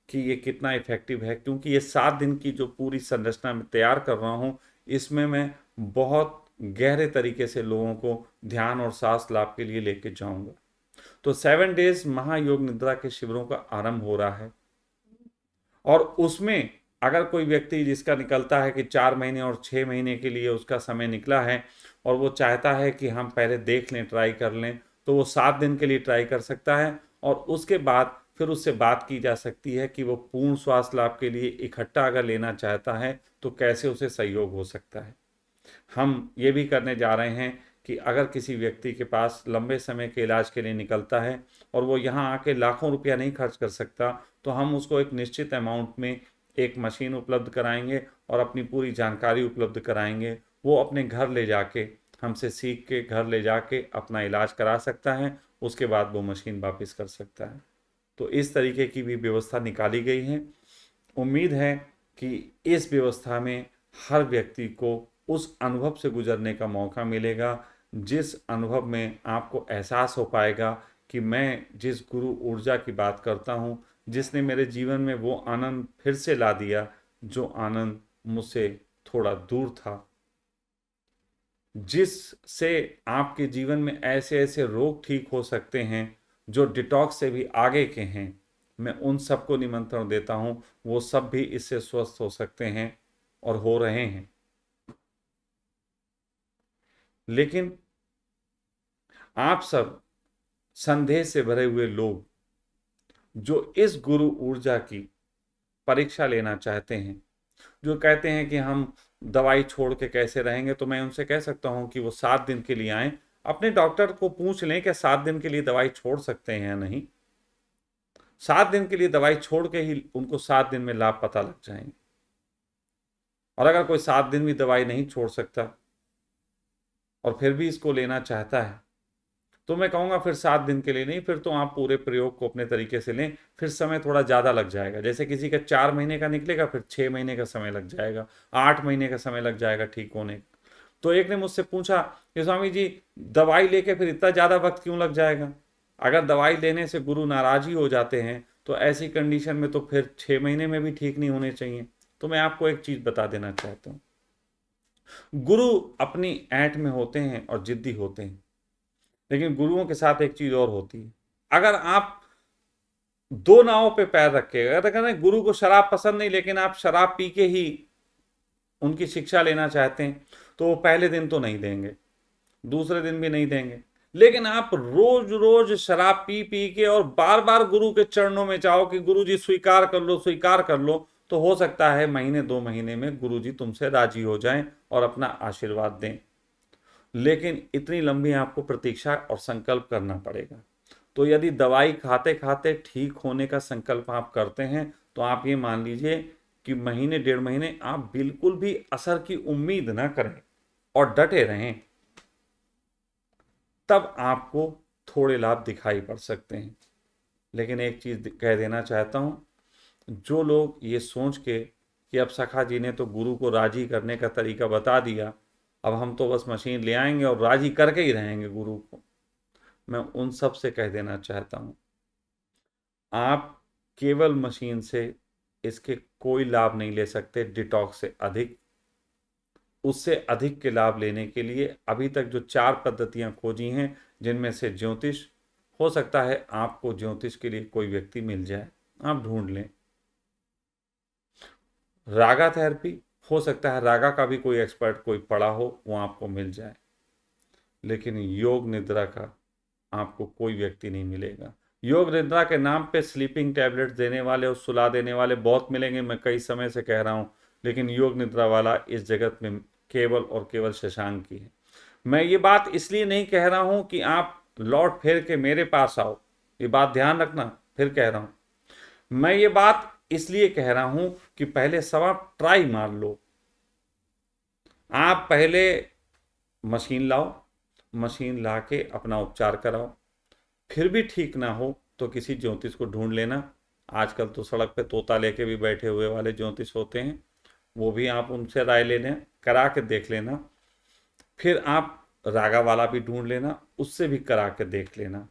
कि ये कितना इफेक्टिव है, क्योंकि ये 7 दिन की जो पूरी संरचना मैं तैयार कर रहा हूँ इसमें मैं बहुत गहरे तरीके से लोगों को ध्यान और सांस लाभ के लिए लेके जाऊंगा। तो 7 डेज महायोग निद्रा के शिविरों का आरंभ हो रहा है, और उसमें अगर कोई व्यक्ति जिसका निकलता है कि 4 महीने और 6 महीने के लिए उसका समय निकला है और वो चाहता है कि हम पहले देख लें, ट्राई कर लें, तो वो 7 दिन के लिए ट्राई कर सकता है और उसके बाद फिर उससे बात की जा सकती है कि वो पूर्ण स्वास्थ्य लाभ के लिए इकट्ठा अगर लेना चाहता है तो कैसे उसे सहयोग हो सकता है। हम ये भी करने जा रहे हैं कि अगर किसी व्यक्ति के पास लंबे समय के इलाज के लिए निकलता है और वो यहाँ आके लाखों रुपया नहीं खर्च कर सकता, तो हम उसको एक निश्चित अमाउंट में एक मशीन उपलब्ध कराएंगे और अपनी पूरी जानकारी उपलब्ध कराएंगे। वो अपने घर ले जाके हमसे सीख के घर ले जाके अपना इलाज करा सकता है, उसके बाद वो मशीन वापस कर सकता है। तो इस तरीके की भी व्यवस्था निकाली गई है। उम्मीद है कि इस व्यवस्था में हर व्यक्ति को उस अनुभव से गुजरने का मौका मिलेगा जिस अनुभव में आपको एहसास हो पाएगा कि मैं जिस गुरु ऊर्जा की बात करता हूँ, जिसने मेरे जीवन में वो आनंद फिर से ला दिया जो आनंद मुझसे थोड़ा दूर था, जिससे आपके जीवन में ऐसे ऐसे रोग ठीक हो सकते हैं जो डिटॉक्स से भी आगे के हैं, मैं उन सबको निमंत्रण देता हूं। वो सब भी इससे स्वस्थ हो सकते हैं और हो रहे हैं। लेकिन आप सब संदेह से भरे हुए लोग जो इस गुरु ऊर्जा की परीक्षा लेना चाहते हैं, जो कहते हैं कि हम दवाई छोड़ के कैसे रहेंगे, तो मैं उनसे कह सकता हूं कि वो 7 दिन के लिए आएं, अपने डॉक्टर को पूछ लें कि 7 दिन के लिए दवाई छोड़ सकते हैं या नहीं। 7 दिन के लिए दवाई छोड़ के ही उनको 7 दिन में लाभ पता लग जाएंगे। और अगर कोई 7 दिन भी दवाई नहीं छोड़ सकता और फिर भी इसको लेना चाहता है, तो मैं कहूँगा फिर 7 दिन के लिए नहीं, फिर तो आप पूरे प्रयोग को अपने तरीके से लें। फिर समय थोड़ा ज़्यादा लग जाएगा, जैसे किसी का 4 महीने का निकलेगा, फिर 6 महीने का समय लग जाएगा, 8 महीने का समय लग जाएगा ठीक होने का। तो एक ने मुझसे पूछा कि स्वामी जी दवाई लेके फिर इतना ज़्यादा वक्त क्यों लग जाएगा? अगर दवाई लेने से गुरु नाराज ही हो जाते हैं तो ऐसी कंडीशन में तो फिर 6 महीने में भी ठीक नहीं होने चाहिए। तो मैं आपको एक चीज़ बता देना चाहता हूँ, गुरु अपनी ऐंठ में होते हैं और जिद्दी होते हैं, लेकिन गुरुओं के साथ एक चीज और होती है। अगर आप दो नावों पे पैर रखे, अगर कहें गुरु को शराब पसंद नहीं लेकिन आप शराब पी के ही उनकी शिक्षा लेना चाहते हैं, तो वो पहले दिन तो नहीं देंगे, दूसरे दिन भी नहीं देंगे। लेकिन आप रोज रोज शराब पी पी के और बार बार गुरु के चरणों में जाओ कि गुरु जी स्वीकार कर लो, स्वीकार कर लो, तो हो सकता है महीने 2 महीने में गुरु जी तुमसे राजी हो जाएं और अपना आशीर्वाद दें। लेकिन इतनी लंबी आपको प्रतीक्षा और संकल्प करना पड़ेगा। तो यदि दवाई खाते खाते ठीक होने का संकल्प आप करते हैं तो आप ये मान लीजिए कि महीने 1.5 महीने आप बिल्कुल भी असर की उम्मीद ना करें और डटे रहें, तब आपको थोड़े लाभ दिखाई पड़ सकते हैं। लेकिन एक चीज कह देना चाहता हूं, जो लोग ये सोच के कि अब सखा जी ने तो गुरु को राजी करने का तरीका बता दिया, अब हम तो बस मशीन ले आएंगे और राजी करके ही रहेंगे गुरु को, मैं उन सब से कह देना चाहता हूं, आप केवल मशीन से इसके कोई लाभ नहीं ले सकते डिटॉक्स से अधिक। उससे अधिक के लाभ लेने के लिए अभी तक जो 4 पद्धतियां खोजी हैं, जिनमें से ज्योतिष, हो सकता है आपको ज्योतिष के लिए कोई व्यक्ति मिल जाए, आप ढूंढ लें। रागा थेरेपी, हो सकता है रागा का भी कोई एक्सपर्ट कोई पढ़ा हो, वो आपको मिल जाए। लेकिन योग निद्रा का आपको कोई व्यक्ति नहीं मिलेगा। योग निद्रा के नाम पे स्लीपिंग टैबलेट्स देने वाले और सुला देने वाले बहुत मिलेंगे, मैं कई समय से कह रहा हूँ, लेकिन योग निद्रा वाला इस जगत में केवल और केवल शशांक ही है। मैं ये बात इसलिए नहीं कह रहा हूँ कि आप लौट फिर के मेरे पास आओ, ये बात ध्यान रखना, फिर कह रहा हूँ। मैं ये बात इसलिए कह रहा हूँ कि पहले सब आप ट्राई मार लो। आप पहले मशीन लाओ, मशीन ला के अपना उपचार कराओ, फिर भी ठीक ना हो तो किसी ज्योतिष को ढूंढ लेना। आजकल तो सड़क पे तोता लेके भी बैठे हुए वाले ज्योतिष होते हैं, वो भी आप उनसे राय लेना, करा के देख लेना। फिर आप रागा वाला भी ढूंढ लेना, उससे भी करा के देख लेना।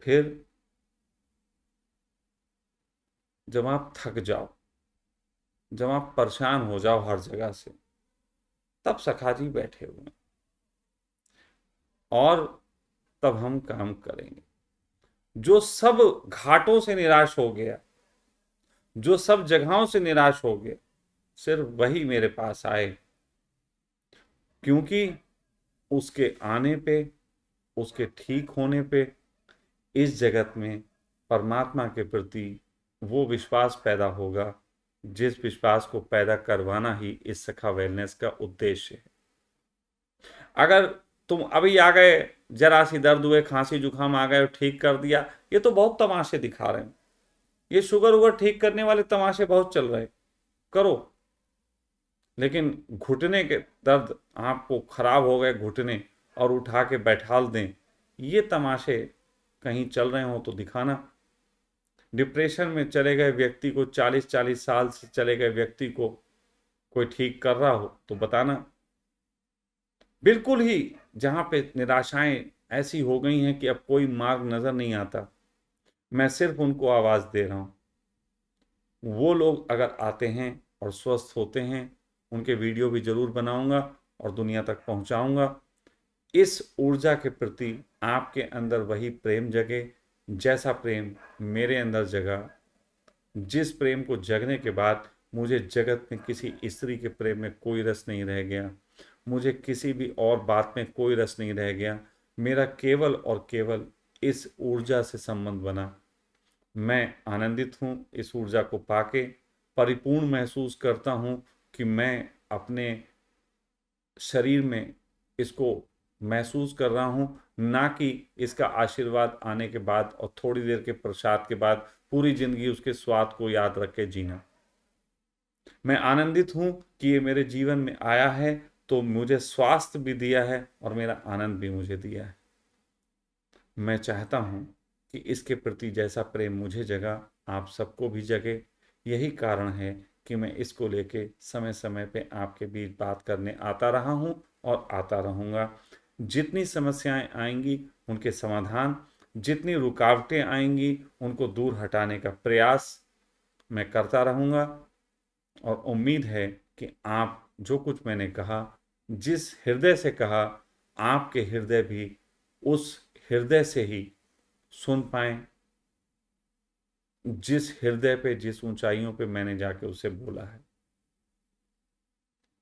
फिर जब आप थक जाओ, जब आप परेशान हो जाओ हर जगह से, तब सखा जी बैठे हुए हैं और तब हम काम करेंगे। जो सब घाटों से निराश हो गया, जो सब जगहों से निराश हो गया, सिर्फ वही मेरे पास आए, क्योंकि उसके आने पे, उसके ठीक होने पे इस जगत में परमात्मा के प्रति वो विश्वास पैदा होगा, जिस विश्वास को पैदा करवाना ही इस सखा वेलनेस का उद्देश्य है। अगर तुम अभी आ गए, जरा सी दर्द हुए, खांसी जुकाम आ गए और ठीक कर दिया, ये तो बहुत तमाशे दिखा रहे हैं। ये शुगर वुगर ठीक करने वाले तमाशे बहुत चल रहे, करो। लेकिन घुटने के दर्द, आपको खराब हो गए घुटने और उठा के बैठाल दें, ये तमाशे कहीं चल रहे हो तो दिखाना। डिप्रेशन में चले गए व्यक्ति को, 40-40 साल से चले गए व्यक्ति को कोई ठीक कर रहा हो तो बताना। बिल्कुल ही जहां पे निराशाएं ऐसी हो गई हैं कि अब कोई मार्ग नजर नहीं आता, मैं सिर्फ उनको आवाज दे रहा हूं। वो लोग अगर आते हैं और स्वस्थ होते हैं, उनके वीडियो भी जरूर बनाऊंगा और दुनिया तक पहुंचाऊंगा। इस ऊर्जा के प्रति आपके अंदर वही प्रेम जगे जैसा प्रेम मेरे अंदर जगा, जिस प्रेम को जगने के बाद मुझे जगत में किसी स्त्री के प्रेम में कोई रस नहीं रह गया, मुझे किसी भी और बात में कोई रस नहीं रह गया। मेरा केवल और केवल इस ऊर्जा से संबंध बना। मैं आनंदित हूँ इस ऊर्जा को पाके, परिपूर्ण महसूस करता हूँ कि मैं अपने शरीर में इसको महसूस कर रहा हूँ, ना कि इसका आशीर्वाद आने के बाद और थोड़ी देर के प्रसाद के बाद पूरी जिंदगी उसके स्वाद को याद रख के जीना। मैं आनंदित हूँ कि ये मेरे जीवन में आया है तो मुझे स्वास्थ्य भी दिया है और मेरा आनंद भी मुझे दिया है। मैं चाहता हूँ कि इसके प्रति जैसा प्रेम मुझे जगा, आप सबको भी जगे। यही कारण है कि मैं इसको लेके समय समय पे आपके बीच बात करने आता रहा हूँ और आता रहूँगा। जितनी समस्याएं आएंगी उनके समाधान, जितनी रुकावटें आएंगी उनको दूर हटाने का प्रयास मैं करता रहूँगा। और उम्मीद है कि आप जो कुछ मैंने कहा, जिस हृदय से कहा, आपके हृदय भी उस हृदय से ही सुन पाए, जिस हृदय पे, जिस ऊंचाइयों पे मैंने जाके उसे बोला है।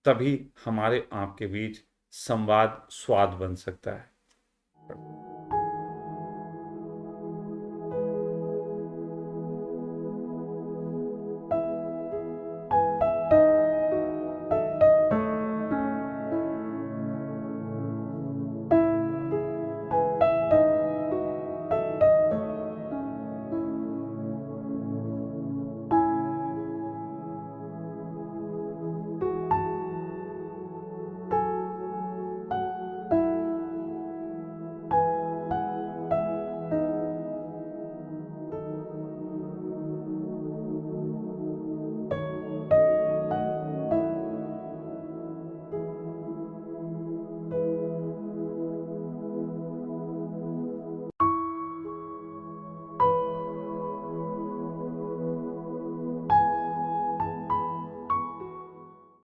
तभी हमारे आपके बीच संवाद स्वाद बन सकता है।